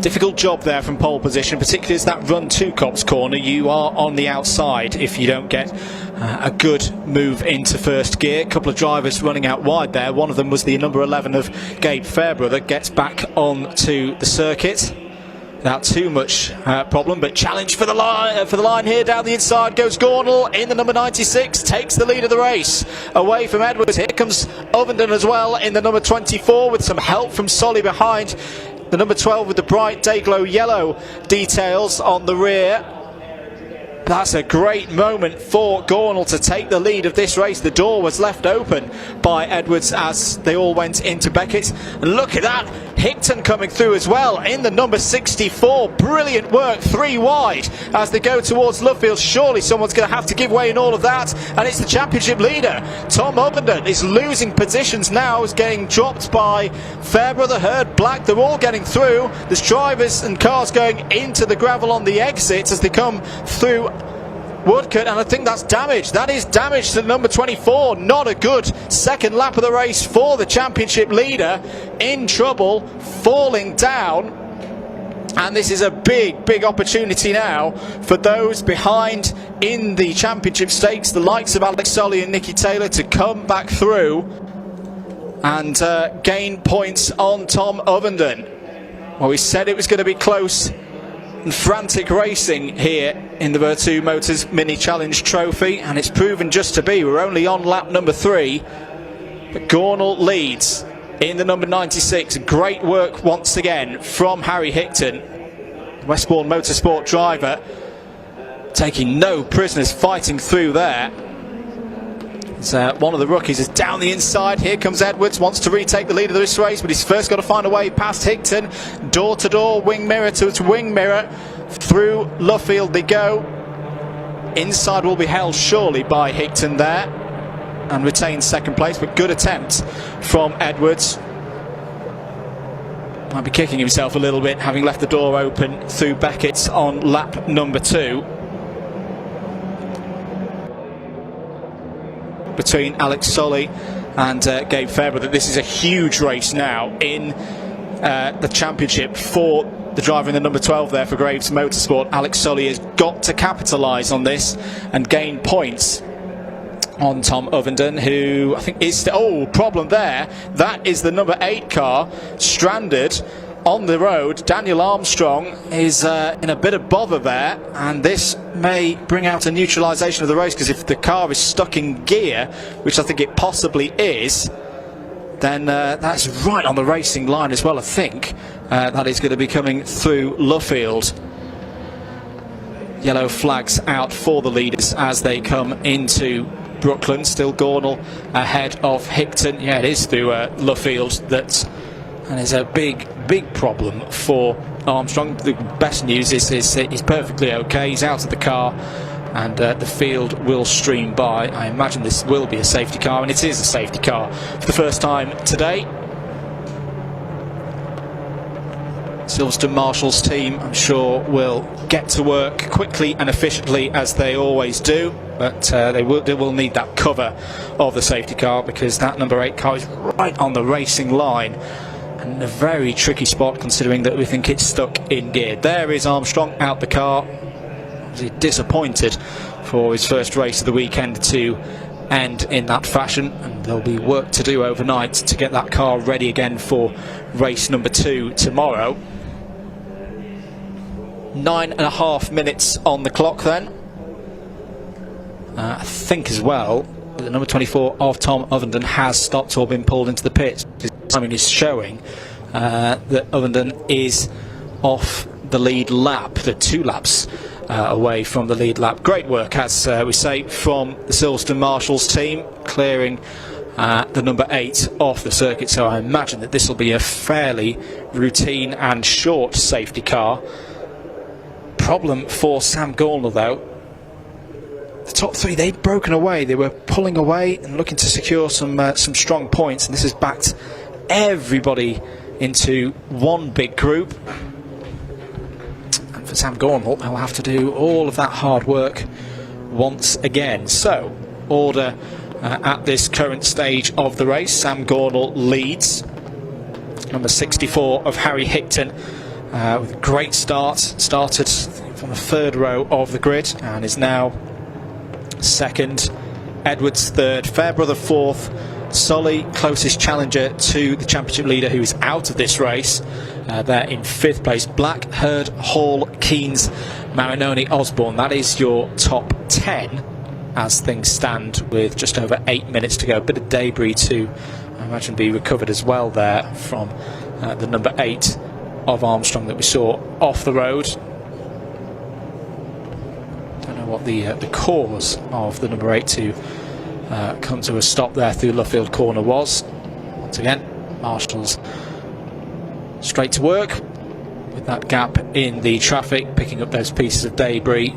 Difficult job there from pole position, particularly as that run to Copse Corner. You are on the outside if you don't get a good move into first gear. A couple of drivers running out wide there. One of them was the number 11 of Gabe Fairbrother, gets back onto the circuit without too much problem, but challenge for the line here. Down the inside goes Gornall in the number 96, takes the lead of the race away from Edwards. Here comes Ovenden as well in the number 24 with some help from Solly behind. The number 12 with the bright Dayglow yellow details on the rear. That's a great moment for Gornall to take the lead of this race. The door was left open by Edwards as they all went into Beckett's. And look at that, Hickton coming through as well in the number 64. Brilliant work, 3 wide as they go towards Luffield. Surely someone's going to have to give way in all of that, and it's the championship leader. Tom Ovenden is losing positions now, is getting dropped by Fairbrother, Hurd, Black. They're all getting through. There's drivers and cars going into the gravel on the exits as they come through Woodcote, and I think that's damage. That is damage to the number 24. Not a good second lap of the race for the championship leader. In trouble, falling down. And this is a big opportunity now for those behind in the championship stakes, the likes of Alex Solly and Nicky Taylor, to come back through and gain points on Tom Ovenden. Well, we said it was going to be close and frantic racing here in the Vertu Motors Mini Challenge Trophy, and it's proven just to be. We're only on lap number 3, but Gornall leads in the number 96. Great work once again from Harry Hickton, Westbourne Motorsport driver, taking no prisoners, fighting through there. One of the rookies is down the inside. Here comes Edwards, wants to retake the lead of this race, but he's first got to find a way past Hickton. Door to door, wing mirror to wing mirror. Through Luffield they go. Inside will be held surely by Hickton there and retains 2nd place, but good attempt from Edwards. Might be kicking himself a little bit having left the door open through Beckett's on lap number 2. Between Alex Solly and Gabe Fairbrother. This is a huge race now in the championship for the driver in the number 12 there for Graves Motorsport. Alex Solly has got to capitalise on this and gain points on Tom Ovenden, who I think is problem there. That is the number 8 car stranded on the road. Daniel Armstrong is in a bit of bother there, and this may bring out a neutralisation of the race, because if the car is stuck in gear, which I think it possibly is, then that's right on the racing line as well. I think that is going to be coming through Luffield. Yellow flags out for the leaders as they come into Brooklyn. Still Gornall ahead of Hickton. Yeah, it is through Luffield and it's a big problem for Armstrong. The best news is he's perfectly okay. He's out of the car and the field will stream by. I imagine this will be a safety car, and it is a safety car for the first time today. Silverstone Marshall's team, I'm sure, will get to work quickly and efficiently as they always do, but they will need that cover of the safety car, because that number 8 car is right on the racing line and in a very tricky spot, considering that we think it's stuck in gear. There is Armstrong out the car. Obviously disappointed for his first race of the weekend to end in that fashion, and there'll be work to do overnight to get that car ready again for race number 2 tomorrow. 9.5 minutes on the clock then. I think as well the number 24 of Tom Ovenden has stopped or been pulled into the pit. His timing is showing that Ovenden is off the lead lap. They're 2 laps away from the lead lap. Great work, as we say, from the Silverstone Marshall's team, clearing the number 8 off the circuit. So I imagine that this will be a fairly routine and short safety car. Problem for Sam Gornall though, the top 3, they'd broken away. They were pulling away and looking to secure some strong points, and this has backed everybody into one big group. And for Sam Gornall, he'll have to do all of that hard work once again. So, order at this current stage of the race. Sam Gornall leads. Number 64 of Harry Higton, with a great start. Started from the 3rd row of the grid and is now 2nd. Edwards 3rd. Fairbrother 4th. Solly, closest challenger to the championship leader, who is out of this race. They're in 5th place. Black, Hurd, Hall, Keynes, Marinoni, Osborne. That is your top 10 as things stand, with just over 8 minutes to go. A bit of debris to, I imagine, be recovered as well there from the number 8 of Armstrong that we saw off the road. Don't know what the cause of the number 8 to come to a stop there through Luffield Corner was. Once again, Marshall's straight to work with that gap in the traffic, picking up those pieces of debris.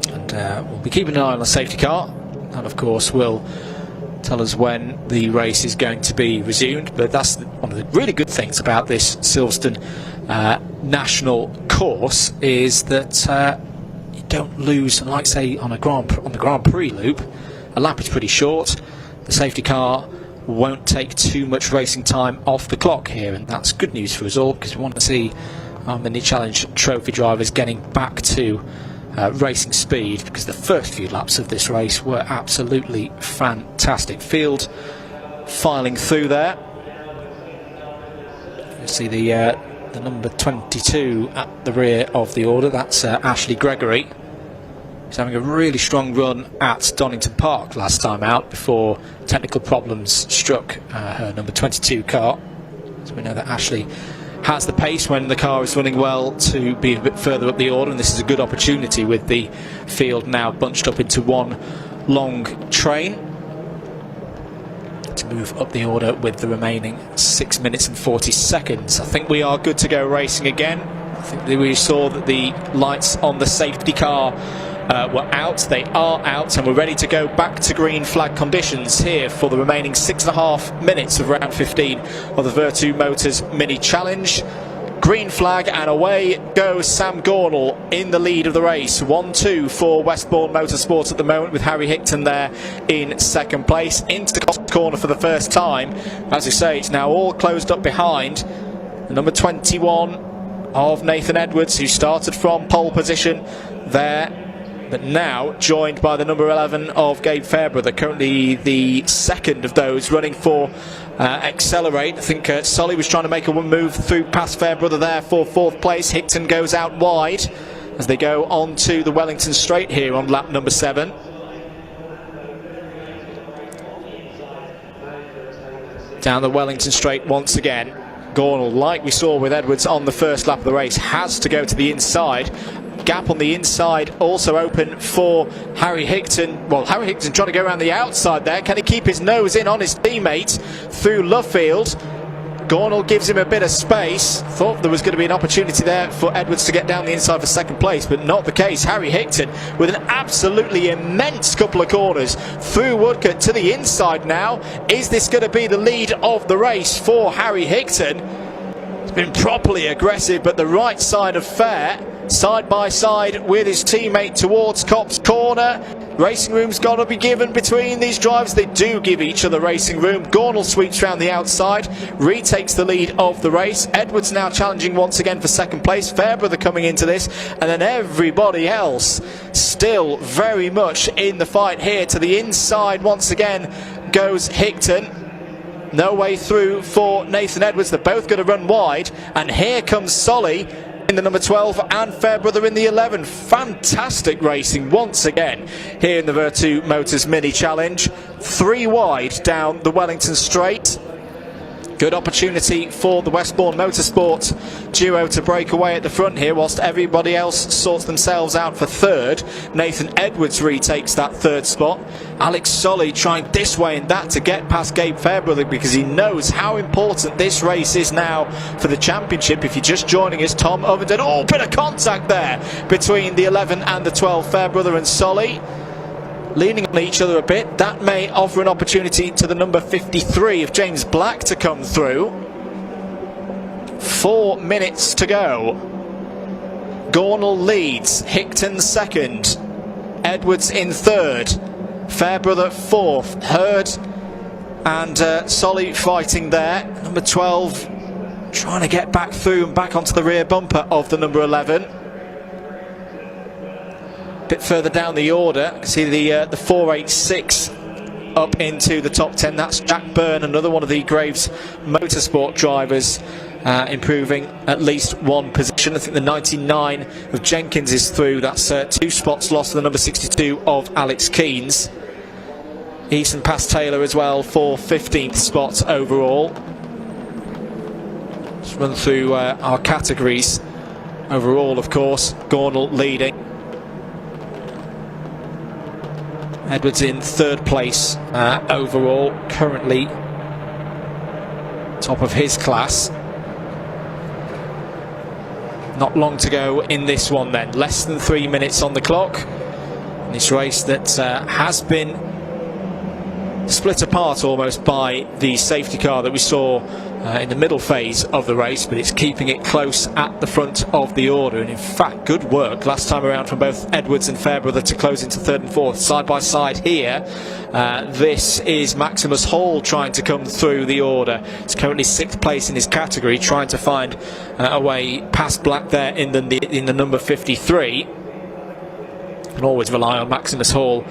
And we'll be keeping an eye on the safety car, and of course will tell us when the race is going to be resumed. But that's one of the really good things about this Silverstone national course, is that you don't lose, like say on the Grand Prix loop, a lap is pretty short. The safety car won't take too much racing time off the clock here, and that's good news for us all, because we want to see our Mini Challenge trophy drivers getting back to racing speed, because the first few laps of this race were absolutely fantastic. Field filing through there. You see the number 22 at the rear of the order. That's Ashley Gregory. She's having a really strong run at Donington Park last time out, before technical problems struck her number 22 car. So we know that Ashley has the pace when the car is running well to be a bit further up the order, and this is a good opportunity with the field now bunched up into one long train to move up the order with the remaining 6 minutes and 40 seconds. I think we are good to go racing again. I think that we saw that the lights on the safety car were out. They are out, and we're ready to go back to green flag conditions here for the remaining 6.5 minutes of round 15 of the Virtu Motors Mini Challenge. Green flag, and away goes Sam Gornall in the lead of the race. 1-2 for Westbourne Motorsport at the moment, with Harry Higton there in 2nd place. Into the corner for the first time. As you say, it's now all closed up behind the number 21 of Nathan Edwards, who started from pole position there, but now joined by the number 11 of Gabe Fairbrother, currently the 2nd of those running for Accelerate. I think Solly was trying to make a move through past Fairbrother there for 4th place. Higton goes out wide as they go on to the Wellington Straight here on lap number 7. Down the Wellington Straight once again. Gornall, like we saw with Edwards on the first lap of the race, has to go to the inside. Gap on the inside also open for Harry Higton. Well, Harry Higton trying to go around the outside there. Can he keep his nose in on his teammate through Luffield? Gornall gives him a bit of space. Thought there was going to be an opportunity there for Edwards to get down the inside for second place, but not the case. Harry Hickton with an absolutely immense couple of corners through Woodcote to the inside now. Is this going to be the lead of the race for Harry Hickton? It's been properly aggressive, but the right side of fair, side by side with his teammate towards Copse Corner. Racing room's got to be given between these drivers. They do give each other racing room. Gornall sweeps round the outside, retakes the lead of the race. Edwards now challenging once again for second place. Fairbrother coming into this, and then everybody else still very much in the fight here. To the inside once again goes Hickton. No way through for Nathan Edwards. They're both going to run wide, and here comes Solly in the number 12 and Fairbrother in the 11. Fantastic racing once again here in the Virtu Motors Mini Challenge. 3 wide down the Wellington Straight. Good opportunity for the Westbourne Motorsport duo to break away at the front here, whilst everybody else sorts themselves out for third. Nathan Edwards retakes that third spot. Alex Solly trying this way and that to get past Gabe Fairbrother, because he knows how important this race is now for the championship. If you're just joining us, Tom Ovenden, oh, bit of contact there between the 11 and the 12, Fairbrother and Solly. Leaning on each other a bit. That may offer an opportunity to the number 53 of James Black to come through. 4 minutes to go. Gornall leads, Hickton second, Edwards in third, Fairbrother fourth, Hurd and Solly fighting there. Number 12 trying to get back through and back onto the rear bumper of the number 11. Bit further down the order, see the 486 up into the top 10. That's Jack Byrne, another one of the Graves Motorsport drivers, improving at least 1 position. I think the 99 of Jenkins is through. That's 2 spots lost to the number 62 of Alex Keynes. Easton past Taylor as well for 15th spot overall. Let's run through our categories. Overall, of course, Gornall leading. Edwards in third place overall, currently top of his class. Not long to go in this one then, less than 3 minutes on the clock. In this race that has been split apart almost by the safety car that we saw in the middle phase of the race, but it's keeping it close at the front of the order. And in fact, good work last time around from both Edwards and Fairbrother to close into third and fourth. Side by side here, this is Maximus Hall trying to come through the order. He's currently 6th place in his category, trying to find a way past Black there in the number 53. Can always rely on Maximus Hall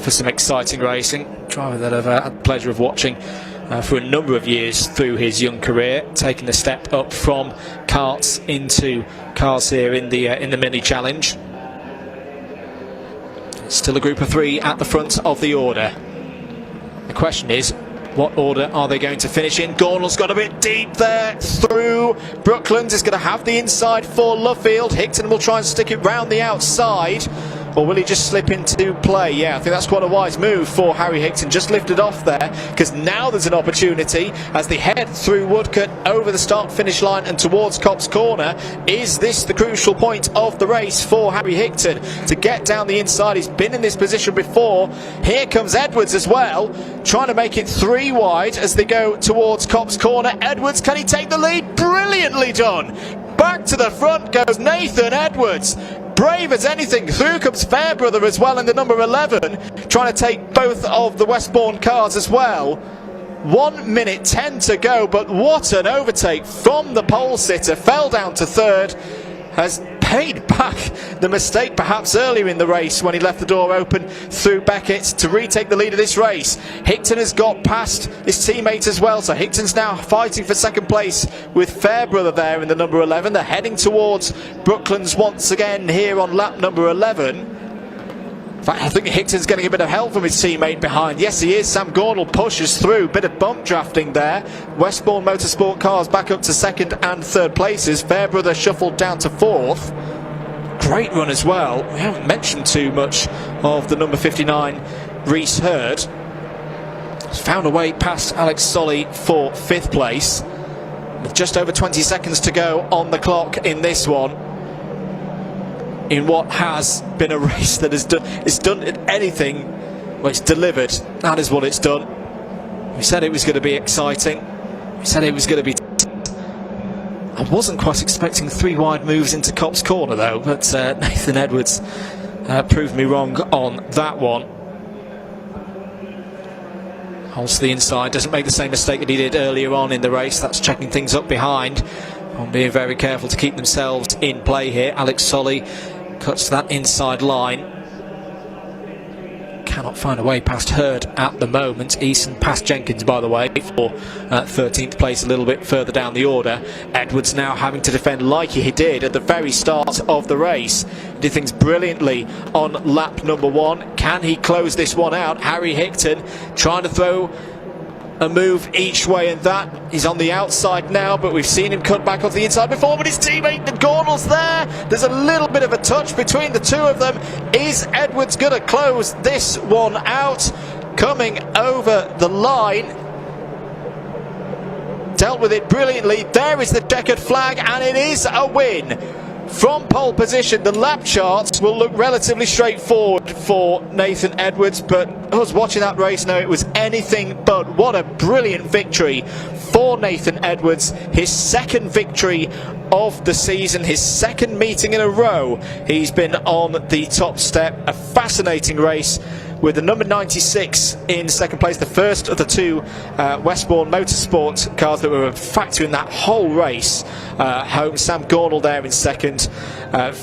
for some exciting racing. Driver that I've had the pleasure of watching for a number of years through his young career, taking a step up from karts into cars here in the mini challenge. Still a group of 3 at the front of the order. The question is, what order are they going to finish in? Gornall's got a bit deep there through. Brooklands is going to have the inside for Luffield. Hickton will try and stick it round the outside. Or will he just slip into play? Yeah, I think that's quite a wise move for Harry Hickton. Just lifted off there, because now there's an opportunity as they head through Woodcote over the start-finish line and towards Copse Corner. Is this the crucial point of the race for Harry Hickton to get down the inside? He's been in this position before. Here comes Edwards as well, trying to make it 3 wide as they go towards Copse Corner. Edwards, can he take the lead? Brilliantly done. Back to the front goes Nathan Edwards. Brave as anything. Through comes Fairbrother as well in the number 11, trying to take both of the Westbourne cars as well. 1 minute 10 to go, but what an overtake from the pole sitter. Fell down to third, has paid back the mistake perhaps earlier in the race when he left the door open through Beckett to retake the lead of this race. Hickton has got past his teammate as well, so Hickton's now fighting for second place with Fairbrother there in the number 11. They're heading towards Brooklands once again here on lap number 11. In fact, I think Hickton's getting a bit of help from his teammate behind. Yes, he is. Sam Gornall pushes through. Bit of bump drafting there. Westbourne Motorsport cars back up to second and third places. Fairbrother shuffled down to fourth. Great run as well. We haven't mentioned too much of the number 59, Reese Hurd. He's found a way past Alex Solly for 5th place. with just over 20 seconds to go on the clock in this one, in what has been a race that has done anything, well, it's delivered. That is what it's done. We said it was going to be exciting. We said it was going to be. I wasn't quite expecting 3 wide moves into Copse Corner though, but Nathan Edwards proved me wrong on that one. Holds to the inside, doesn't make the same mistake that he did earlier on in the race. That's checking things up behind, and being very careful to keep themselves in play here. Alex Solly cuts to that inside line. Cannot find a way past Hurd at the moment. Eason past Jenkins, by the way, for 13th place, a little bit further down the order. Edwards now having to defend like he did at the very start of the race. Did things brilliantly on lap number 1. Can he close this one out? Harry Hickton trying to throw a move each way, and that he's on the outside now, but we've seen him cut back off the inside before. But his teammate Gornall's there. There's a little bit of a touch between the two of them. Is Edwards going to close this one out? Coming over the line, dealt with it brilliantly. There is the checkered flag, and it is a win. From pole position, the lap charts will look relatively straightforward for Nathan Edwards, but us watching that race know it was anything but. What a brilliant victory for Nathan Edwards. His second victory of the season, his second meeting in a row. He's been on the top step. A fascinating race with the number 96 in second place, the first of the 2 Westbourne Motorsport cars that were a factor in that whole race. Home, Sam Gornall there in second.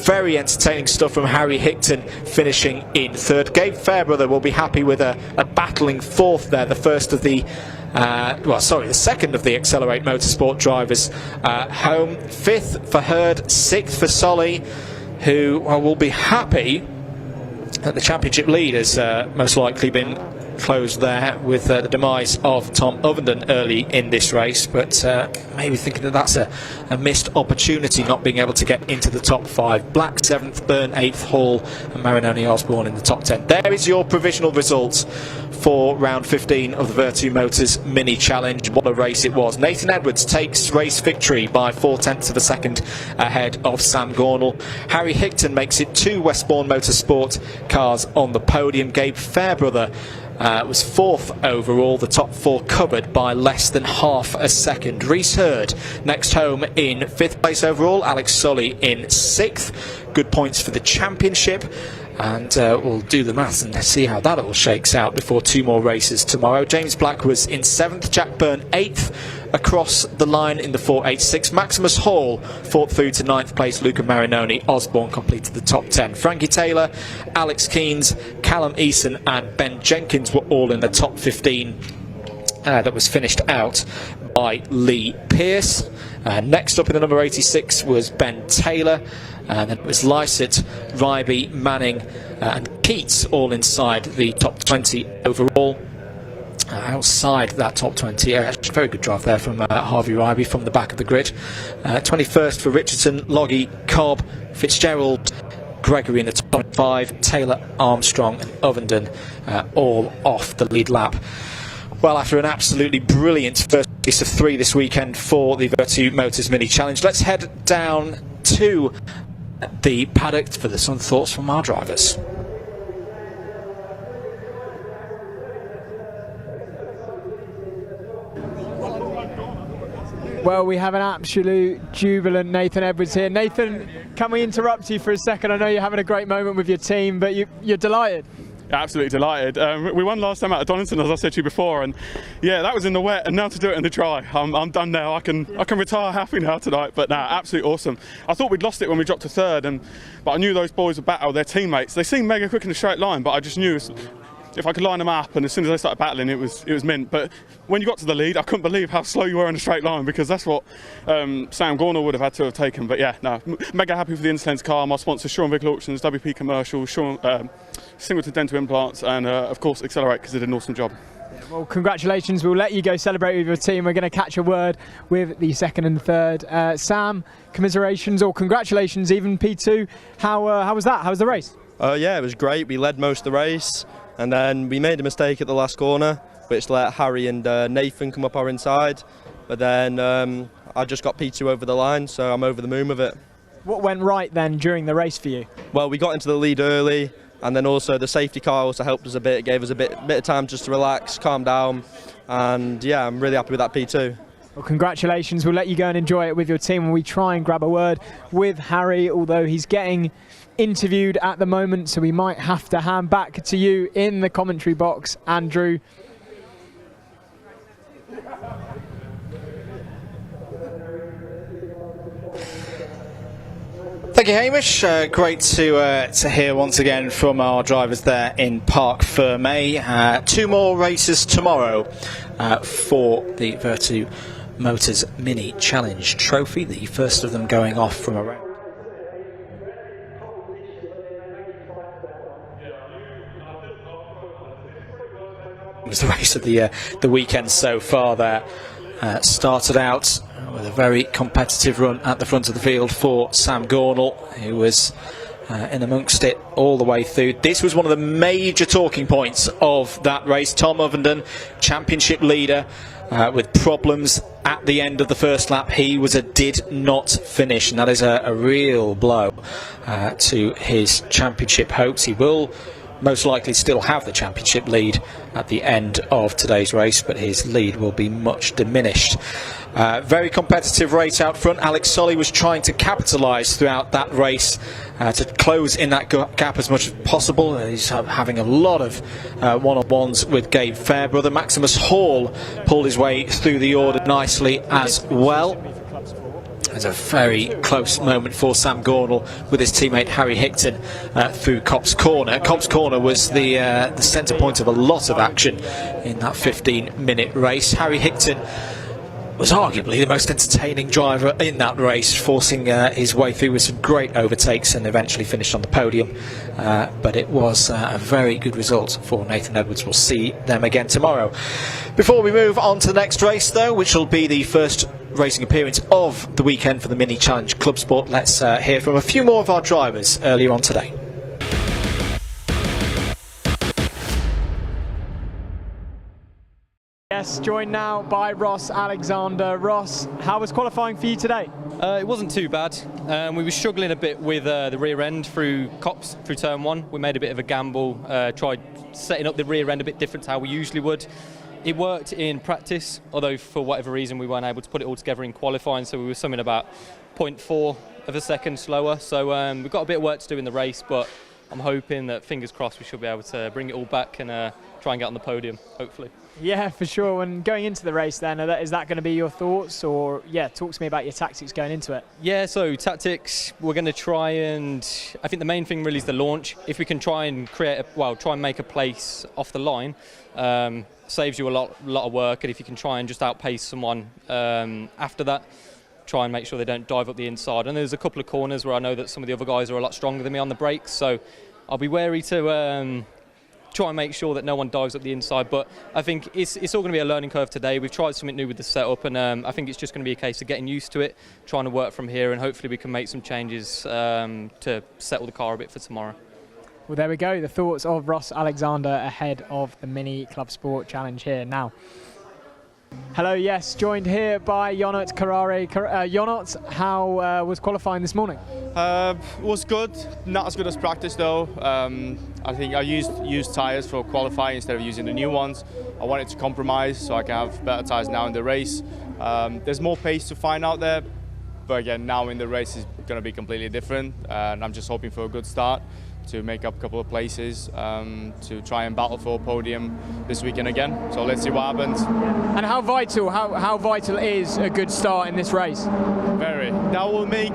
Very entertaining stuff from Harry Hickton finishing in third. Gabe Fairbrother will be happy with a battling fourth there, the first of the the second of the Accelerate Motorsport drivers home. 5th for Hurd, 6th for Solly, who will be happy that the championship lead has most likely been closed there with the demise of Tom Ovenden early in this race, but maybe thinking that that's a missed opportunity, not being able to get into the top 5. Black 7th, Byrne 8th, Hall and Marinoni Osborne in the top 10. There is your provisional results for round 15 of the Virtu Motors Mini Challenge. What a race it was. Nathan Edwards takes race victory by 0.4 of a second ahead of Sam Gornall. Harry Hickton makes it 2 Westbourne Motorsport cars on the podium. Gabe Fairbrother was 4th overall, the top 4 covered by less than half a second. Reese Hurd next home in 5th place overall, Alex Solly in 6th. Good points for the championship, and we'll do the maths and see how that all shakes out before 2 more races tomorrow. James Black was in 7th, Jack Byrne 8th across the line in the 486. Maximus Hall fought through to 9th place. Luca Marinoni Osborne completed the top 10. Frankie Taylor, Alex Keynes, Callum Eason and Ben Jenkins were all in the top 15. That was finished out by Lee Pearce. Next up in the number 86 was Ben Taylor, and then it was Lysett, Ryby, Manning and Keats all inside the top 20 overall. Outside that top 20, very good drive there from Harvey Ryby from the back of the grid. 21st for Richardson, Loggy, Cobb, Fitzgerald, Gregory in the top 5, Taylor, Armstrong and Ovenden all off the lead lap. Well, after an absolutely brilliant first race of 3 this weekend for the Virtu Motors Mini Challenge, let's head down to the paddock for some thoughts from our drivers. Well, we have an absolute jubilant Nathan Edwards here. Nathan, can we interrupt you for a second? I know you're having a great moment with your team, but you're delighted. Yeah, absolutely delighted. We won last time out at Donington, as I said to you before, and yeah, that was in the wet, and now to do it in the dry, I'm done now. I can retire happy now tonight. But nah, absolutely awesome. I thought we'd lost it when we dropped to 3rd, but I knew those boys would battle their teammates. They seemed mega quick in a straight line, but I just knew if I could line them up, and as soon as they started battling, it was mint. But when you got to the lead, I couldn't believe how slow you were in a straight line, because that's what Sam Gornall would have had to have taken. But yeah, no, mega happy for the Interlens car. My sponsors, Sean Vehicle Auctions, WP Commercial, Singleton Dental Implants, and of course Accelerate, because they did an awesome job. Well, congratulations. We'll let you go celebrate with your team. We're going to catch a word with the 2nd and 3rd. Sam, commiserations or congratulations, even P2. How was that? How was the race? Yeah, it was great. We led most of the race, and then we made a mistake at the last corner, which let Harry and Nathan come up our inside. But then I just got P2 over the line, so I'm over the moon with it. What went right then during the race for you? Well, we got into the lead early, and then also the safety car also helped us a bit. It gave us a bit of time just to relax, calm down, and yeah, I'm really happy with that P2. Well, congratulations. We'll let you go and enjoy it with your team, and we try and grab a word with Harry, although he's getting interviewed at the moment, so we might have to hand back to you in the commentary box, Andrew. Thank you, Hamish. Great to hear once again from our drivers there in Parc Fermé. 2 more races tomorrow for the Virtu Motors Mini Challenge Trophy, the first of them going off from around. It was the race of the weekend so far there. Started out with a very competitive run at the front of the field for Sam Gornall, who was in amongst it all the way through. This was one of the major talking points of that race. Tom Ovenden, championship leader, with problems at the end of the first lap. He was a did not finish, and that is a real blow to his championship hopes. He will most likely still have the championship lead at the end of today's race, but his lead will be much diminished. Very competitive race out front. Alex Solly was trying to capitalise throughout that race to close in that gap as much as possible. He's having a lot of one-on-ones with Gabe Fairbrother. Maximus Hall pulled his way through the order nicely as well. There's a very close moment for Sam Gornall with his teammate Harry Higton through Copse Corner. Copse Corner was the centre point of a lot of action in that 15-minute race. Harry Higton was arguably the most entertaining driver in that race, forcing his way through with some great overtakes and eventually finished on the podium. But it was a very good result for Nathan Edwards. We'll see them again tomorrow. Before we move on to the next race, though, which will be the first racing appearance of the weekend for the Mini Challenge Clubsport, let's hear from a few more of our drivers earlier on today. Yes, joined now by Ross Alexander. Ross, how was qualifying for you today? It wasn't too bad. We were struggling a bit with the rear end through Copse, through turn 1. We made a bit of a gamble, tried setting up the rear end a bit different to how we usually would. It worked in practice, although for whatever reason we weren't able to put it all together in qualifying, so we were something about 0.4 of a second slower. So we've got a bit of work to do in the race, but I'm hoping that, fingers crossed, we should be able to bring it all back and try and get on the podium, hopefully. Yeah, for sure. And going into the race then, is that going to be your thoughts? Or, yeah, talk to me about your tactics going into it. Yeah, so tactics, we're going to try and, I think the main thing really is the launch. If we can try and try and make a place off the line, saves you a lot of work. And if you can try and just outpace someone after that, try and make sure they don't dive up the inside. And there's a couple of corners where I know that some of the other guys are a lot stronger than me on the brakes, so I'll be wary to try and make sure that no one dives up the inside. But I think it's all going to be a learning curve today. We've tried something new with the setup, and I think it's just going to be a case of getting used to it, trying to work from here, and hopefully we can make some changes to settle the car a bit for tomorrow. Well, there we go, the thoughts of Ross Alexander ahead of the Mini Clubsport Challenge here now. Hello, yes, joined here by Yonat Karare. Yonat, how was qualifying this morning? Was good, not as good as practice though. I think I used tyres for qualifying instead of using the new ones. I wanted to compromise so I can have better tyres now in the race. There's more pace to find out there, but again, now in the race is going to be completely different, and I'm just hoping for a good start to make up a couple of places to try and battle for a podium this weekend again. So let's see what happens. And how vital is a good start in this race? Very. That will make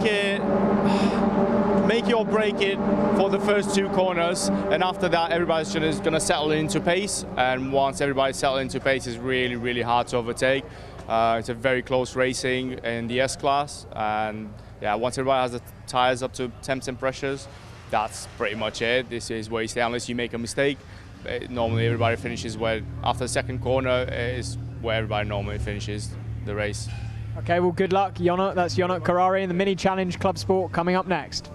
or break it for the first 2 corners, and after that everybody's just going to settle into pace, and once everybody's settled into pace, it's really hard to overtake. It's a very close racing in the S-Class, and yeah, once everybody has the tyres up to temps and pressures, that's pretty much it. This is where you stay unless you make a mistake. Normally everybody finishes where, after the second corner is where everybody normally finishes the race. Okay, well, good luck, Yonat. That's Yonat Karare in the Mini Challenge Clubsport coming up next.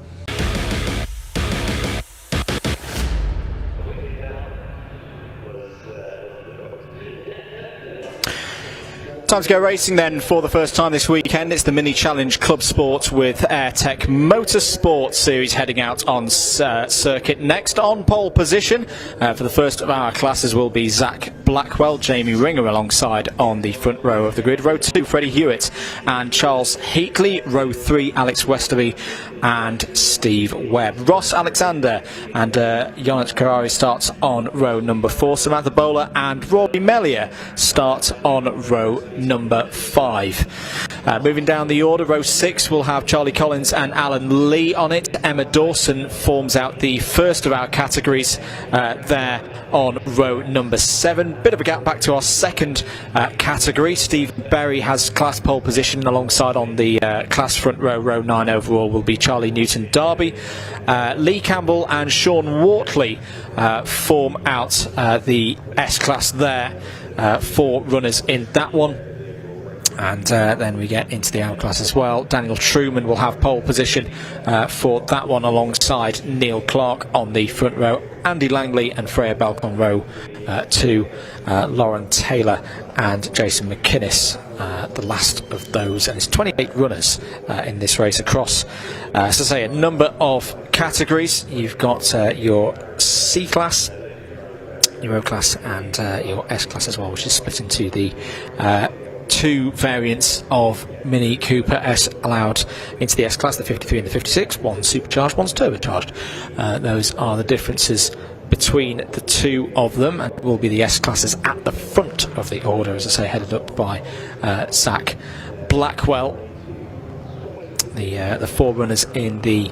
Time to go racing then for the first time this weekend. It's the Mini Challenge Clubsport with AirTech Motorsport Series heading out on circuit. Next on pole position for the first of our classes will be Zach Blackwell, Jamie Ringer alongside on the front row of the grid. Row 2, Freddie Hewitt and Charles Heatley. Row 3, Alex Westerby and Steve Webb. Ross Alexander and Jonat Karari starts on row number 4. Samantha Bowler and Rory Mellier start on row number 5. Moving down the order, row 6 will have Charlie Collins and Alan Lee on it. Emma Dawson forms out the first of our categories there on row number 7. Bit of a gap back to our second category. Steve Berry has class pole position alongside on the class front row. Row 9 overall will be Charlie Newton-Darby. Lee Campbell and Sean Wortley form out the S-Class there. 4 runners in that one. And then we get into the outclass as well. Daniel Truman will have pole position for that one alongside Neil Clark on the front row. Andy Langley and Freya Belk on row 2. Lauren Taylor and Jason McInnes, the last of those. And it's 28 runners in this race across, as I say, a number of categories. You've got your C-Class, your O-Class and your S-Class as well, which is split into the 2 variants of Mini Cooper S allowed into the S-Class, the 53 and the 56. One's supercharged, one's turbocharged. Those are the differences between the 2 of them, and will be the S-Classes at the front of the order, as I say, headed up by Zach Blackwell. The 4 runners in the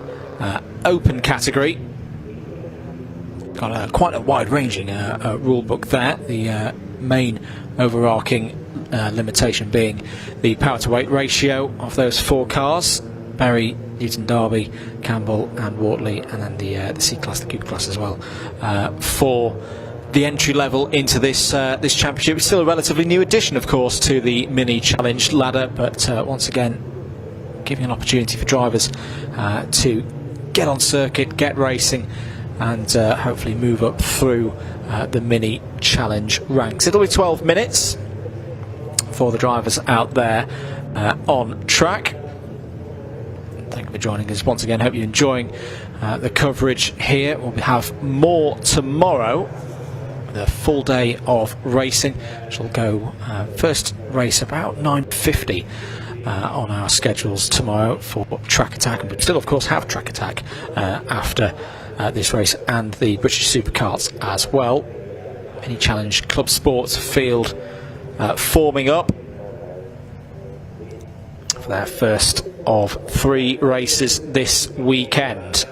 open category. Got quite a wide-ranging rule book there. The main overarching limitation being the power-to-weight ratio of those 4 cars. Berry, Newton-Darby, Campbell and Wortley, and then the C-Class, the Coupe Class as well. For the entry level into this this championship, it's still a relatively new addition, of course, to the Mini Challenge ladder, but once again, giving an opportunity for drivers to get on circuit, get racing, and hopefully move up through the Mini Challenge ranks. It'll be 12 minutes for the drivers out there on track. Thank you for joining us once again. Hope you're enjoying the coverage here. We'll have more tomorrow, the full day of racing, which will go first race about 9:50 on our schedules tomorrow for Track Attack, and we still of course have Track Attack after this race, and the British Superkarts as well. Mini Challenge Clubsport field forming up for their first of 3 races this weekend.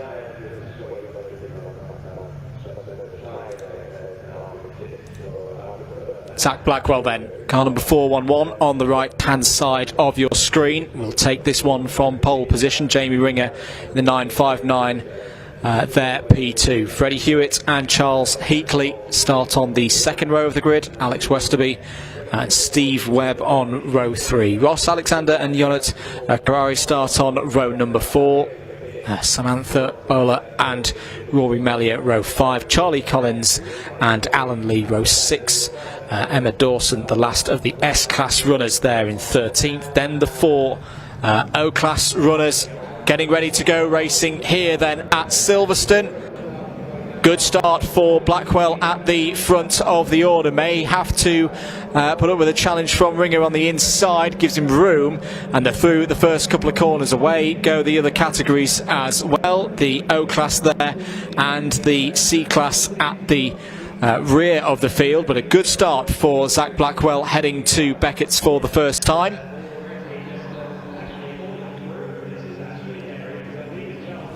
Zach Blackwell then, car number 411 on the right hand side of your screen. We'll take this one from pole position. Jamie Ringer in the 959 there, P2. Freddie Hewitt and Charles Heatley start on the second row of the grid. Alex Westerby and Steve Webb on row 3. Ross Alexander and Jonat Karari start on row number 4. Samantha Bowler and Rory Mellier row 5. Charlie Collins and Alan Lee row 6. Emma Dawson, the last of the S-Class runners, there in 13th. Then the 4 O-Class runners getting ready to go racing here then at Silverstone. Good start for Blackwell at the front of the order. May have to put up with a challenge from Ringer on the inside, gives him room, and through the first couple of corners away go the other categories as well. The O-Class there and the C-Class at the rear of the field, but a good start for Zach Blackwell heading to Beckett's for the first time.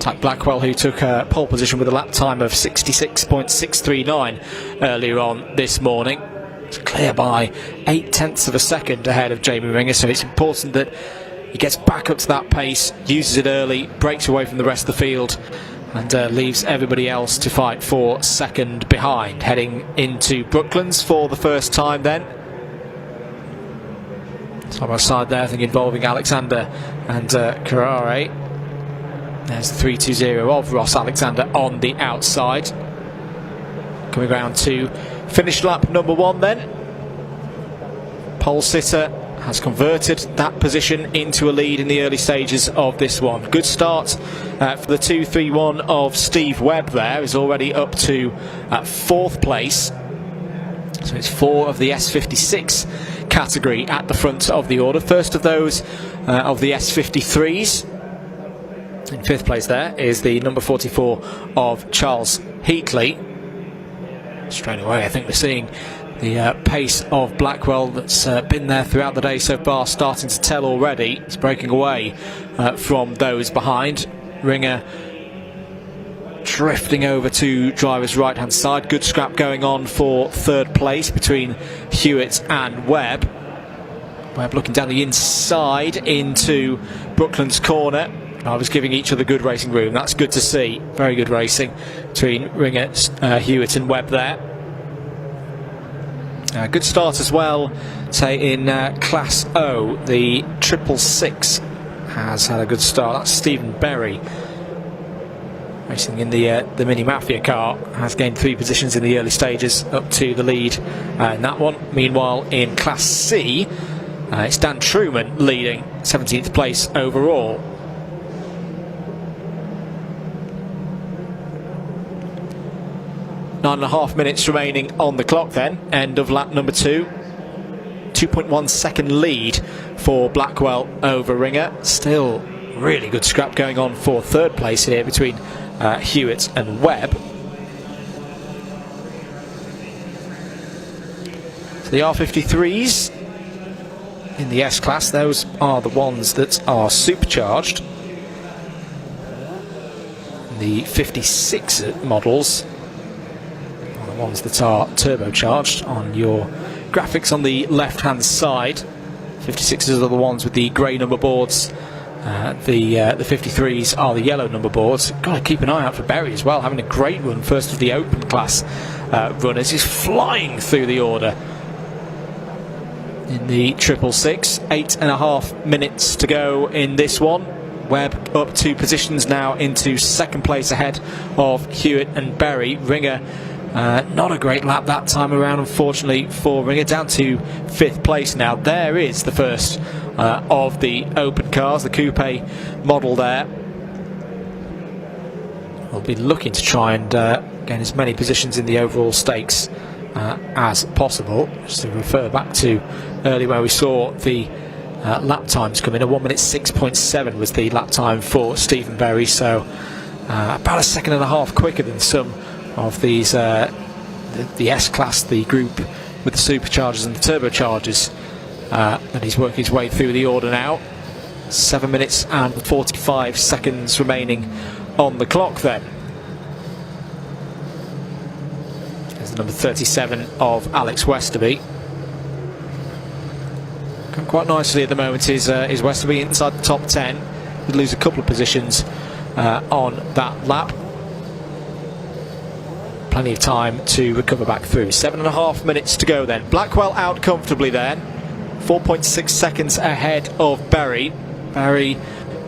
Zach Blackwell, who took pole position with a lap time of 66.639 earlier on this morning. It's clear by 0.8 of a second ahead of Jamie Ringer, so it's important that he gets back up to that pace, uses it early, breaks away from the rest of the field, and leaves everybody else to fight for second behind. Heading into Brooklands for the first time then. Side by side there, I think, involving Alexander and Carrare. There's the 320 of Ross Alexander on the outside. Coming round to finish lap number 1 then. Pole sitter has converted that position into a lead in the early stages of this one. Good start for the 2-3-1 of Steve Webb there. Is already up to 4th place. So it's 4 of the S56 category at the front of the order. First of those of the S53s. In 5th place there is the number 44 of Charles Heatley. Straight away I think we're seeing the pace of Blackwell that's been there throughout the day so far starting to tell already. It's breaking away from those behind. Ringer drifting over to driver's right hand side. Good scrap going on for 3rd place between Hewitt and Webb. Webb looking down the inside into Brooklands corner. I was giving each other good racing room. That's good to see. Very good racing between Ringer, Hewitt and Webb there. Good start as well, say in Class O. The 666 has had a good start. That's Stephen Berry racing in the Mini Mafia car. Has gained 3 positions in the early stages up to the lead in that one. Meanwhile in Class C, it's Dan Truman leading, 17th place overall. Nine and a half minutes remaining on the clock then. End of lap number 2. 2.1 second lead for Blackwell over Ringer. Still really good scrap going on for 3rd place here between Hewitt and Webb. So the R53s in the S class, those are the ones that are supercharged. The 56 models, ones that are turbocharged on your graphics on the left hand side. 56s are the ones with the grey number boards. The 53s are the yellow number boards. Got to keep an eye out for Berry as well, having a great run. First of the open class runners. He's flying through the order in the 666. 8.5 minutes to go in this one. Webb up 2 positions now into 2nd place ahead of Hewitt and Berry. Ringer not a great lap that time around, unfortunately, for Ringer, down to 5th place now. There is the first of the open cars, the coupe model there. We'll be looking to try and gain as many positions in the overall stakes as possible. Just to refer back to earlier where we saw the lap times come in. A 1 minute 6.7 was the lap time for Stephen Berry, so about a second and a half quicker than some of these the S class, the group with the superchargers and the turbochargers, and he's working his way through the order now. 7 minutes and 45 seconds remaining on the clock then. There's the number 37 of Alex Westerby. Come quite nicely at the moment is Westerby inside the top 10. He'd lose a couple of positions on that lap. Plenty of time to recover back through. 7.5 minutes to go then. Blackwell out comfortably then. 4.6 seconds ahead of Berry. Berry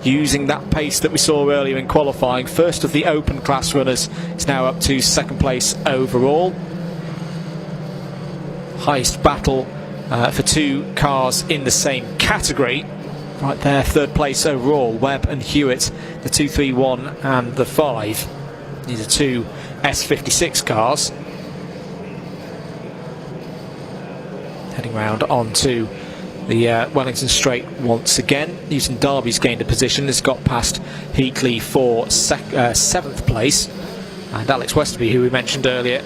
using that pace that we saw earlier in qualifying. First of the open class runners is now up to 2nd place overall. Highest battle for 2 cars in the same category. Right there, 3rd place overall. Webb and Hewitt, the 231 and the 5. These are 2 S56 cars. Heading round onto the Wellington Straight once again. Newton Darby's gained a position, has got past Heatley for 7th place. And Alex Westerby, who we mentioned earlier,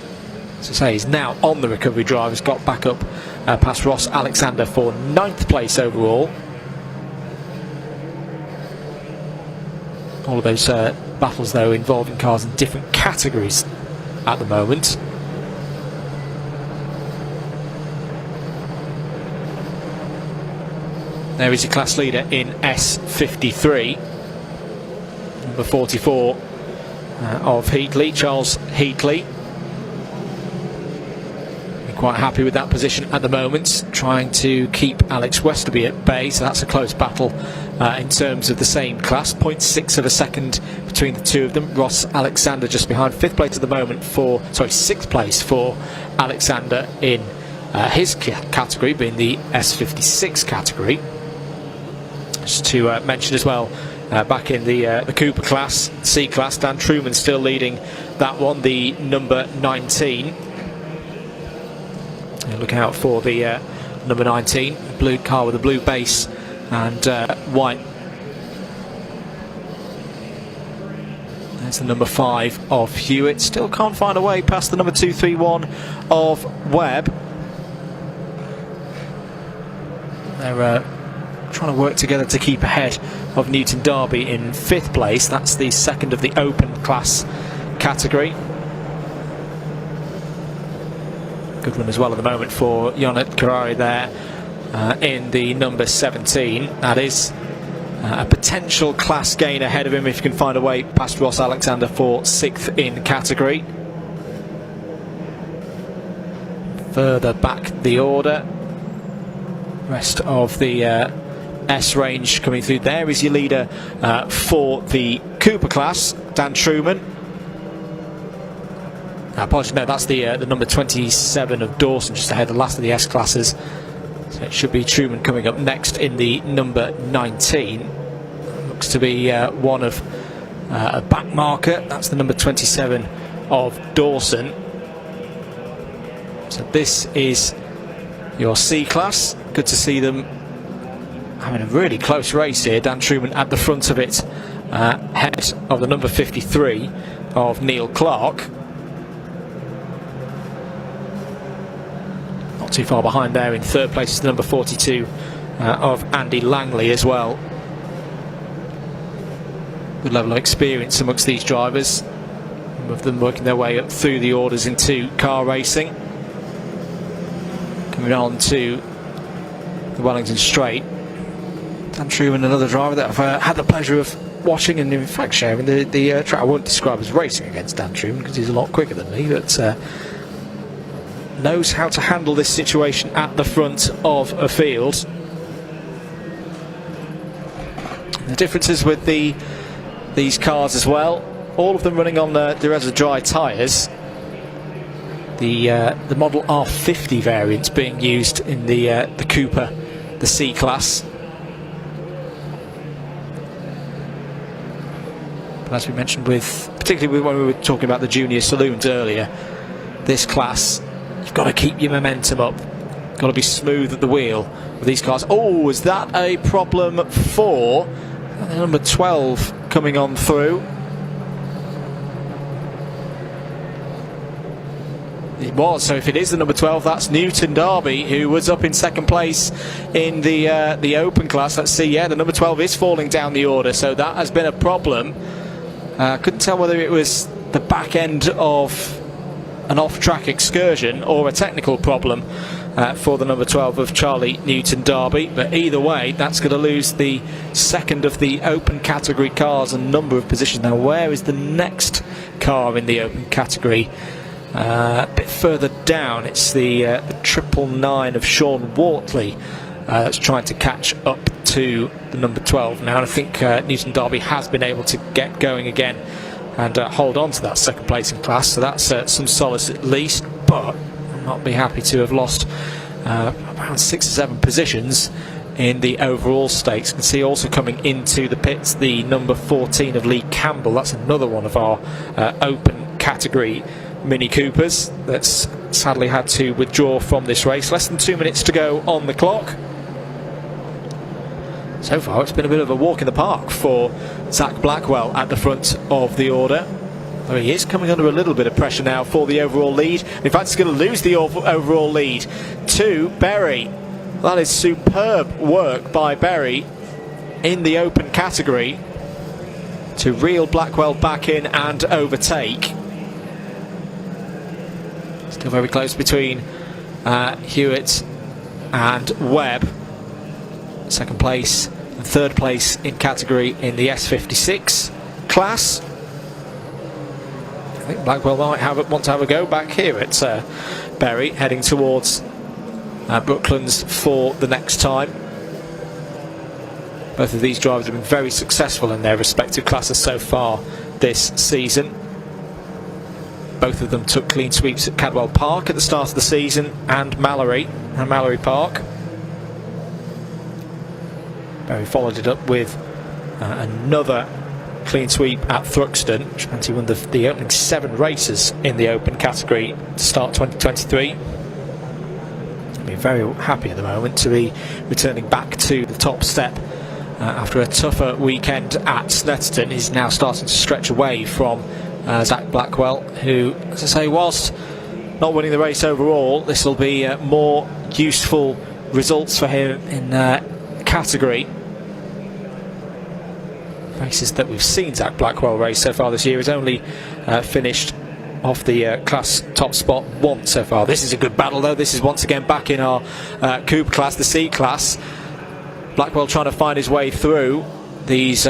as I say, is now on the recovery drive, has got back up past Ross Alexander for 9th place overall. All of those battles, though, involving cars in different categories at the moment. There is your class leader in S53, number 44 of Heatley, Charles Heatley. Quite happy with that position at the moment, trying to keep Alex Westerby at bay, so that's a close battle in terms of the same class. 0.6 of a second between the two of them. Ross Alexander just behind. 5th place at the moment for, sorry, 6th place for Alexander in his category being the S56 category. Just to mention as well, back in the Cooper class, C class, Dan Truman still leading that one, the number 19. Look out for the number 19, blue car with a blue base and white. There's the number 5 of Hewitt. Still can't find a way past the number 231 of Webb. They're trying to work together to keep ahead of Newton Derby in 5th place. That's the second of the open class category. Good run as well at the moment for Yonet Karari there in the number 17. That is a potential class gain ahead of him if he can find a way past Ross Alexander for 6th in category. Further back the order, rest of the S range coming through. There is your leader for the Cooper class, Dan Truman. Apologies, no, that's the number 27 of Dawson, just ahead, the last of the S classes. So it should be Truman coming up next in the number 19. Looks to be one of a back marker. That's the number 27 of Dawson. So this is your C class. Good to see them having a really close race here. Dan Truman at the front of it, ahead of the number 53 of Neil Clark. Not too far behind there. In 3rd place is the number 42 of Andy Langley as well. Good level of experience amongst these drivers. Some of them working their way up through the orders into car racing. Coming on to the Wellington Straight. Dan Truman, another driver that I've had the pleasure of watching and in fact sharing the track. I won't describe as racing against Dan Truman because he's a lot quicker than me, but knows how to handle this situation at the front of a field. The differences with these cars as well, all of them running on the Dureza dry tyres. The model R50 variants being used in the Cooper, the C class. But as we mentioned, particularly when we were talking about the junior saloons earlier, this class, you've got to keep your momentum up. Got to be smooth at the wheel with these cars. Oh, is that a problem for number 12 coming on through? It was. So if it is the number 12, that's Newton Derby, who was up in 2nd place in the open class. Let's see. Yeah, the number 12 is falling down the order, so that has been a problem. Couldn't tell whether it was the back end of an off-track excursion or a technical problem for the number 12 of Charlie Newton Derby, but either way that's going to lose the second of the open category cars a number of positions. Now where is the next car in the open category? A bit further down, it's the 999 of Sean Wortley that's trying to catch up to the number 12 now, and I think Newton Derby has been able to get going again and hold on to that 2nd place in class, so that's some solace at least. But I'll not be happy to have lost around 6 or 7 positions in the overall stakes. You can see also coming into the pits the number 14 of Lee Campbell. That's another one of our open category Mini Coopers that's sadly had to withdraw from this race. Less than 2 minutes to go on the clock. So far it's been a bit of a walk in the park for Zach Blackwell at the front of the order. Though he is coming under a little bit of pressure now for the overall lead. In fact, he's going to lose the overall lead to Berry. That is superb work by Berry in the open category to reel Blackwell back in and overtake. Still very close between Hewitt and Webb. 2nd place and 3rd place in category in the S56 class. I think Blackwell might want to have a go back here at Berry, heading towards Brooklands for the next time. Both of these drivers have been very successful in their respective classes so far this season. Both of them took clean sweeps at Cadwell Park at the start of the season, and Mallory Park. Berry followed it up with another clean sweep at Thruxton, which meant he won the opening 7 races in the open category to start 2023. I'll be very happy at the moment to be returning back to the top step after a tougher weekend at Snetterton. He's now starting to stretch away from Zach Blackwell, who, as I say, whilst not winning the race overall, this will be more useful results for him in category. Races that we've seen Zach Blackwell race so far this year has only finished off the class top spot once so far. This is a good battle though. This is once again back in our Coupe class, the C class. Blackwell trying to find his way through these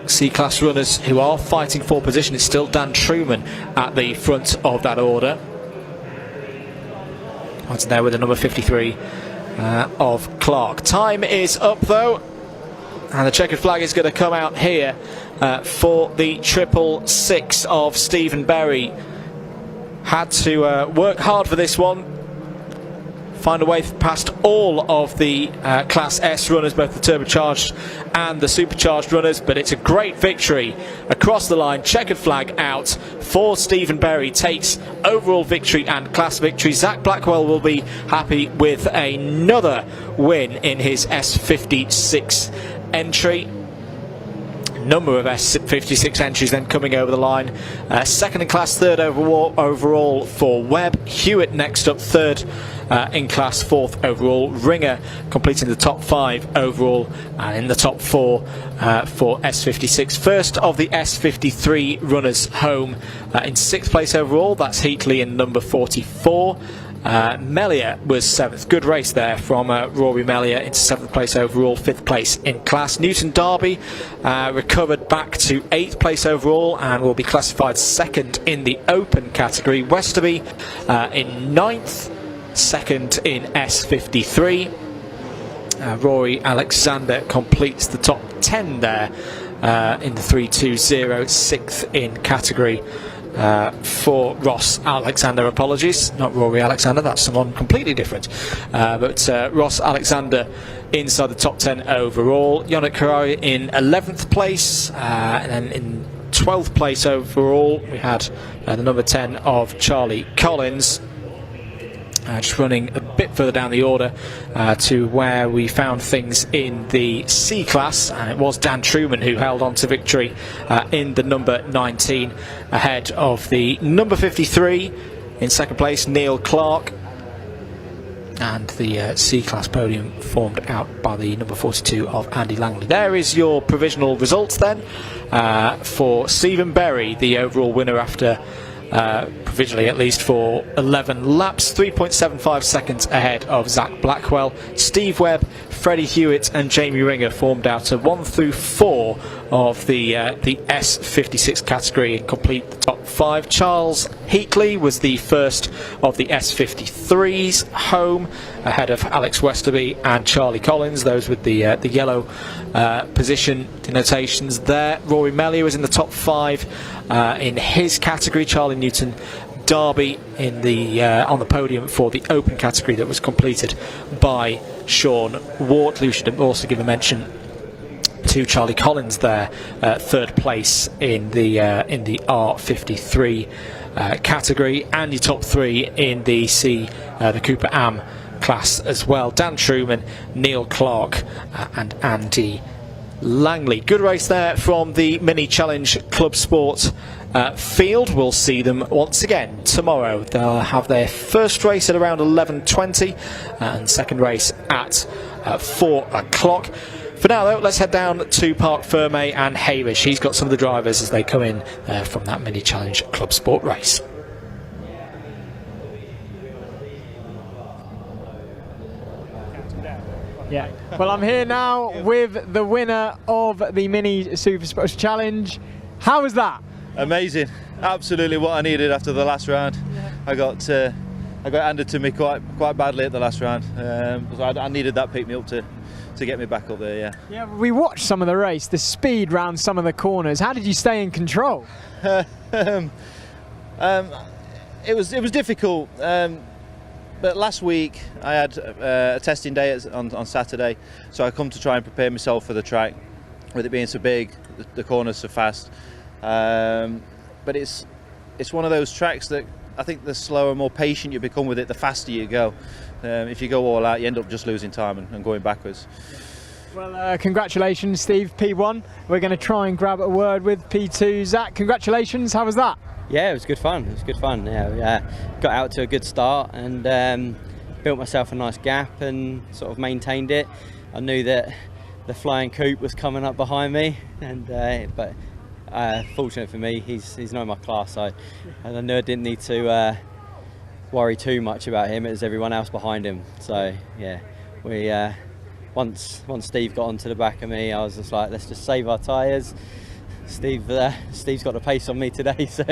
C-class runners who are fighting for position. It's still Dan Truman at the front of that order. What's there with the number 53 of Clark. Time is up though, and the checkered flag is going to come out here for the 666 of Stephen Berry. Had to work hard for this one, find a way past all of the Class S runners, both the turbocharged and the supercharged runners, but it's a great victory across the line. Checkered flag out for Stephen Berry, takes overall victory and class victory. Zach Blackwell will be happy with another win in his S56 entry. Number of S56 entries then coming over the line. Second in class, third overall for Webb. Hewitt next up, third in class, fourth overall. Ringer completing the top 5 overall, and in the top 4 for S56. First of the S53 runners home in 6th place overall. That's Heatley in number 44. Mellier was 7th. Good race there from Rory Mellier into 7th place overall, 5th place in class. Newton Darby recovered back to 8th place overall and will be classified 2nd in the open category. Westerby in 9th, 2nd in S53. Rory Alexander completes the top 10 there in the 320, 6th in category. For Ross Alexander, apologies, not Rory Alexander, that's someone completely different, but Ross Alexander inside the top 10 overall. Yannick Carrari in 11th place, and then in 12th place overall we had the number 10 of Charlie Collins. Just running a bit further down the order to where we found things in the C class, and it was Dan Truman who held on to victory in the number 19 ahead of the number 53 in 2nd place, Neil Clark, and the C class podium formed out by the number 42 of Andy Langley. There is your provisional results then for Stephen Berry, the overall winner after provisionally at least for 11 laps, 3.75 seconds ahead of Zach Blackwell. Steve Webb, Freddie Hewitt and Jamie Ringer formed out of 1 through 4 of the S56 category and complete the top 5. Charles Heatley was the first of the S53s home, ahead of Alex Westerby and Charlie Collins, those with the yellow position denotations there. Rory Mellier was in the top 5 in his category. Charlie Newton Darby in the on the podium for the open category that was completed by Sean Wortley. We should also give a mention to Charlie Collins there, 3rd place in the R53 category, and your top 3 in the the Cooper Am class as well. Dan Truman, Neil Clark and Andy Langley. Good race there from the Mini Challenge Club Sport field. We'll see them once again tomorrow. They'll have their first race at around 11:20 and second race at 4 o'clock. For now though, let's head down to Park Ferme and Hayrish. He's got some of the drivers as they come in from that Mini Challenge Club Sport race. Yeah, well, I'm here now with the winner of the Mini Super Sports Challenge. How was that? Amazing, absolutely what I needed after the last round. Yeah. I got handed to me quite badly at the last round. I needed that pick me up to get me back up there. Yeah. Yeah, we watched some of the race, the speed round some of the corners. How did you stay in control? It was difficult, but last week I had a testing day on Saturday, so I come to try and prepare myself for the track, with it being so big, the corners so fast. But it's one of those tracks that I think the slower, more patient you become with it, the faster you go. If you go all out, you end up just losing time and going backwards. Well, congratulations, Steve, P1. We're going to try and grab a word with P2. Zach, congratulations. How was that? Yeah, it was good fun. It was good fun. Yeah, got out to a good start and built myself a nice gap and sort of maintained it. I knew that the flying coupe was coming up behind me, and but fortunate for me, he's not in my class, so I knew I didn't need to worry too much about him. It was everyone else behind him. So yeah, we once Steve got onto the back of me, I was just like, let's just save our tyres. Steve's got the pace on me today, so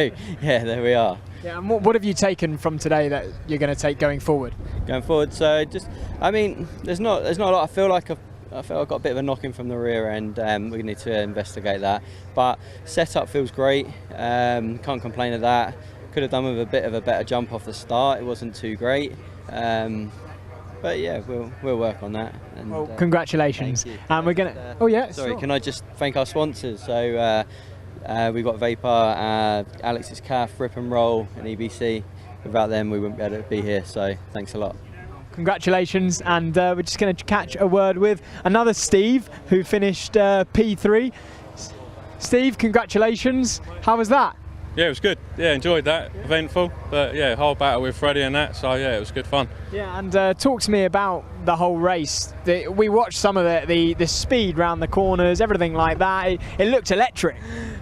yeah, there we are. Yeah, and what have you taken from today that you're going to take going forward? Going forward, so just, I mean, there's not a lot. I feel I've got a bit of a knocking from the rear end. We need to investigate that. But setup feels great. Can't complain of that. Could have done with a bit of a better jump off the start. It wasn't too great. But yeah, we'll work on that. And, well, congratulations. And we're gonna. Oh yeah. Sorry, sure. Can I just thank our sponsors? So we've got Vapor, Alex's Calf, Rip and Roll, and EBC. Without them, we wouldn't be able to be here. So thanks a lot. Congratulations, and we're just going to catch a word with another Steve who finished P3. Steve, congratulations. How was that? Yeah, it was good. Yeah, enjoyed that. Eventful, but yeah, whole battle with Freddie and that. So yeah, it was good fun. Yeah, and talk to me about the whole race. We watched some of the speed round the corners, everything like that. It looked electric.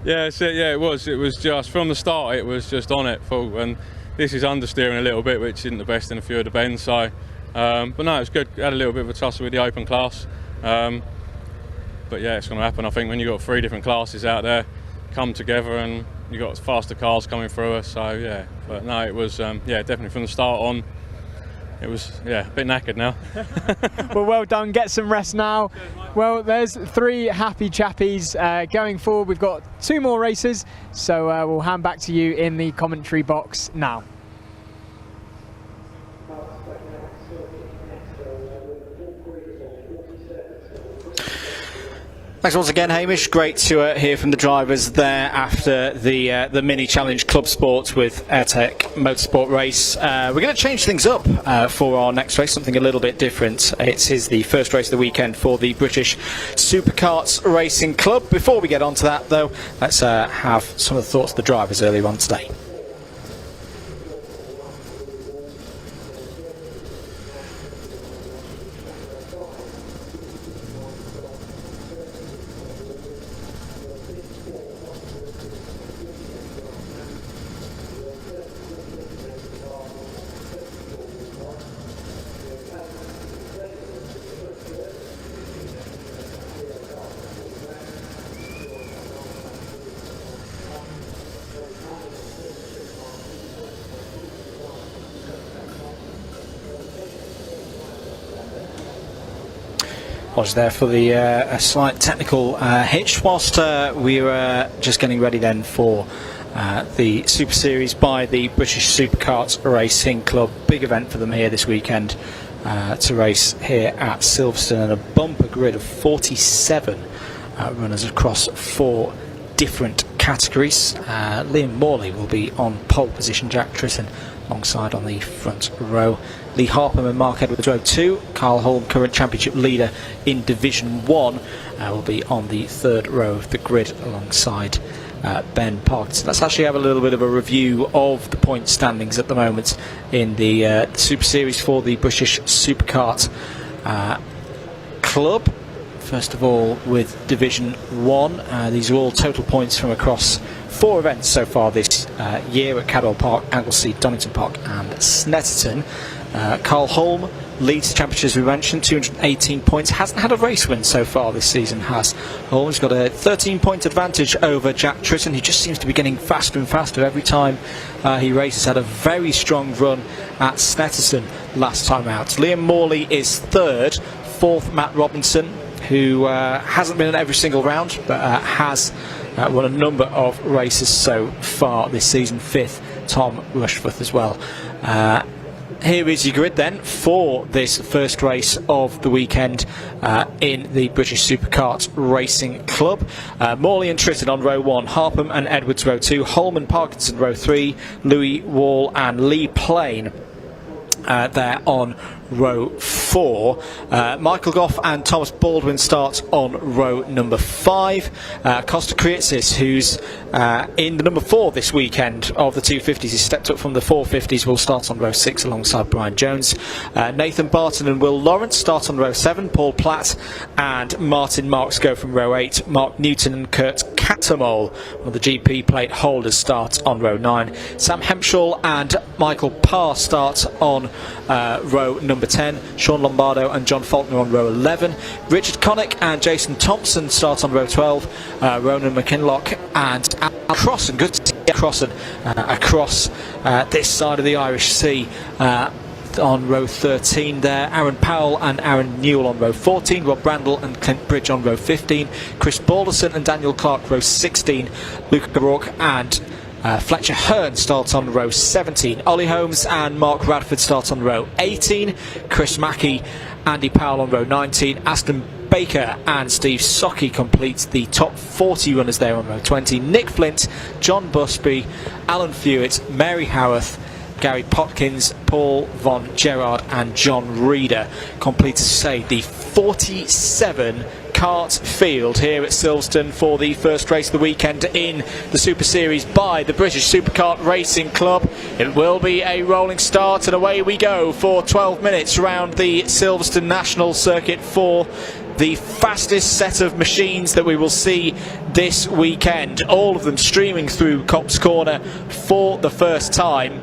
Yeah, it was. It was just from the start. It was just on it full, and this is understeering a little bit, which isn't the best in a few of the bends. So, but no, it was good. Had a little bit of a tussle with the open class. But yeah, it's going to happen. I think when you've got 3 different classes out there come together and you've got faster cars coming through us, so yeah. But no, it was yeah, definitely from the start on. It was yeah, a bit knackered now. Well done. Get some rest now. Well, there's 3 happy chappies going forward. We've got 2 more races, so we'll hand back to you in the commentary box now. Thanks once again, Hamish. Great to hear from the drivers there after the mini challenge Clubsport with AirTech Motorsport race. We're going to change things up for our next race, something a little bit different. It is the first race of the weekend for the British Superkart Racing Club. Before we get on to that, though, let's have some of the thoughts of the drivers earlier on today. Was there for the a slight technical hitch whilst we were just getting ready then for the Super Series by the British Superkart Racing Club. Big event for them here this weekend to race here at Silverstone, and a bumper grid of 47 runners across 4 different categories. Liam Morley will be on pole position, Jack Tritton alongside on the front row. Lee Harpham and Mark Edwards row 2. Carl Holm, current championship leader in Division 1, will be on the 3rd row of the grid alongside Ben Park. So let's actually have a little bit of a review of the point standings at the moment in the Super Series for the British Superkart Club. First of all, with Division 1, these are all total points from across 4 events so far this year at Cadwell Park, Anglesey, Donington Park and Snetterton. Carl Holm leads the championship, as we mentioned, 218 points. Hasn't had a race win so far this season, has Holm's got a 13-point advantage over Jack Tritton, who just seems to be getting faster and faster every time he races. Had a very strong run at Snetterton last time out. Liam Morley is 3rd, 4th Matt Robinson, who hasn't been in every single round, but has won a number of races so far this season. 5th Tom Rushforth as well. Here is your grid then for this first race of the weekend in the British Superkart Racing Club. Morley and Tritton on row 1, Harpham and Edwards row 2, Holman Parkinson row 3, Louis Wall and Lee Plain there on row 4. Michael Goff and Thomas Baldwin start on row number 5. Costa Krietsis, who's in the number 4 this weekend of the 250s, he's stepped up from the 450s, will start on row 6 alongside Brian Jones. Nathan Barton and Will Lawrence start on row 7. Paul Platt and Martin Marks go from row 8. Mark Newton and Kurt Catamol, one of the GP plate holders, start on row 9. Sam Hempshall and Michael Parr start on row number 10. Sean Lombardo and John Faulkner on row 11. Richard Connick and Jason Thompson start on row 12. Ronan McKinlock and Al Crossan, good to see Crossan across this side of the Irish Sea on row 13 there. Aaron Powell and Aaron Newell on row 14. Rob Brandle and Clint Bridge on row 15. Chris Balderson and Daniel Clark row 16. Luke O'Rourke and Fletcher Hearn starts on row 17. Ollie Holmes and Mark Radford start on row 18. Chris Mackey, Andy Powell on row 19. Aston Baker and Steve Sockey complete the top 40 runners there on row 20. Nick Flint, John Busby, Alan Fewitt, Mary Howarth, Gary Potkins, Paul Von Gerard and John Reeder complete, as say, the 47 kart field here at Silverstone for the first race of the weekend in the Super Series by the British Superkart Racing Club. It will be a rolling start and away we go for 12 minutes around the Silverstone National Circuit for the fastest set of machines that we will see this weekend. All of them streaming through Copse Corner for the first time.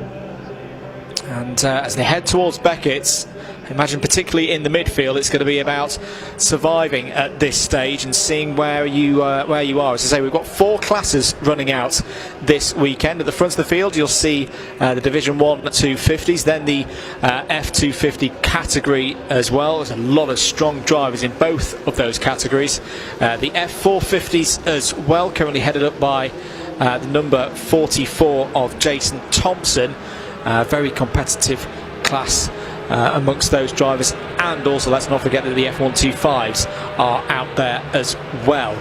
And as they head towards Beckett's, I imagine particularly in the midfield, it's going to be about surviving at this stage and seeing where you are. As I say, we've got 4 classes running out this weekend. At the front of the field, you'll see the Division 1 250s, then the F250 category as well. There's a lot of strong drivers in both of those categories. The F450s as well, currently headed up by the number 44 of Jason Thompson. Very competitive class amongst those drivers, and also let's not forget that the F125s are out there as well.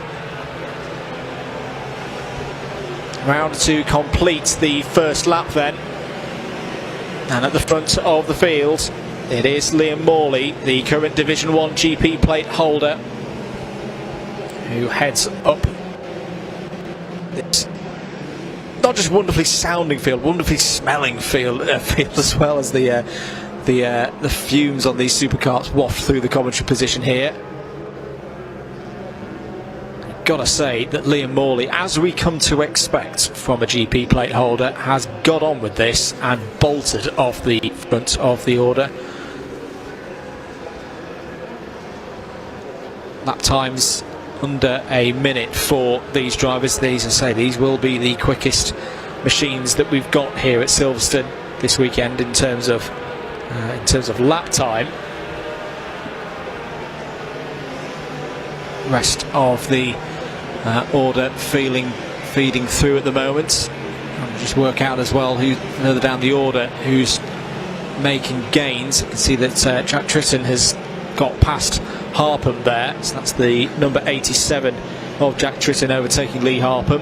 Round to complete the first lap then, and at the front of the field it is Liam Morley, the current Division 1 GP plate holder, who heads up this not just wonderfully sounding field, wonderfully smelling field as well, as the fumes on these supercarts waft through the commentary position here. Gotta say that Liam Morley, as we come to expect from a GP plate holder, has got on with this and bolted off the front of the order. Lap times under a minute for these drivers. These, as I say, these will be the quickest machines that we've got here at Silverstone this weekend in terms of lap time. Rest of the order feeding through at the moment. I'll just work out as well who further down the order who's making gains. You can see that Jack Tritton has got past Harpham there, so that's the number 87 of Jack Tritton overtaking Lee Harpham.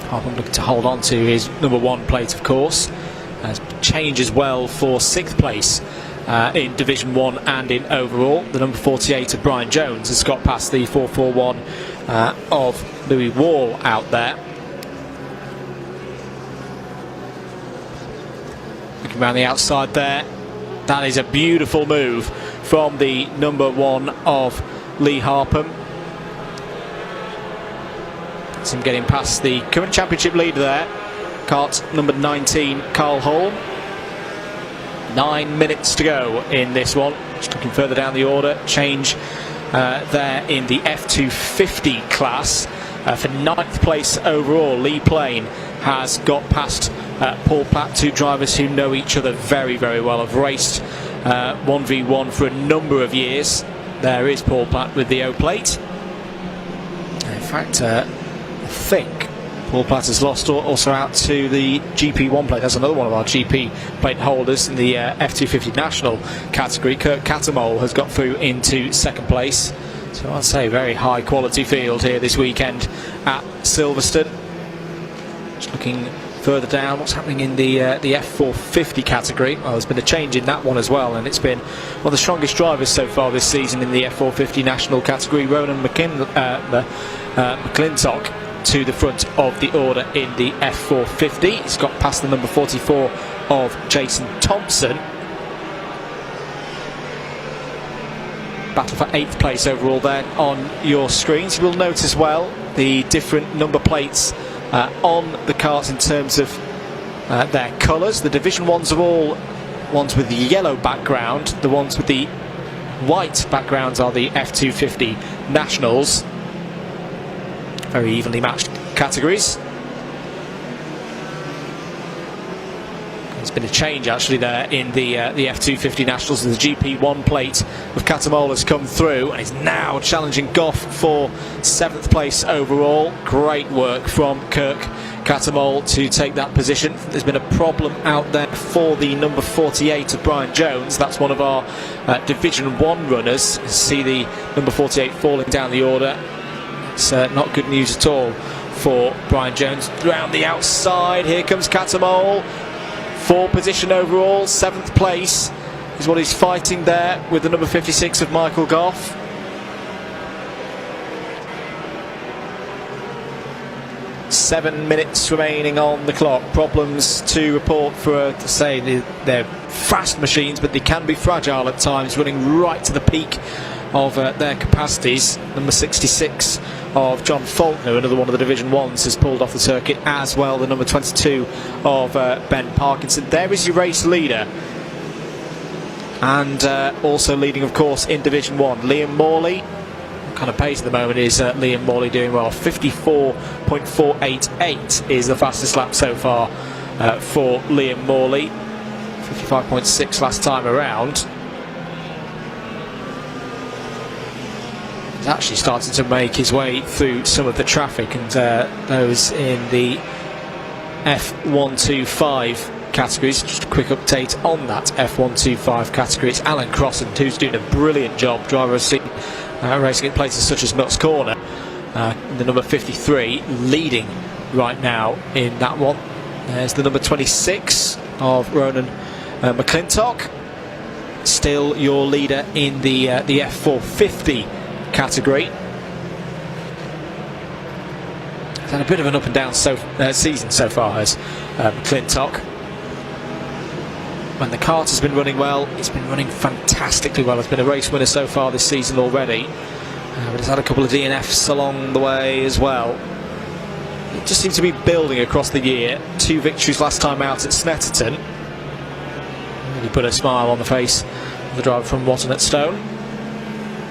Harpham looking to hold on to his number 1 plate, of course. Change as well for 6th place in Division 1 and in overall. The number 48 of Brian Jones has got past the 441 of Louis Wall out there. Looking around the outside there, that is a beautiful move from the number 1 of Lee Harpham. That's him getting past the current championship leader there, kart number 19, Carl Holm. 9 minutes to go in this one. Just looking further down the order, change there in the F250 class. For 9th place overall, Lee Plain has got past Paul Platt, 2 drivers who know each other very, very well, have raced 1v1 for a number of years. There is Paul Platt with the O plate. In fact, I think Paul Platter's lost also out to the GP1 plate. That's another one of our GP plate holders in the F250 national category. Kirk Catamol has got through into second place. So I'd say very high quality field here this weekend at Silverstone. Just looking further down, what's happening in the F450 category? Well, there's been a change in that one as well, and it's been one of the strongest drivers so far this season in the F450 national category. Ronan McClintock to the front of the order in the F450. He's got past the number 44 of Jason Thompson. Battle for 8th place overall then on your screens. You will note as well the different number plates on the carts in terms of their colours. The Division 1s are all ones with the yellow background. The ones with the white backgrounds are the F250 Nationals. Very evenly matched categories. There's been a change actually there in the F250 Nationals. The GP1 plate of Catamol has come through and is now challenging Goff for 7th place overall. Great work from Kirk Catamol to take that position. There's been a problem out there for the number 48 of Brian Jones. That's one of our Division 1 runners. You see the number 48 falling down the order. It's not good news at all for Brian Jones. Round the outside, here comes Catamol. 4th position overall, 7th place is what he's fighting there with the number 56 of Michael Goff. Seven minutes remaining on the clock. Problems to report for, to say, they're fast machines, but they can be fragile at times, running right to the peak of their capacities. Number 66 of John Faulkner, another one of the Division 1s, has pulled off the circuit, as well the number 22 of Ben Parkinson. There is your race leader, and also leading of course in Division 1, Liam Morley. What kind of pace at the moment is Liam Morley doing? Well, 54.488 is the fastest lap so far for Liam Morley. 55.6 last time around. Actually starting to make his way through some of the traffic, and those in the F125 categories. Just a quick update on that F125 category. It's Alan Crossan who's doing a brilliant job. Driver has seen racing at places such as Nuts Corner. The number 53 leading right now in that one. There's the number 26 of Ronan McClintock, still your leader in the F450 category. He's had a bit of an up and down season so far, as McClintock. When the kart has been running well, it's been running fantastically well. It's been a race winner so far this season already, but it's had a couple of DNFs along the way as well. It just seems to be building across the year. 2 victories last time out at Snetterton. Really put a smile on the face of the driver from Watton at Stone.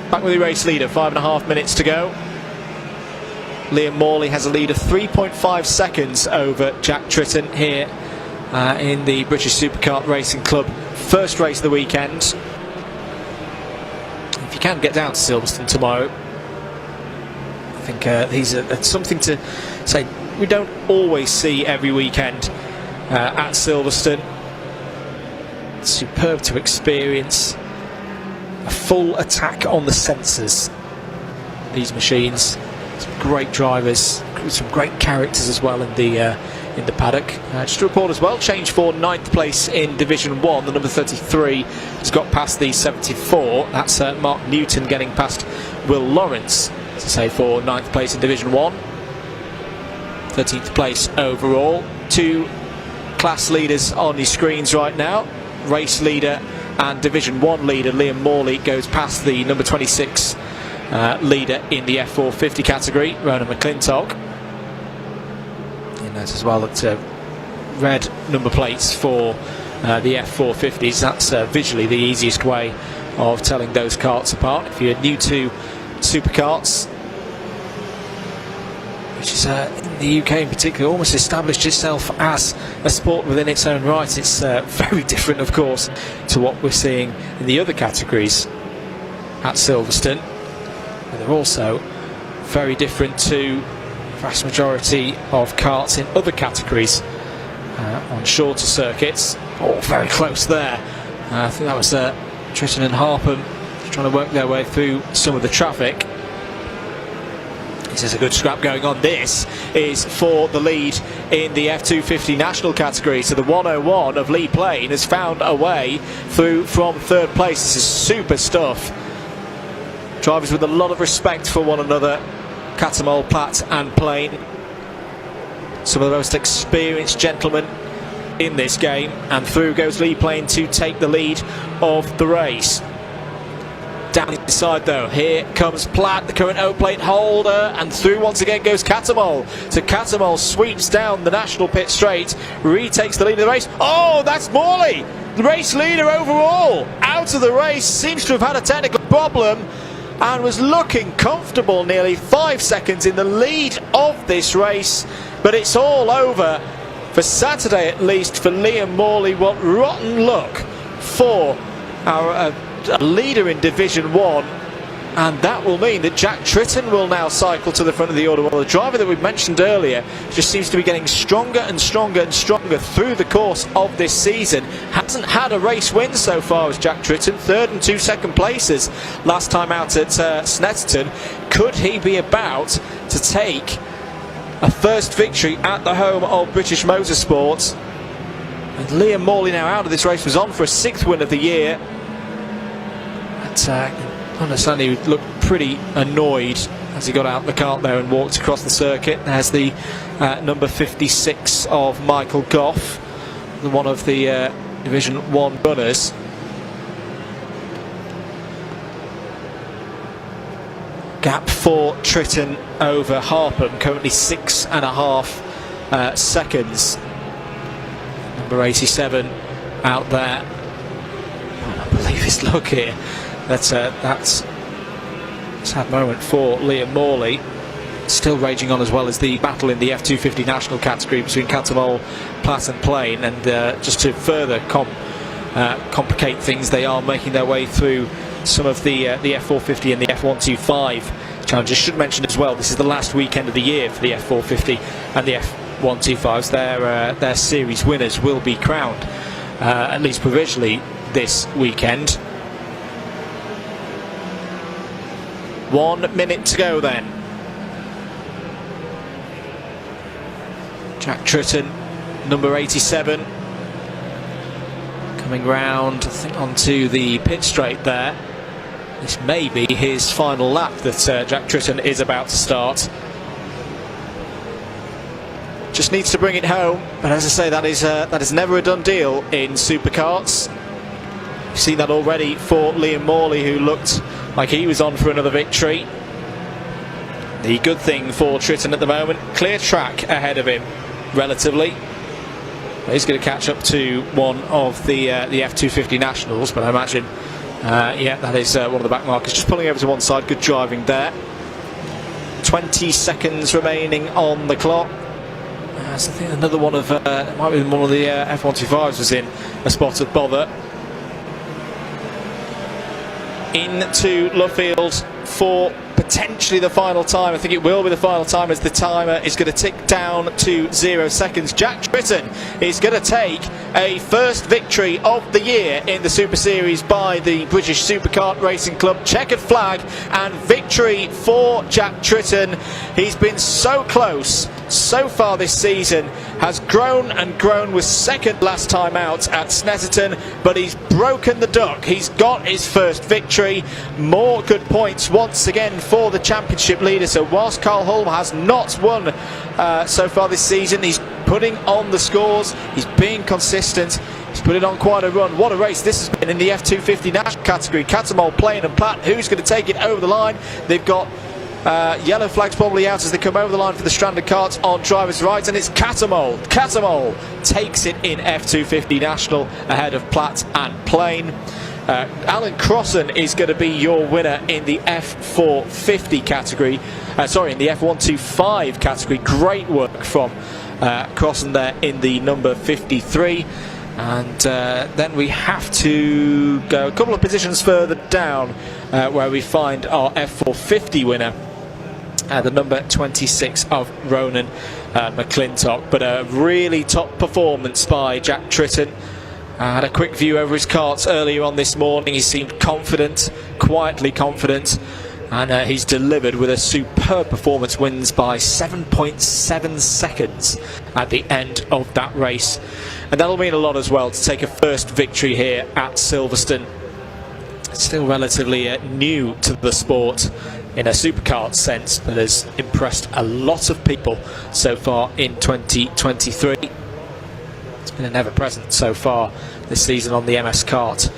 Back with the race leader, 5.5 minutes to go. Liam Morley has a lead of 3.5 seconds over Jack Tritton here in the British Superkart Racing Club first race of the weekend. If you can get down to Silverstone tomorrow, I think these are something to say we don't always see every weekend at Silverstone. It's superb to experience. A full attack on the sensors. These machines, some great drivers, some great characters as well in the paddock. Just to report as well, change for 9th place in Division 1. The number 33 has got past the 74. That's Mark Newton getting past Will Lawrence, to say, for 9th place in Division 1. 13th place overall. 2 class leaders on your screens right now. Race leader and Division 1 leader Liam Morley goes past the number 26 leader in the F450 category, Ronan McClintock. You notice as well that red number plates for the F450s. That's visually the easiest way of telling those karts apart. If you're new to superkarts, which is in the UK in particular, almost established itself as a sport within its own right. It's very different, of course, to what we're seeing in the other categories at Silverstone. But they're also very different to vast majority of karts in other categories on shorter circuits. Oh, very close there. I think that was Tritton and Harpham trying to work their way through some of the traffic. This is a good scrap going on. This is for the lead in the F250 national category. So the 101 of Lee Plain has found a way through from third place. This is super stuff. Drivers with a lot of respect for one another. Cattermole, Platt and Plain. Some of the most experienced gentlemen in this game. And through goes Lee Plain to take the lead of the race. Down inside though, here comes Platt, the current O-plate holder, and through once again goes Cattermole. So Cattermole sweeps down the national pit straight, retakes the lead of the race. Oh, that's Morley, the race leader overall, out of the race, seems to have had a technical problem and was looking comfortable, nearly 5 seconds in the lead of this race. But it's all over for Saturday, at least for Liam Morley. What rotten luck for our leader in Division 1, and that will mean that Jack Tritton will now cycle to the front of the order. Well, the driver that we mentioned earlier just seems to be getting stronger and stronger and stronger through the course of this season. Hasn't had a race win so far as Jack Tritton, 3rd and 2 second places last time out at Snetterton. Could he be about to take a first victory at the home of British Motorsport? And Liam Morley now out of this race, was on for a 6th win of the year. Understand he looked pretty annoyed as he got out the kart there and walked across the circuit. There's the number 56 of Michael Goff, one of the Division 1 runners. Gap for Tritton over Harpham, currently 6.5 seconds. Number 87 out there. I believe his luck here. That's a sad moment for Liam Morley. Still raging on, as well as the battle in the F250 national category between Cattermole, Platt and Plain. And just to further complicate things, they are making their way through some of the F450 and the F125 challenges. Should mention as well, this is the last weekend of the year for the F450 and the F125s. Their series winners will be crowned, at least provisionally, this weekend. 1 minute to go then. Jack Tritton, number 87, coming round, I think, onto the pit straight there. This may be his final lap that Jack Tritton is about to start. Just needs to bring it home, but as I say, that is never a done deal in superkarts. We've seen that already for Liam Morley, who looked like he was on for another victory. The good thing for Tritton at the moment, clear track ahead of him, relatively. He's going to catch up to one of the F250 Nationals, but I imagine, yeah, that is one of the back markers. Just pulling over to one side, good driving there. 20 seconds remaining on the clock. So I think another one of, might be one of the F125s was in a spot of bother. Into Luffield for potentially the final time. I think it will be the final time, as the timer is going to tick down to 0 seconds. Jack Tritton is going to take a first victory of the year in the Super Series by the British Superkart Racing Club. Checkered flag and victory for Jack Tritton. He's been so close so far this season, has grown and grown, was second last time out at Snetterton, but he's broken the duck. He's got his first victory. More good points once again for the championship leader. So whilst Carl Holm has not won so far this season, he's putting on the scores, he's being consistent, he's putting on quite a run. What a race this has been in the F250 national category. Cattermole, Plain and Platt, who's going to take it over the line? They've got yellow flags probably out as they come over the line for the stranded carts on driver's right, and it's Cattermole. Cattermole takes it in F250 National ahead of Platt and Plain. Alan Crossan is going to be your winner in the F450 category. Sorry, in the F125 category. Great work from Crossan there in the number 53. And then we have to go a couple of positions further down where we find our F450 winner. the number 26 of Ronan McClintock. But a really top performance by Jack Tritton. I had a quick view over his karts earlier on this morning. He seemed confident, quietly confident, and he's delivered with a superb performance. Wins by 7.7 seconds at the end of that race, and that'll mean a lot as well to take a first victory here at Silverstone. Still relatively new to the sport in a superkart sense, but has impressed a lot of people so far in 2023. It's been an ever-present so far this season on the MS Kart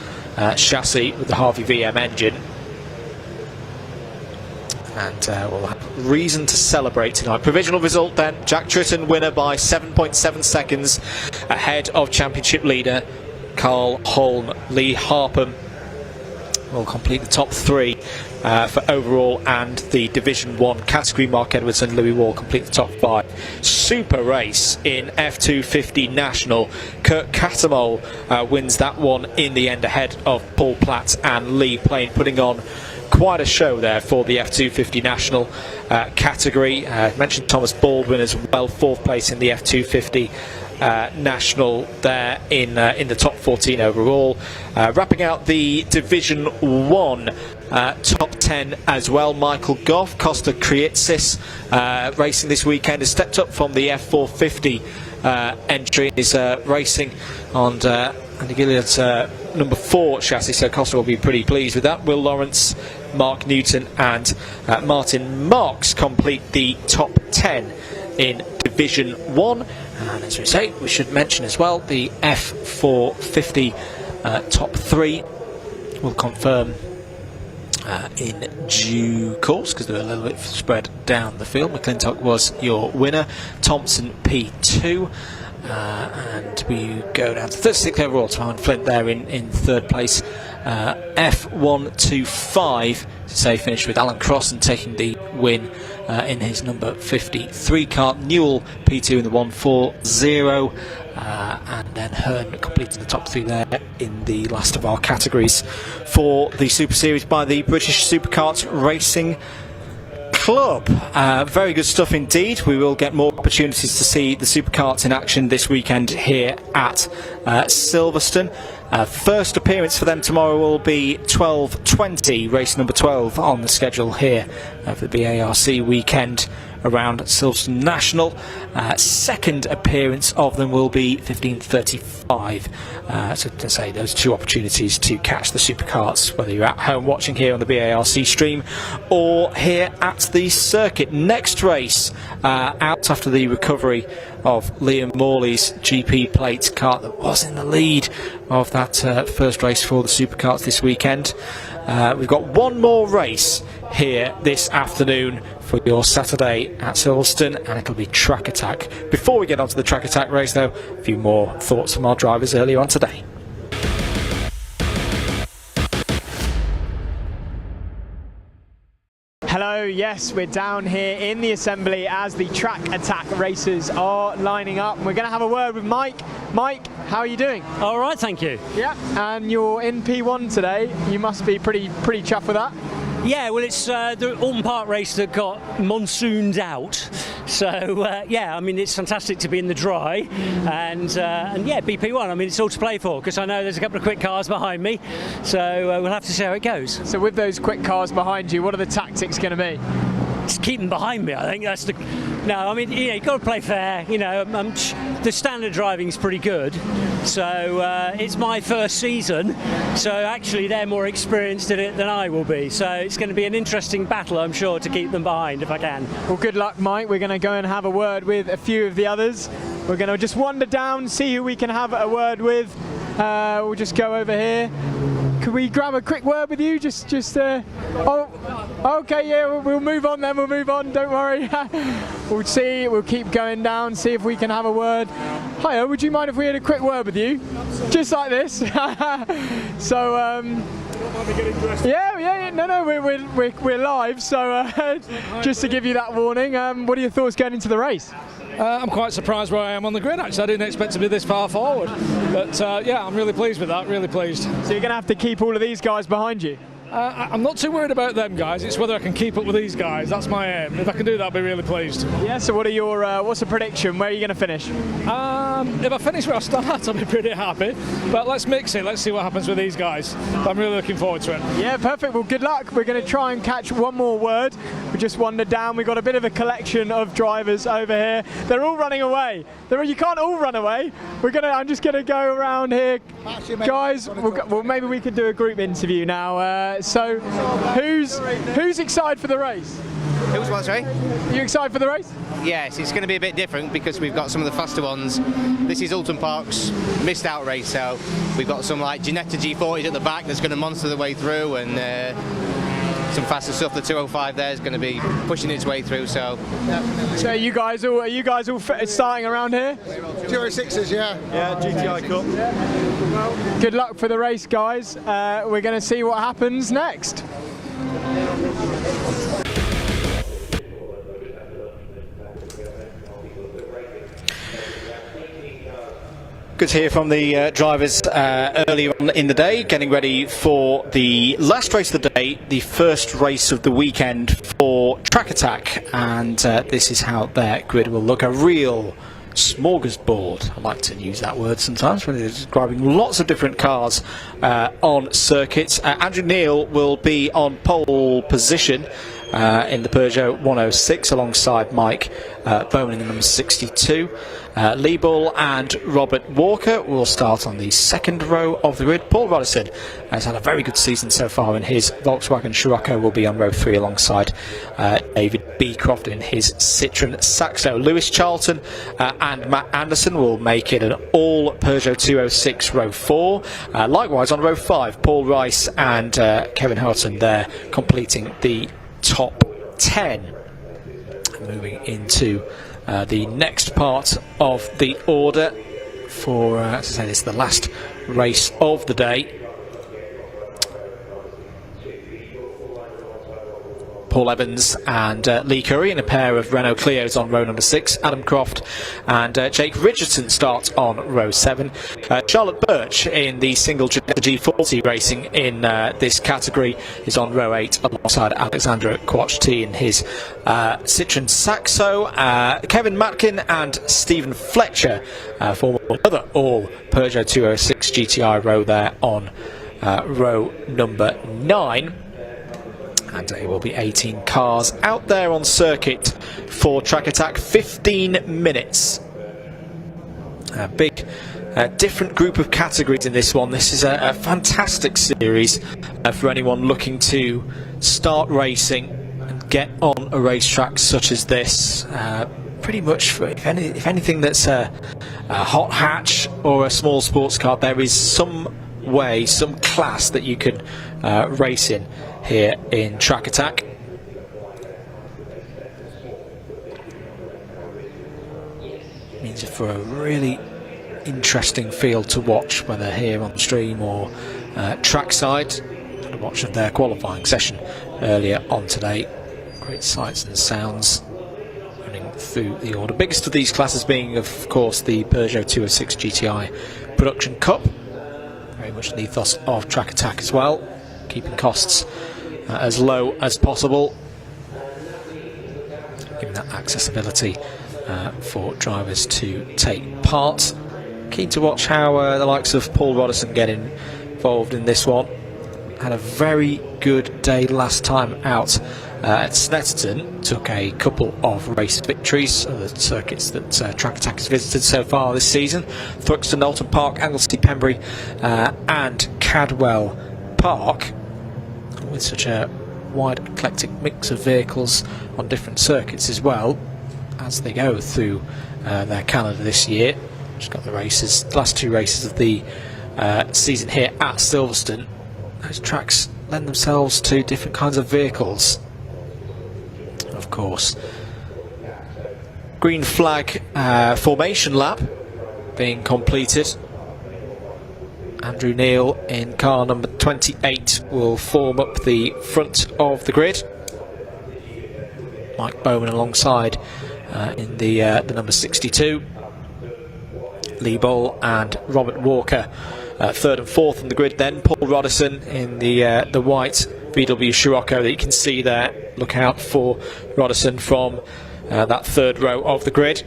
chassis with the Harvey VM engine. And we'll have reason to celebrate tonight. Provisional result then, Jack Tritton winner by 7.7 seconds ahead of championship leader Carl Holm. Lee Harpham will complete the top 3 for overall and the Division 1 category. Mark Edwards and Louis Wall complete the top 5. Super race in F250 National. Kurt Catamol wins that one in the end ahead of Paul Platt and Lee Plain, putting on quite a show there for the F250 National category. Mentioned Thomas Baldwin as well, 4th place in the F250 National there in the top 14 overall. Wrapping out the Division 1 top 10 as well, Michael Goff, Costa Krietsis racing this weekend, has stepped up from the F450 entry, is racing on Andy Gilliard's number 4 chassis, so Costa will be pretty pleased with that. Will Lawrence, Mark Newton and Martin Marks complete the top 10 in Division 1. And as we say, we should mention as well the F450 top 3 will confirm in due course, because they're a little bit spread down the field. McClintock was your winner, Thompson P2, and we go down to 36th overall. Simon Flint there in 3rd place. F125 to say finished with Alan Crossan taking the win in his number 53 kart. Newell P2 in the 140, and then Hearn completing the top 3 there in the last of our categories for the Super Series by the British Superkart Racing Club. Very good stuff indeed. We will get more opportunities to see the superkarts in action this weekend here at Silverstone. First appearance for them tomorrow will be 12:20, race number 12 on the schedule here for the BARC weekend around Silverstone National. Second appearance of them will be 15:35. So to say, those 2 opportunities to catch the superkarts, whether you're at home watching here on the BARC stream or here at the circuit. Next race out after the recovery of Liam Morley's GP plate kart that was in the lead of that first race for the superkarts this weekend. We've got one more race here this afternoon for your Saturday at Silverstone, and it'll be Track Attack. Before we get onto the Track Attack race though, a few more thoughts from our drivers earlier on today. Hello, yes, we're down here in the assembly as the Track Attack races are lining up. We're going to have a word with Mike. Mike, how are you doing? All right, thank you. Yeah, and you're in P1 today. You must be pretty chuffed with that. Yeah, well, it's the Alton Park race that got monsooned out. So, yeah, I mean, it's fantastic to be in the dry. And yeah, BP1, I mean, it's all to play for, because I know there's a couple of quick cars behind me. So we'll have to see how it goes. So with those quick cars behind you, what are the tactics going to be? Just keep them behind me, I think. That's the... No, I mean, you know, you've got to play fair. You know, the standard driving's pretty good. So it's my first season. So actually, they're more experienced in it than I will be. So it's going to be an interesting battle, I'm sure, to keep them behind if I can. Well, good luck, Mike. We're going to go and have a word with a few of the others. We're going to just wander down, see who we can have a word with. We'll just go over here. Could we grab a quick word with you? Oh, okay, yeah, we'll move on then, we'll move on, don't worry. We'll see, we'll keep going down, see if we can have a word. Hiya, would you mind if we had a quick word with you? Just like this. So, yeah, no, we're live, so just to give you that warning, what are your thoughts going into the race? I'm quite surprised where I am on the grid, actually. I didn't expect to be this far forward. But yeah, I'm really pleased with that, really pleased. So you're going to have to keep all of these guys behind you? I'm not too worried about them guys. It's whether I can keep up with these guys. That's my aim. If I can do that, I'll be really pleased. Yeah. So what are your what's the prediction? Where are you going to finish? If I finish where I start, I'll be pretty happy. But let's mix it. Let's see what happens with these guys. I'm really looking forward to it. Yeah, perfect. Well, good luck. We're going to try and catch one more word. We just wandered down. We've got a bit of a collection of drivers over here. They're all running away. You can't all run away. I'm just going to go around here, guys. Well, maybe we could do a group interview now. So, who's excited for the race? Who's what, sorry? Are you excited for the race? Yes, it's going to be a bit different because we've got some of the faster ones. This is Alton Park's missed out race, so we've got some like Ginetta G40s at the back that's going to monster the way through, and some faster stuff. The 205 there is going to be pushing its way through. So are you guys all starting around here? 206s, yeah. Yeah, GTI Cup. Well, good luck for the race, guys. We're going to see what happens next. Good to hear from the drivers earlier on in the day, getting ready for the last race of the day, the first race of the weekend for Track Attack, and this is how their grid will look. A real smorgasbord. I like to use that word sometimes, really describing lots of different cars on circuits. Andrew Neil will be on pole position in the Peugeot 106 alongside Mike Bowman in number 62. Lee Bull and Robert Walker will start on the second row of the grid. Paul Roddison has had a very good season so far in his Volkswagen Scirocco, will be on row 3 alongside David Beecroft in his Citroen Saxo. Lewis Charlton and Matt Anderson will make it an all Peugeot 206 row 4. Likewise on row 5, Paul Rice and Kevin Houghton there completing the top 10. Moving into the next part of the order for, as I say, this is the last race of the day. Paul Evans and Lee Curry in a pair of Renault Clios on row number 6. Adam Croft and Jake Richardson start on row 7. Charlotte Birch in the single G40 racing in this category is on row 8 alongside Alexandra Quatch-T in his Citroen Saxo. Kevin Matkin and Stephen Fletcher for another all Peugeot 206 GTI row there on row number 9. And there will be 18 cars out there on circuit for Track Attack. 15 minutes. A big, different group of categories in this one. This is a fantastic series for anyone looking to start racing and get on a racetrack such as this. Pretty much, for, if anything that's a hot hatch or a small sports car, there is some way, some class that you can race in here in Track Attack. Means for a really interesting field to watch, whether here on the stream or trackside. Had a watch of their qualifying session earlier on today. Great sights and sounds running through the order. Biggest of these classes being, of course, the Peugeot 206 GTI Production Cup. Very much the ethos of Track Attack as well, keeping costs as low as possible, giving that accessibility for drivers to take part. Keen to watch how the likes of Paul Roddison get involved in this one. Had a very good day last time out at Snetterton. Took a couple of race victories of the circuits that Track Attack has visited so far this season. Thruxton, Alton Park, Anglesey, Pembury and Cadwell Park. With such a wide eclectic mix of vehicles on different circuits as well as they go through their calendar this year. Just got the races, the last 2 races of the season here at Silverstone. Those tracks lend themselves to different kinds of vehicles, of course. Green flag formation lap being completed. Andrew Neil in car number 28 will form up the front of the grid. Mike Bowman alongside in the number 62. Lee Bull and Robert Walker third and fourth in the grid. Then Paul Roddison in the white VW Scirocco that you can see there. Look out for Rodderson from that third row of the grid.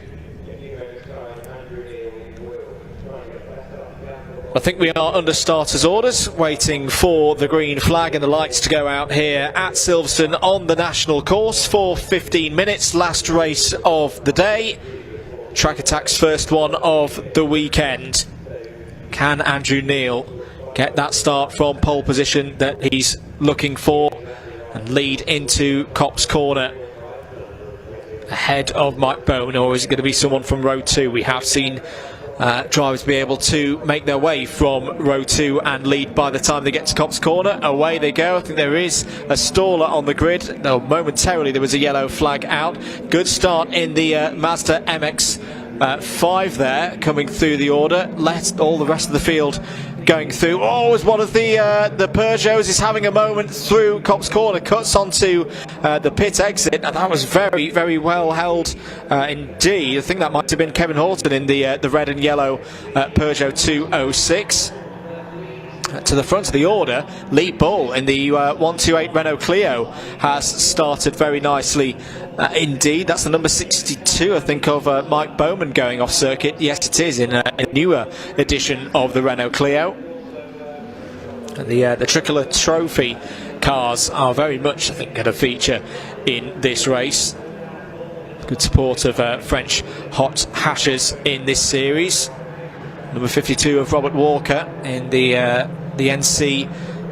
I think we are under starters' orders, waiting for the green flag and the lights to go out here at Silverstone on the national course for 15 minutes. Last race of the day. Track Attack's first one of the weekend. Can Andrew Neil get that start from pole position that he's looking for and lead into Copse Corner ahead of Mike Bowman, or is it going to be someone from row 2? We have seen drivers be able to make their way from row 2 and lead by the time they get to Copse Corner. Away they go. I think there is a staller on the grid. No, momentarily there was a yellow flag out. Good start in the Mazda MX-5 there, coming through the order. Let all the rest of the field going through. Oh, as one of the Peugeots is having a moment through Copse Corner, cuts onto the pit exit, and that was very, very well held indeed. I think that might have been Kevin Horton in the red and yellow Peugeot 206. To the front of the order, Lee Bull in the 128 Renault Clio has started very nicely indeed. That's the number 62, I think, of Mike Bowman going off circuit. Yes, it is in a newer edition of the Renault Clio. And the Tricolour Trophy cars are very much, I think, going to feature in this race. Good support of French hot hashers in this series. Number 52 of Robert Walker in the NC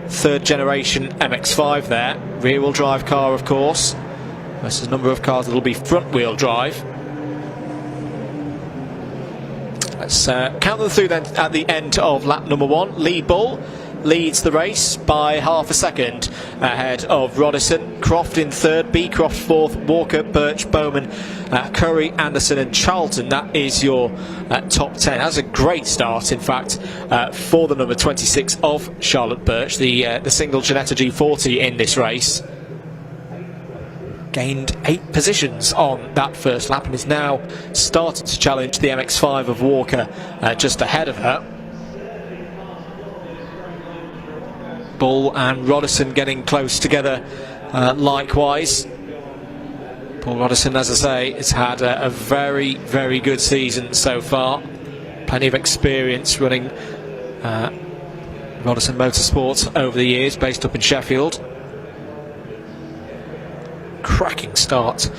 third generation MX-5 there. Rear wheel drive car, of course. Versus a number of cars that will be front wheel drive. Let's count them through then at the end of lap number 1. Lee Bull leads the race by half a second ahead of Rodderson. Croft in third, Beecroft fourth, Walker, Birch, Bowman, Curry, Anderson and Charlton. That is your top 10. That's a great start, in fact, for the number 26 of Charlotte Birch, the single Ginetta G40 in this race. Gained 8 positions on that first lap and is now starting to challenge the MX-5 of Walker just ahead of her. Bull and Rodderson getting close together likewise. Paul Rodderson, as I say, has had a very, very good season so far. Plenty of experience running Rodderson Motorsports over the years, based up in Sheffield. Cracking start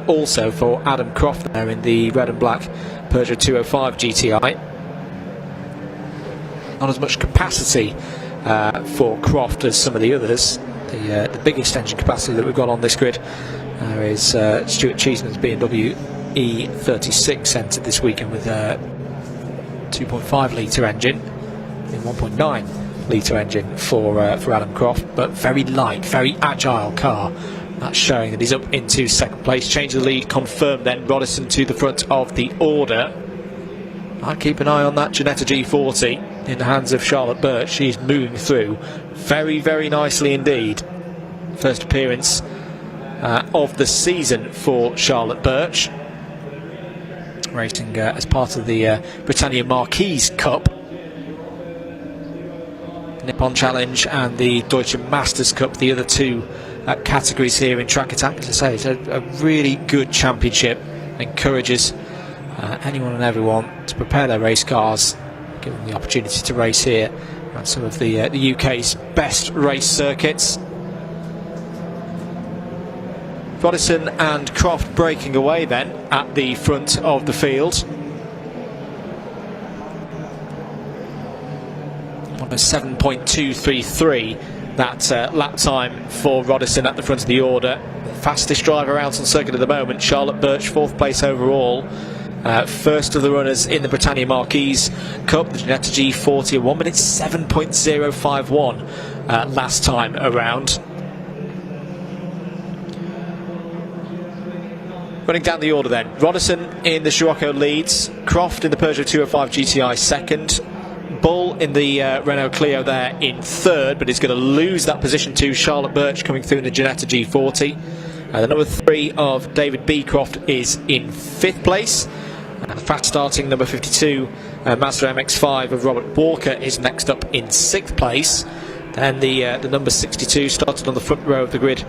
also for Adam Croft there in the red and black Peugeot 205 GTI. Not as much capacity for Croft as some of the others. The biggest engine capacity that we've got on this grid is Stuart Cheeseman's BMW E36 entered this weekend with a 2.5 litre engine, and 1.9 litre engine for Adam Croft, but very light, very agile car. That's showing that he's up into second place. Change of the lead confirmed then. Rodderson to the front of the order. I'd keep an eye on that Ginetta G40 in the hands of Charlotte Birch. She's moving through very, very nicely indeed. First appearance of the season for Charlotte Birch. Racing as part of the Britannia Marquise Cup, Nippon Challenge and the Deutsche Masters Cup, the other two categories here in Track Attack. As I say, it's a really good championship. Encourages anyone and everyone to prepare their race cars, give them the opportunity to race here at some of the UK's best race circuits. Rodderson and Croft breaking away then at the front of the field. 7.233 that lap time for Rodderson at the front of the order. The fastest driver out on circuit at the moment, Charlotte Birch, 4th place overall. First of the runners in the Britannia Marquise Cup, the Ginetta G40, 1 minute 7.051 last time around. Running down the order then, Rodderson in the Scirocco leads, Croft in the Peugeot 205 GTI second, Bull in the Renault Clio there in third, but he's going to lose that position to Charlotte Birch coming through in the Ginetta G40. The number 3 of David Beecroft is in 5th place. Fast starting number 52 Mazda MX-5 of Robert Walker is next up in 6th place. Then the number 62 started on the front row of the grid,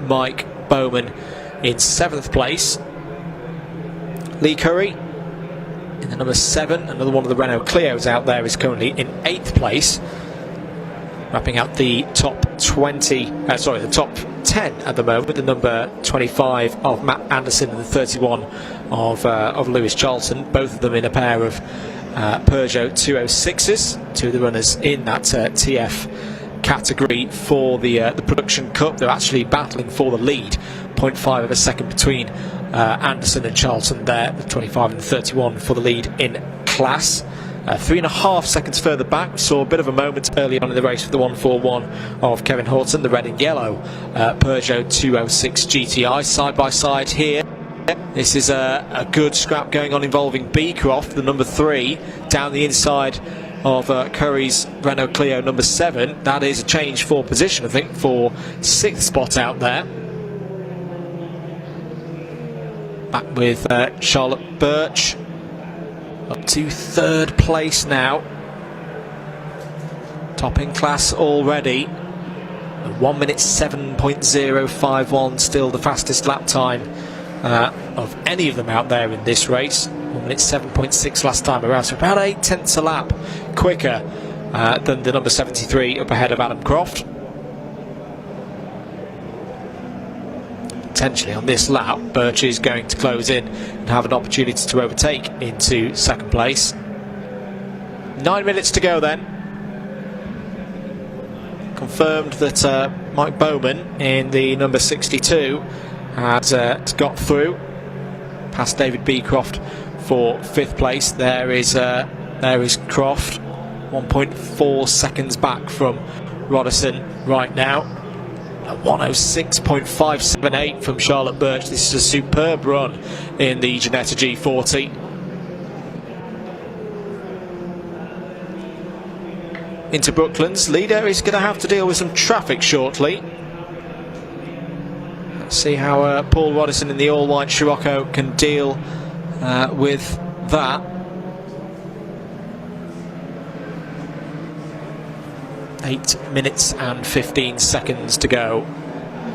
Mike Bowman in 7th place. Lee Curry in the number 7, another one of the Renault Clios out there, is currently in 8th place. Wrapping up the top 10 at the moment, the number 25 of Matt Anderson and the 31 of Lewis Charlton, both of them in a pair of Peugeot 206s, two of the runners in that TF category for the Production Cup. They're actually battling for the lead, 0.5 of a second between Anderson and Charlton there, the 25 and the 31 for the lead in class. 3.5 seconds further back, we saw a bit of a moment early on in the race with the 141 of Kevin Horton, the red and yellow Peugeot 206 GTI side by side here. This is a good scrap going on involving Beecroft, the number 3, down the inside of Curry's Renault Clio number 7. That is a change for position, I think, for 6th spot out there. Back with Charlotte Birch up to 3rd place now. Top in class already. 1 minute 7.051, still the fastest lap time of any of them out there in this race. 1 minute 7.6 last time around, so about 0.8 a lap quicker than the number 73 up ahead of Adam Croft. Potentially on this lap, Birch is going to close in and have an opportunity to overtake into 2nd place. 9 minutes to go then. Confirmed that Mike Bowman in the number 62 has got through past David Beecroft for 5th place. There is Croft, 1.4 seconds back from Roddison right now. 106.578 from Charlotte Birch. This is a superb run in the Ginetta G40. Into Brooklands. Leader is going to have to deal with some traffic shortly. Let's see how Paul Roddison in the all-white Scirocco can deal with that. 8 minutes and 15 seconds to go.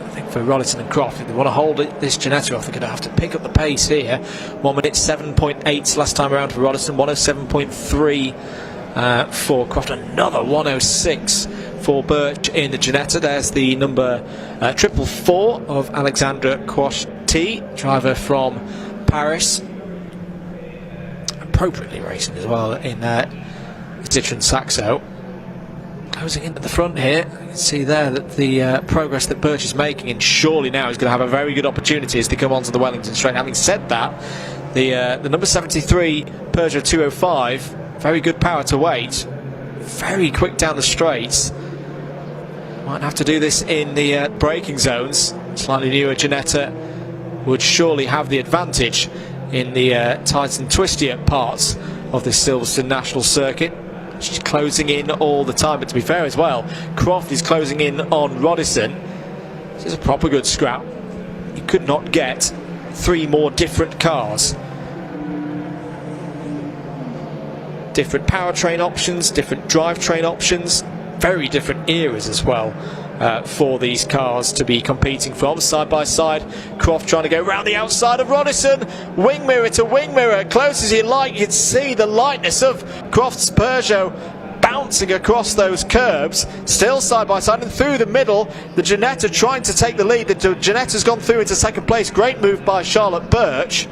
I think for Roddison and Croft, if they want to hold this Ginetta off, they're going to have to pick up the pace here. 1 minute 7.8 last time around for Roddison, 107.3 for Croft, another 106 for Birch in the Ginetta. There's the number 444 of Alexandra Quashti, driver from Paris. Appropriately racing as well in Citroën Saxo. Closing into the front here, you can see there that the progress that Birch is making, and surely now he's going to have a very good opportunity as they come onto the Wellington straight. Having said that, the number 73 Peugeot 205, very good power to weight, very quick down the straights. Might have to do this in the braking zones. Slightly newer Ginetta would surely have the advantage in the tight and twistier parts of the Silverstone National Circuit. She's closing in all the time, but to be fair as well, Croft is closing in on Roddison. This is a proper good scrap. You could not get 3 more different cars. Different powertrain options, different drivetrain options, very different eras as well for these cars to be competing from. Side by side, Croft trying to go round the outside of Roddison. Wing mirror to wing mirror, close as you like. You can see the lightness of Croft's Peugeot bouncing across those curbs. Still side by side and through the middle. The Ginetta trying to take the lead. The Ginetta's gone through into 2nd place. Great move by Charlotte Birch.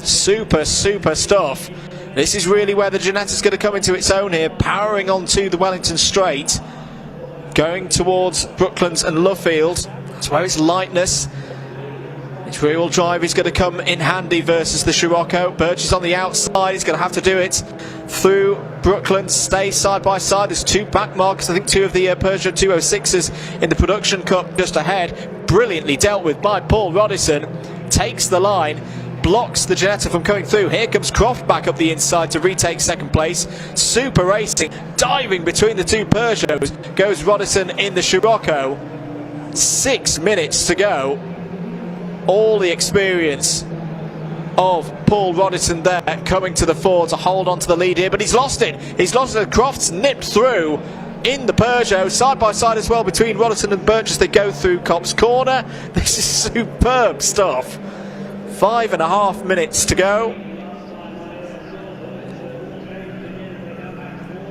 Super stuff. This is really where the Ginetta's going to come into its own here, powering onto the Wellington Straight, going towards Brooklands and Lovefield. That's where its lightness, its rear-wheel drive is going to come in handy versus the Scirocco. Birch is on the outside, he's going to have to do it through Brooklands, stay side by side. There's 2 back markers, I think 2 of the Peugeot 206s in the Production Cup just ahead. Brilliantly dealt with by Paul Roddison, takes the line, blocks the Ginetta from coming through. Here comes Croft back up the inside to retake 2nd place. Super racing, diving between the 2 Peugeots goes Roddison in the Scirocco. 6 minutes to go. All the experience of Paul Roddison there coming to the fore to hold on to the lead here, but he's lost it. He's lost it. Croft's nipped through in the Peugeot, side by side as well between Roddison and Birch as they go through Copse Corner. This is superb stuff. 5.5 minutes to go.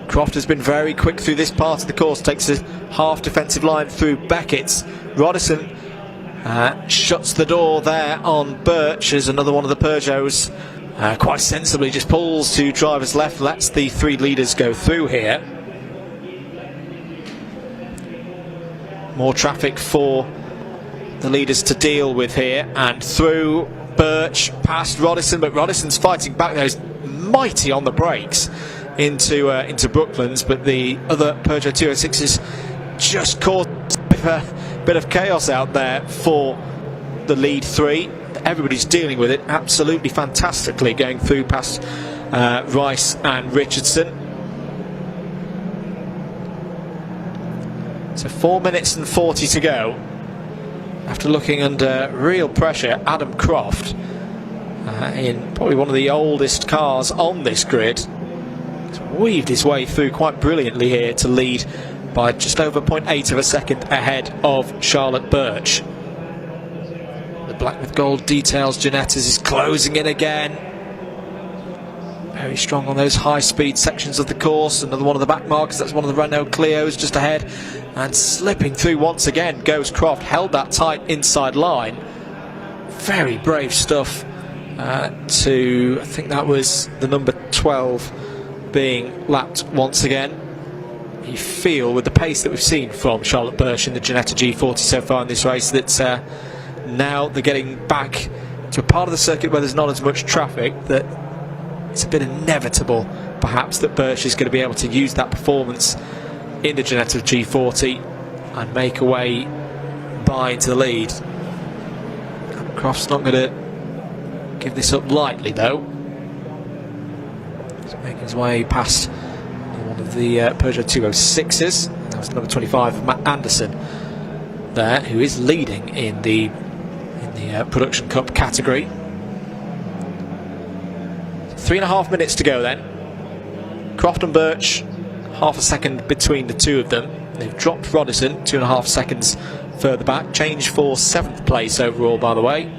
Croft has been very quick through this part of the course, takes a half defensive line through Beckett's. Roddison shuts the door there on Birch as another one of the Peugeots quite sensibly just pulls to driver's left, lets the three leaders go through here. More traffic for the leaders to deal with here, and through Birch past Roddison, but Roddison's fighting back there. He's mighty on the brakes into Brooklands, but the other Peugeot 206s just caused a bit of chaos out there for the lead three. Everybody's dealing with it absolutely fantastically, going through past Rice and Richardson. So 4 minutes and 40 to go. After looking under real pressure, Adam Croft, in probably one of the oldest cars on this grid, has weaved his way through quite brilliantly here to lead by just over 0.8 of a second ahead of Charlotte Birch. The black with gold details Ginettas is closing in again. Very strong on those high-speed sections of the course. Another one of the back markers, that's one of the Renault Clios just ahead. And slipping through once again goes Croft, held that tight inside line. Very brave stuff to, I think that was the number 12 being lapped once again. You feel with the pace that we've seen from Charlotte Birch in the Ginetta G40 so far in this race that now they're getting back to a part of the circuit where there's not as much traffic, that it's a bit inevitable perhaps that Birch is going to be able to use that performance in the Ginetta G40 and make a way by into the lead. Croft's not going to give this up lightly though. He's making his way past one of the Peugeot 206s. That was number 25, Matt Anderson there, who is leading in the Production Cup category. 3.5 minutes to go then. Croft and Birch, half a second between the two of them. They've dropped Roddison 2.5 seconds further back. Change for 7th place overall, by the way.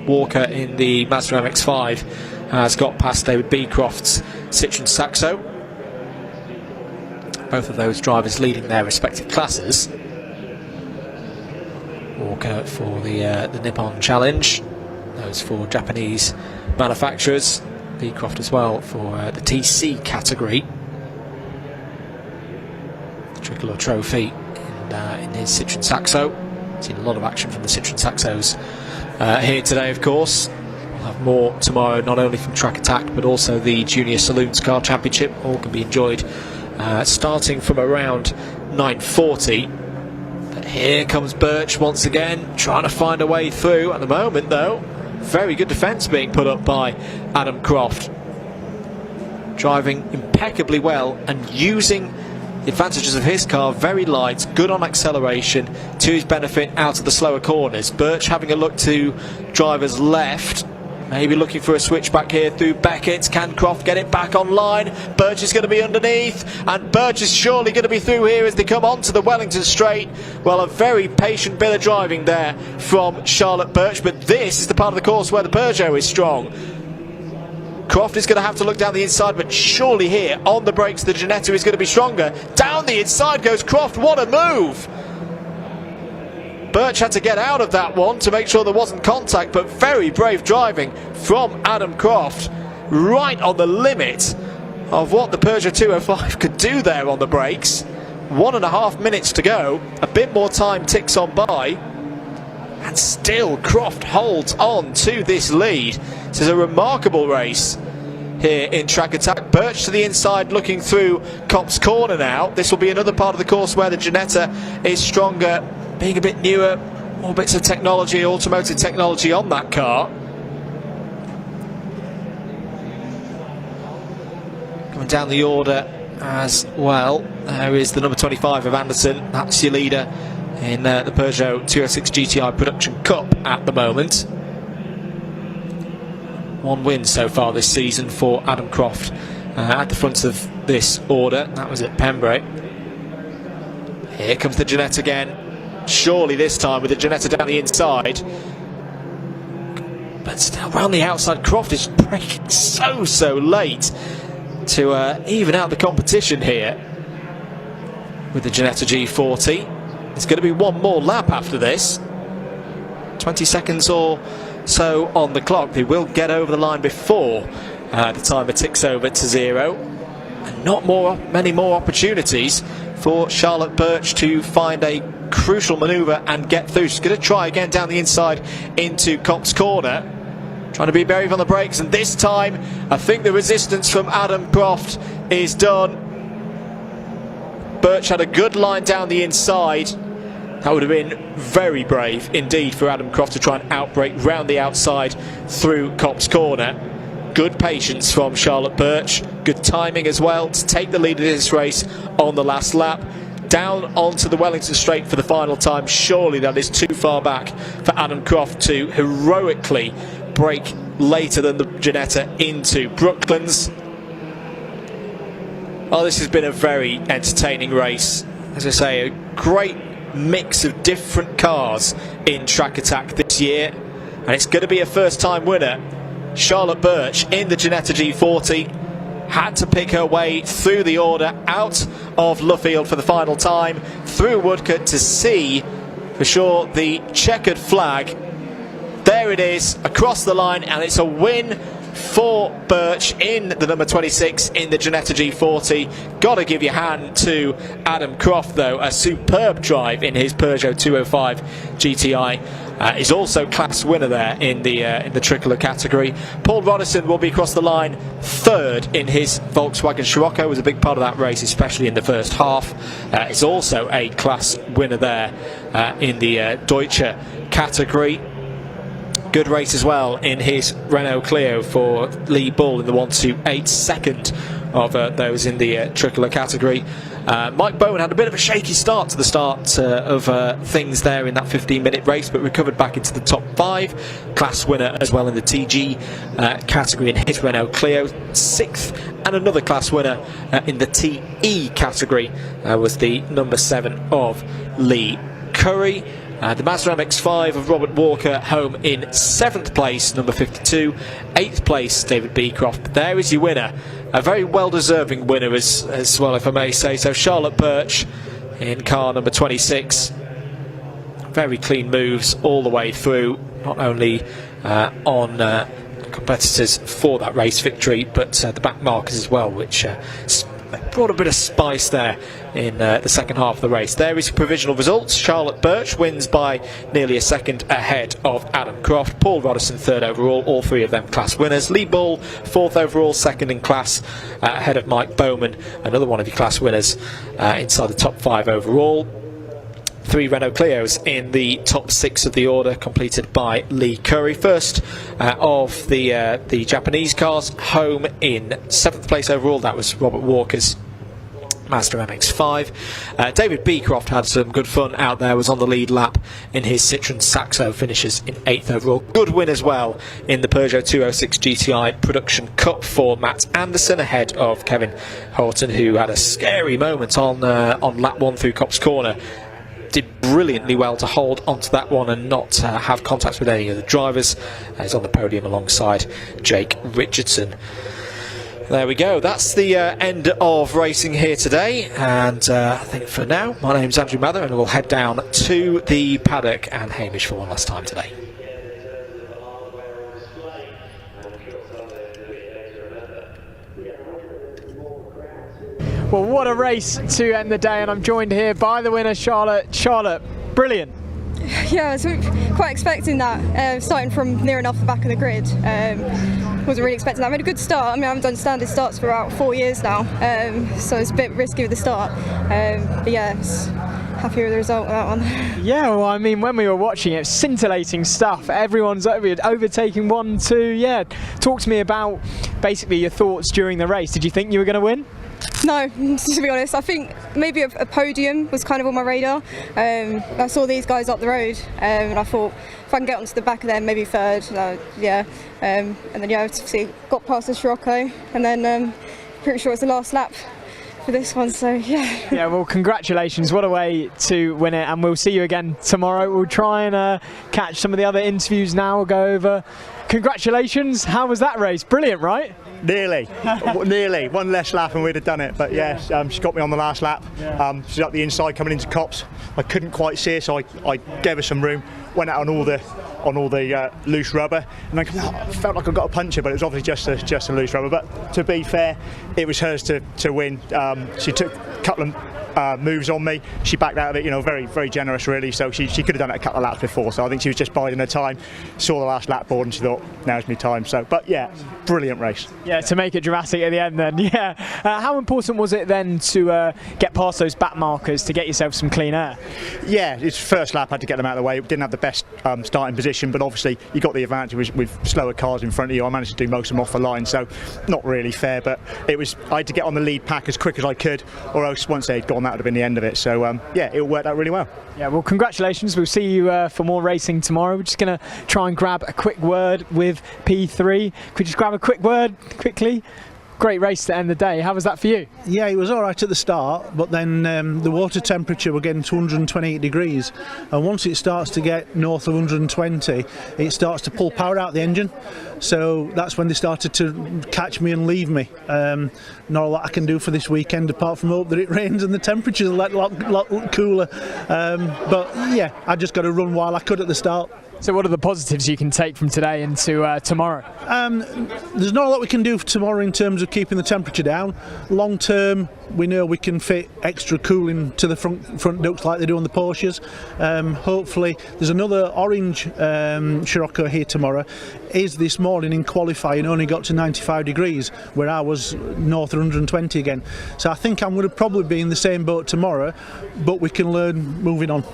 Walker in the Mazda MX-5 has got past David Beecroft's Citroen Saxo. Both of those drivers leading their respective classes. Walker for the Nippon Challenge, those for Japanese manufacturers. Beecroft as well for the TC category. The Tricolor Trophy in his Citroen Saxo. Seen a lot of action from the Citroen Saxos here today, of course. We'll have more tomorrow, not only from Track Attack but also the Junior Saloons Car Championship. All can be enjoyed starting from around 9:40. But here comes Birch once again, trying to find a way through. At the moment though, very good defence being put up by Adam Croft, driving impeccably well and using the advantages of his car. Very light, good on acceleration, to his benefit out of the slower corners. Birch having a look to driver's left, maybe looking for a switch back here through Beckett. Can Croft get it back online? Birch is going to be underneath, and Birch is surely going to be through here as they come onto the Wellington Straight. Well, a very patient bit of driving there from Charlotte Birch, but this is the part of the course where the Peugeot is strong. Croft is going to have to look down the inside, but surely here on the brakes the Ginetta is going to be stronger. Down the inside goes Croft, what a move! Birch had to get out of that one to make sure there wasn't contact, but very brave driving from Adam Croft, right on the limit of what the Peugeot 205 could do there on the brakes. 1.5 minutes to go, a bit more time ticks on by, and still Croft holds on to this lead. This is a remarkable race here in Track Attack. Birch to the inside looking through Copse Corner now. This will be another part of the course where the Ginetta is stronger, being a bit newer, more bits of technology, automotive technology on that car. Coming down the order as well, there is the number 25 of Anderson. That's your leader in the Peugeot 206 GTI Production Cup at the moment. One win so far this season for Adam Croft at the front of this order. That was at Pembroke. Here comes the Jeanette again. Surely this time with the Jeanette down the inside. But still around the outside. Croft is braking so late to even out the competition here with the Jeanette G40. It's going to be one more lap after this. 20 seconds or so on the clock. They will get over the line before the timer ticks over to 0. And not many more opportunities for Charlotte Birch to find a crucial manoeuvre and get through. She's going to try again down the inside into Copse Corner, trying to be brave on the brakes, and this time I think the resistance from Adam Croft is done. Birch had a good line down the inside. That would have been very brave indeed for Adam Croft to try and outbrake round the outside through Copse Corner. Good patience from Charlotte Birch, good timing as well to take the lead of this race on the last lap. Down onto the Wellington Straight for the final time. Surely that is too far back for Adam Croft to heroically brake later than the Jeanette into Brooklands. Well, this has been a very entertaining race. As I say, a great mix of different cars in Track Attack this year, and it's going to be a first time winner. Charlotte Birch in the Jeanette G40 had to pick her way through the order, out of Luffield for the final time, through Woodcote to see for sure the checkered flag. There it is across the line, and it's a win for Birch in the number 26 in the Jeanette G40. Got to give your hand to Adam Croft though, a superb drive in his Peugeot 205 GTI. Is also class winner there in the tricolor category. Paul Rodison will be across the line third in his Volkswagen Scirocco. Was a big part of that race, especially in the first half. Is also a class winner there in the Deutsche category. Good race as well in his Renault Clio for Lee Bull in the 128, second of those in the tricolor category. Mike Bowen had a bit of a shaky start to the start of things there in that 15-minute race, but recovered back into the top 5. Class winner as well in the TG category in his Renault Clio. 6th, and another class winner in the TE category was the number 7 of Lee Curry. The Mazda MX-5 of Robert Walker home in 7th place, number 52. 8th place, David Beecroft. There is your winner. A very well-deserving winner as well, if I may say so. Charlotte Birch in car number 26. Very clean moves all the way through, not only on competitors for that race victory, but the back markers as well, which brought a bit of spice there in the second half of the race. There is your provisional results. Charlotte Birch wins by nearly a second ahead of Adam Croft. Paul Rodison third overall, all three of them class winners. Lee Bull fourth overall, second in class, ahead of Mike Bowman, another one of your class winners inside the top 5 overall. 3 Renault Clios in the top 6 of the order, completed by Lee Curry. First of the Japanese cars, home in 7th place overall. That was Robert Walker's Mazda MX-5. David Beecroft had some good fun out there, was on the lead lap in his Citroen Saxo, finishes in 8th overall. Good win as well in the Peugeot 206 GTI Production Cup for Matt Anderson, ahead of Kevin Horton, who had a scary moment on lap 1 through Copse Corner. Did brilliantly well to hold onto that one and not have contact with any of the drivers. He's on the podium alongside Jake Richardson. There we go. That's the end of racing here today, and I think for now my name's Andrew Mather, and we'll head down to the paddock and Hamish for one last time today. Well, what a race to end the day, and I'm joined here by the winner, Charlotte. Charlotte, brilliant. Yeah, I was quite expecting that, starting from near enough the back of the grid. Wasn't really expecting that. I made a good start. I mean, I haven't done standard starts for about 4 years now, so it's a bit risky with the start. But yeah, happy with the result of that one. Yeah, well, I mean, when we were watching it, scintillating stuff. Everyone's overtaking 1, 2. Yeah, talk to me about basically your thoughts during the race. Did you think you were going to win? No, to be honest, I think maybe a podium was kind of on my radar. I saw these guys up the road, and I thought if I can get onto the back of them, maybe third. Yeah, and then yeah, obviously got past the Scirocco, and then pretty sure it's the last lap for this one, so yeah. Yeah, well, congratulations. What a way to win it. And we'll see you again tomorrow. We'll try and catch some of the other interviews now. We'll go over. Congratulations. How was that race? Brilliant, right? Nearly. Nearly. One less lap and we'd have done it. But yes, she got me on the last lap. She's up the inside coming into Copse. I couldn't quite see her, so I gave her some room. Went out on all the loose rubber, and I felt like I got a puncher, but it was obviously just a loose rubber. But to be fair, it was hers to win. She took a couple of moves on me. She backed out of it, very, very generous really. So she could have done it a couple of laps before. So I think she was just biding her time. Saw the last lap board and she thought, now's my time. So, but yeah, brilliant race. Yeah, to make it dramatic at the end then. Yeah. How important was it then to get past those back markers to get yourself some clean air? Yeah, it's first lap. I had to get them out of the way. Didn't have the best starting position, but obviously you got the advantage with slower cars in front of you. I managed to do most of them off the line, so not really fair. But I had to get on the lead pack as quick as I could, or else once they'd gone, that would have been the end of it. So yeah, it worked out really well. Yeah, well, congratulations. We'll see you for more racing tomorrow. We're just going to try and grab a quick word with P3. Could we just grab a quick word quickly? Great race to end the day. How was that for you? Yeah, it was all right at the start, but then the water temperature, we're getting to 128 degrees, and once it starts to get north of 120, it starts to pull power out the engine. So that's when they started to catch me and leave me. Not a lot I can do for this weekend apart from hope that it rains and the temperature's a lot cooler. But yeah, I just got to run while I could at the start. So what are the positives you can take from today into tomorrow? There's not a lot we can do for tomorrow in terms of keeping the temperature down. Long term, we know we can fit extra cooling to the front ducts like they do on the Porsches. Hopefully, there's another orange Scirocco here tomorrow. Is this morning in qualifying only got to 95 degrees, where I was north of 120 again. So I think I'm going to probably be in the same boat tomorrow, but we can learn moving on.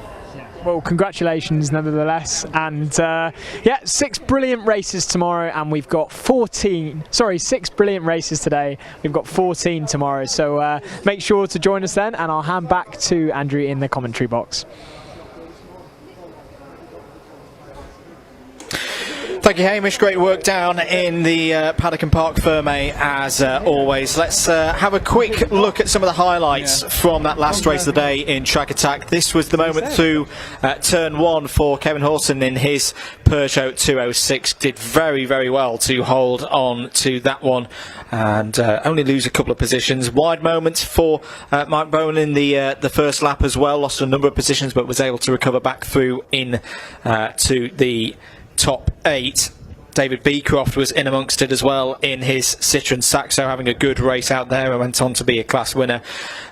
Well, congratulations nevertheless, and yeah, 6 brilliant races tomorrow, and we've got 6 brilliant races today, we've got 14 tomorrow, so make sure to join us then, and I'll hand back to Andrew in the commentary box. Thank you, Hamish. Great work down in the paddock and park Ferme as always. Let's have a quick look at some of the highlights from that last race of the day in Track Attack. This was the moment through turn 1 for Kevin Horton in his Peugeot 206. Did very, very well to hold on to that one and only lose a couple of positions. Wide moment for Mike Bowen in the first lap as well. Lost a number of positions but was able to recover back through in to the top 8. David Beecroft was in amongst it as well in his Citroen Saxo, having a good race out there and went on to be a class winner.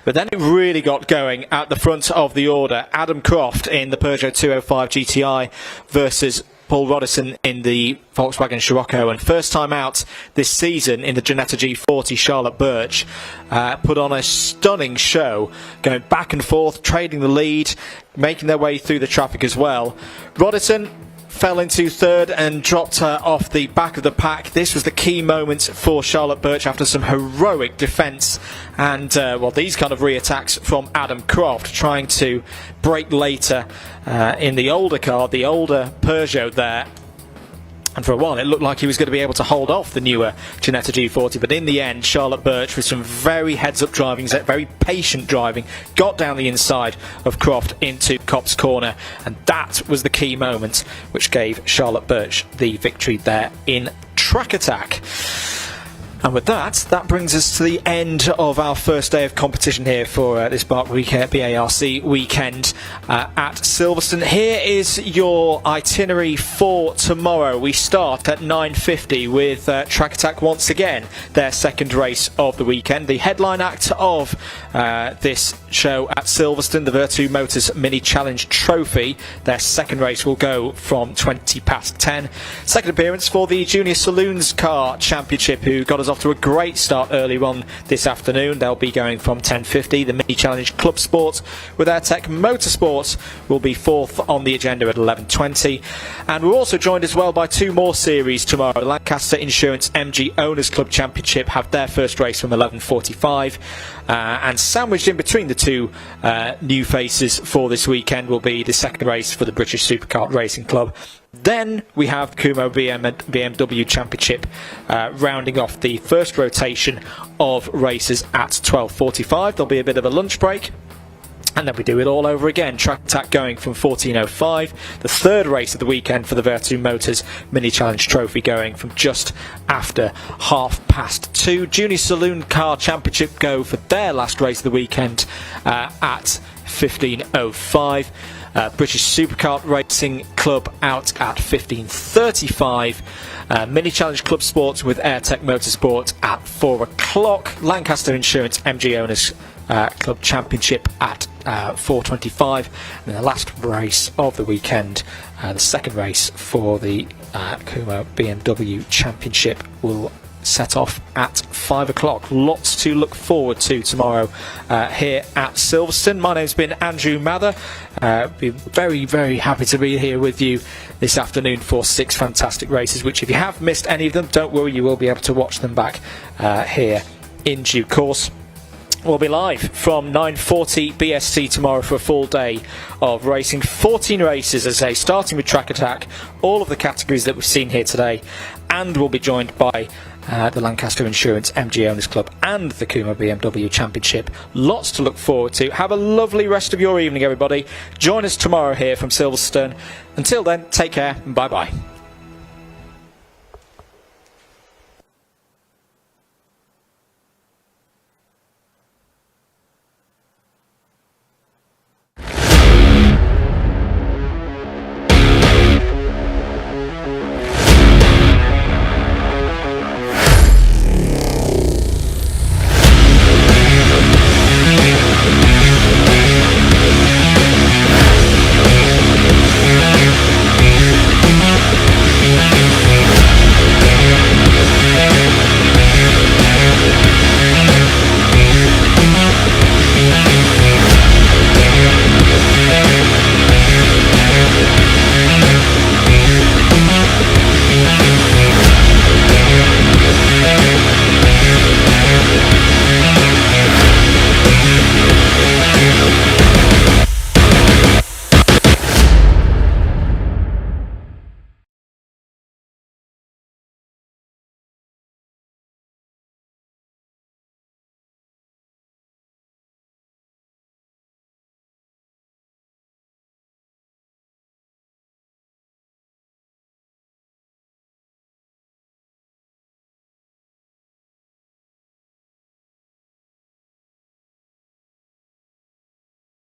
But then it really got going at the front of the order. Adam Croft in the Peugeot 205 GTI versus Paul Rodison in the Volkswagen Scirocco, and first time out this season in the Ginetta G40, Charlotte Birch put on a stunning show, going back and forth, trading the lead, making their way through the traffic as well. Rodison fell into third and dropped her off the back of the pack. This was the key moment for Charlotte Birch after some heroic defence and well, these kind of re-attacks from Adam Croft, trying to break later in the older car, the older Peugeot there. And for a while it looked like he was going to be able to hold off the newer Ginetta G40, but in the end Charlotte Birch, with some very heads-up driving, very patient driving, got down the inside of Croft into Copse corner, and that was the key moment which gave Charlotte Birch the victory there in Track Attack. And with that brings us to the end of our first day of competition here for this BARC weekend at Silverstone. Here is your itinerary for tomorrow. We start at 9:50 with Track Attack once again, their second race of the weekend. The headline act of this show at Silverstone, the Vertu Motors Mini Challenge Trophy. Their second race will go from 10:20. Second appearance for the Junior Saloons Car Championship, who got us off to a great start early on this afternoon. They'll be going from 10:50. The Mini Challenge Clubsport with Airtech Motorsports will be fourth on the agenda at 11:20. And we're also joined as well by 2 more series tomorrow. Lancaster Insurance MG Owners Club Championship have their first race from 11:45. And sandwiched in between the 2 new faces for this weekend will be the second race for the British Superkart Racing Club Then we have Kumo BMW Championship rounding off the first rotation of races at 12:45. There'll be a bit of a lunch break. And then we do it all over again. Track attack going from 14:05. The third race of the weekend for the Vertu Motors Mini Challenge Trophy going from just after 2:30. Junior Saloon Car Championship go for their last race of the weekend at 15:05. British Superkart Racing Club out at 15:35. Mini Challenge Clubsport with Airtech Motorsport at 4 o'clock. Lancaster Insurance MG Owners Club Championship at 4:25. And then the last race of the weekend, the second race for the Kumo BMW Championship, will set off at 5 o'clock. Lots to look forward to tomorrow here at Silverstone. My name's been Andrew Mather. Be very, very happy to be here with you this afternoon for 6 fantastic races, which if you have missed any of them, don't worry, you will be able to watch them back here in due course. We'll be live from 9:40 BST tomorrow for a full day of racing. 14 races, as I say, starting with Track Attack, all of the categories that we've seen here today, and we'll be joined by the Lancaster Insurance MG Owners Club and the Kumo BMW Championship. Lots to look forward to. Have a lovely rest of your evening, everybody. Join us tomorrow here from Silverstone. Until then, take care and bye-bye.